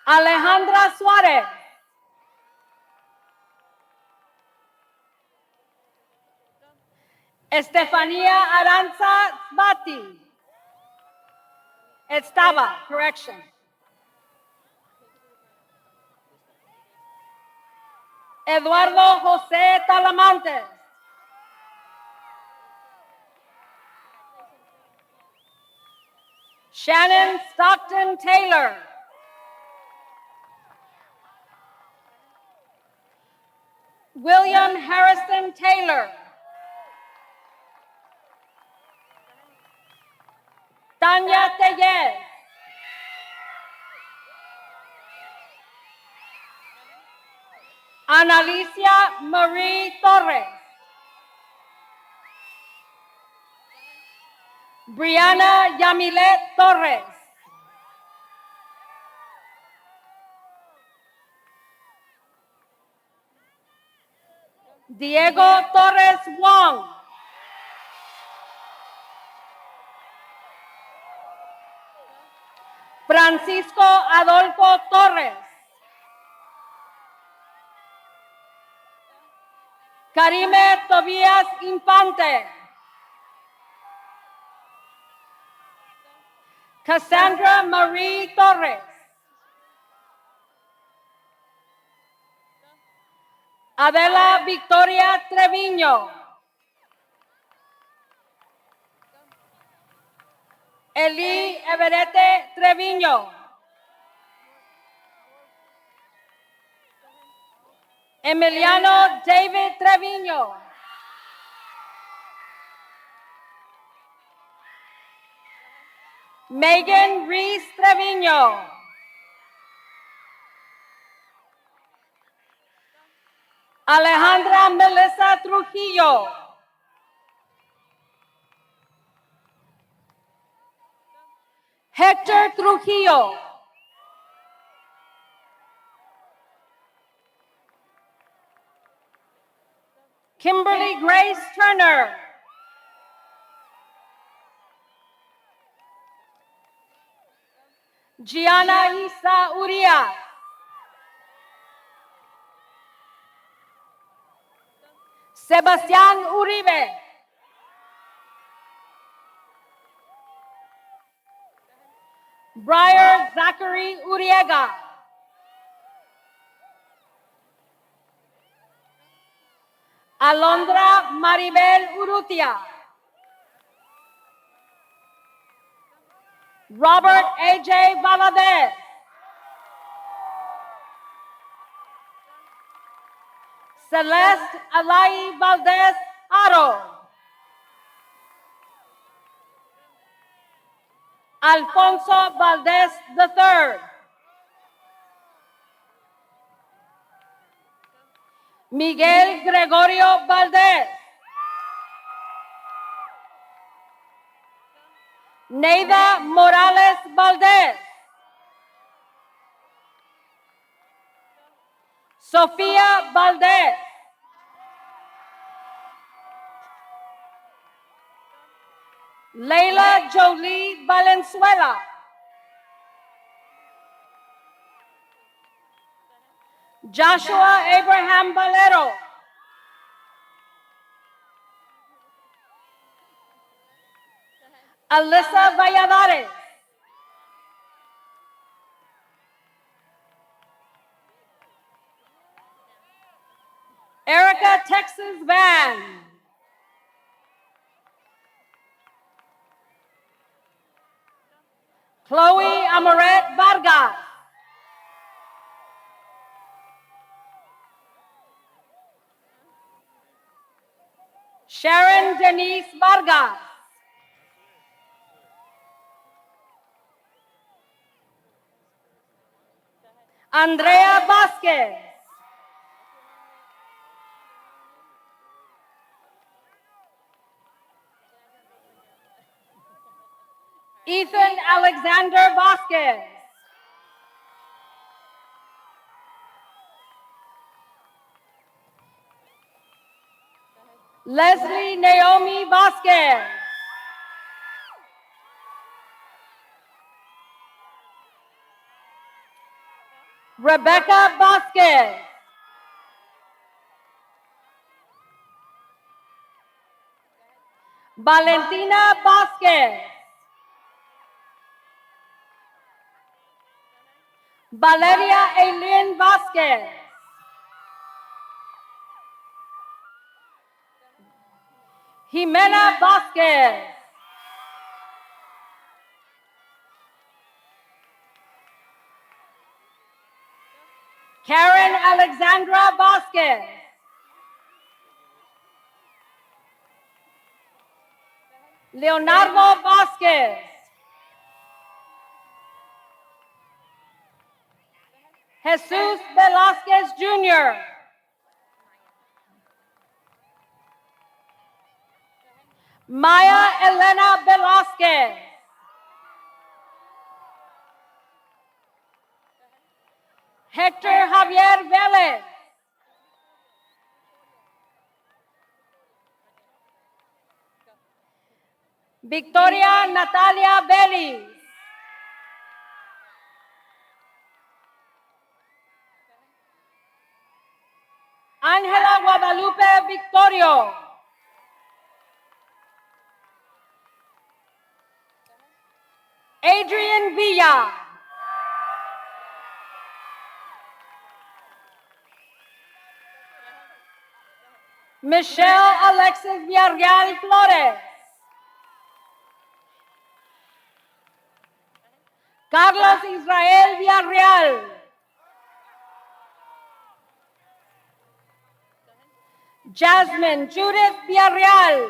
Speaker 1: Alejandra Suarez. Estefanía Aranza Bati. Estaba, correction. Eduardo José Talamantes. Shannon Stockton Taylor. William Harrison Taylor. Tanya Tellez. Analicia Marie Torres. Brianna Yamilet Torres. Diego Torres Wong. Francisco Adolfo Torres. Karime Tobias Infante. Cassandra Marie Torres. Adela Victoria Treviño. Eli Everete Treviño. Emiliano David Treviño. Megan Reese Treviño. Alejandra Melissa Trujillo. Hector Trujillo. Kimberly Grace Turner. Gianna Isa Urias. Sebastián Uribe. Briar Zachary Uriega. Alondra Maribel Urrutia. Robert A.J. Valadez. Celeste Alai Valdez Aro. Alfonso Valdez III. Miguel Gregorio Valdez. Neida Morales Valdez. Sofía Valdez. Leila Jolie Valenzuela. Joshua Abraham Valero. Alyssa Valladares. Erica Texas Van. Chloe Amaret Vargas. Sharon Denise Vargas. Andrea Vasquez. Ethan Alexander Vasquez. Leslie Naomi Vasquez. Rebecca Vasquez. Valentina Vasquez. Valeria Eileen Vasquez. Jimena Vasquez. Karen Alexandra Vasquez. Leonardo Vasquez. Jesus Velasquez Jr. Maya Elena Velasquez. Hector Javier Vélez. Victoria Natalia Vélez. Ángela Guadalupe Victorio. Adrian Villa. Michelle Alexis Villarreal Flores. Carlos Israel Villarreal. Jasmine Judith Villarreal.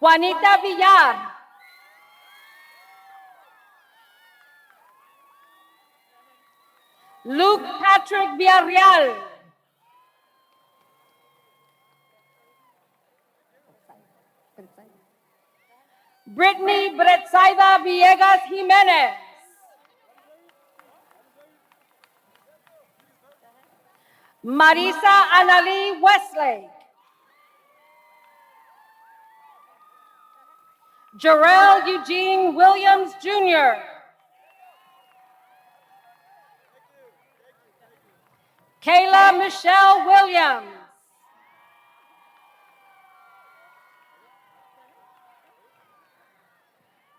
Speaker 1: Juanita Villar. Luke Patrick Villarreal. Brittany Bretsaida Villegas Jimenez. Marisa Annalie Westlake. Jarrell Eugene Williams Jr. Kayla Michelle Williams.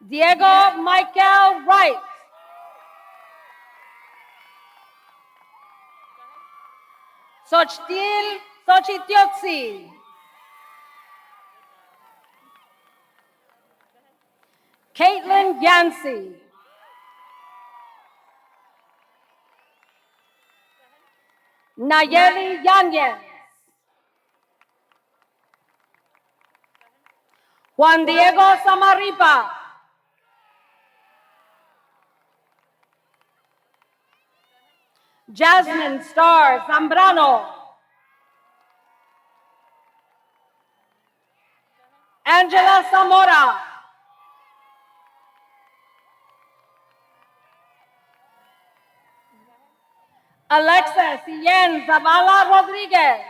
Speaker 1: Diego Michael Wright. Xochitl Xochitiotsi. Caitlin Yancey. Nayeli Yanez. Juan Diego Samaripa. Jasmine Star Zambrano. Angela Zamora. Alexis Yen Zavala Rodriguez.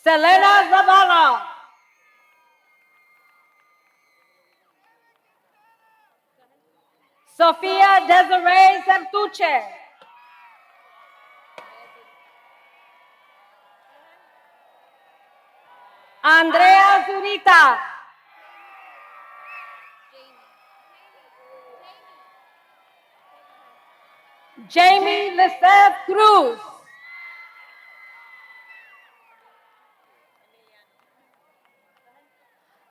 Speaker 1: Selena Zavala. Sofia Desiree Sertuche. Andrea Zurita. Jamie Lisette Cruz.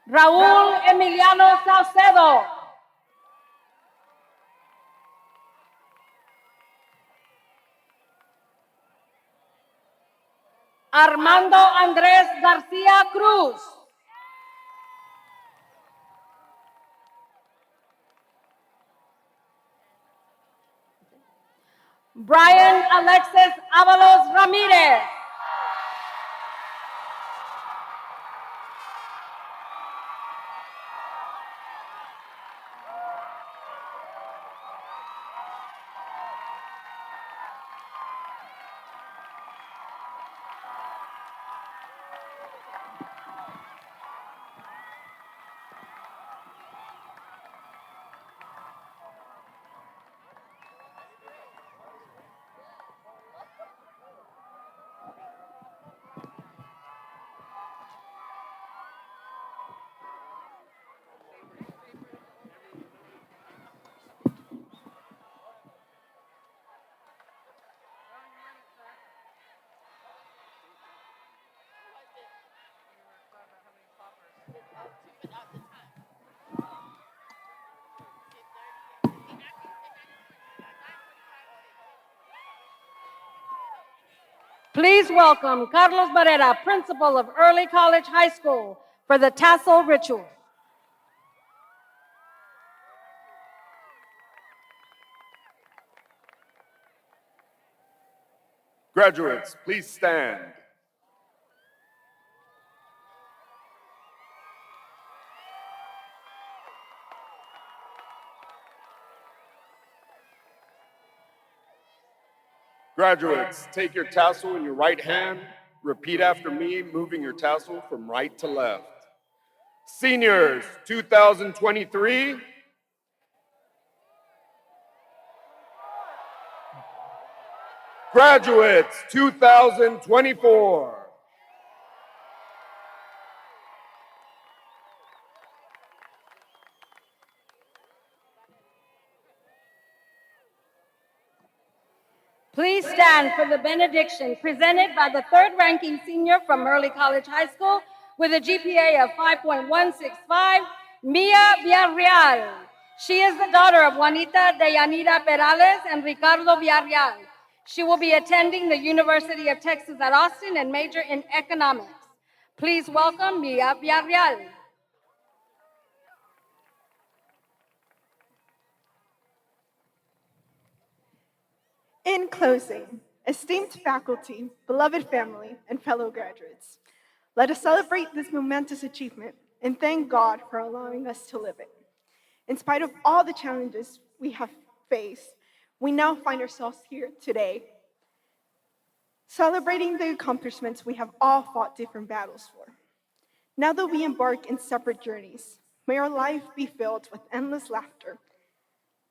Speaker 1: Raúl Emiliano Saucedo. Armando Andrés García Cruz. Brian Alexis Avalos Ramirez. Please welcome Carlos Barrera, principal of Early College High School, for the tassel ritual.
Speaker 11: Graduates, please stand. Graduates, take your tassel in your right hand. Repeat after me, moving your tassel from right to left. Seniors, 2023. Graduates, 2024.
Speaker 1: Please stand for the benediction presented by the third-ranking senior from Early College High School with a GPA of 5.165, Mia Villarreal. She is the daughter of Juanita Deyanira Perales and Ricardo Villarreal. She will be attending the University of Texas at Austin and major in economics. Please welcome Mia Villarreal.
Speaker 13: In closing, esteemed faculty, beloved family, and fellow graduates, let us celebrate this momentous achievement and thank God for allowing us to live it. In spite of all the challenges we have faced, we now find ourselves here today, celebrating the accomplishments we have all fought different battles for. Now that we embark in separate journeys, may our life be filled with endless laughter,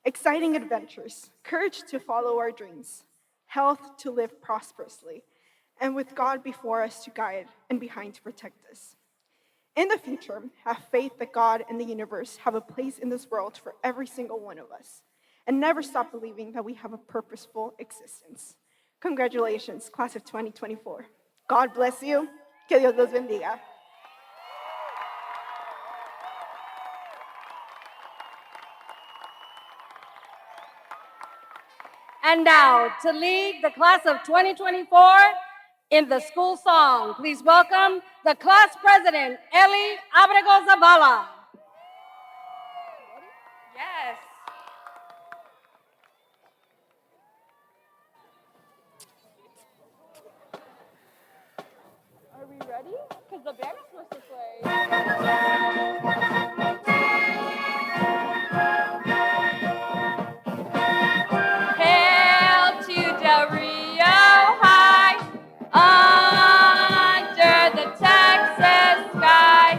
Speaker 13: exciting adventures, courage to follow our dreams, health to live prosperously, and with God before us to guide and behind to protect us. In the future, have faith that God and the universe have a place in this world for every single one of us, and never stop believing that we have a purposeful existence. Congratulations, class of 2024. God bless you. Que Dios los bendiga.
Speaker 1: And now, to lead the class of 2024 in the school song, please welcome the class president, Eli Abrego Zavala.
Speaker 4: Yes. Are we ready? Because the band is supposed to play. Hail to Del Rio High, under the Texas sky.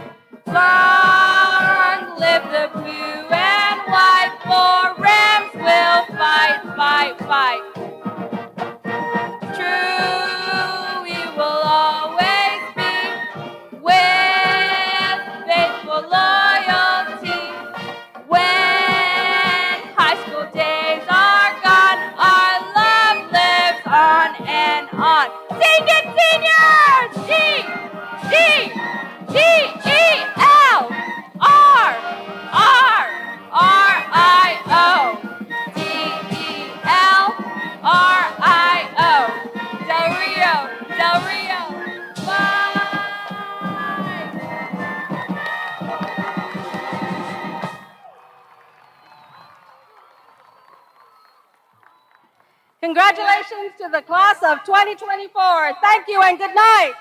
Speaker 4: Fly on. Sing it, seniors! Delrio. Del Rio. Bye.
Speaker 1: Congratulations to the class of 2024. Thank you and good night.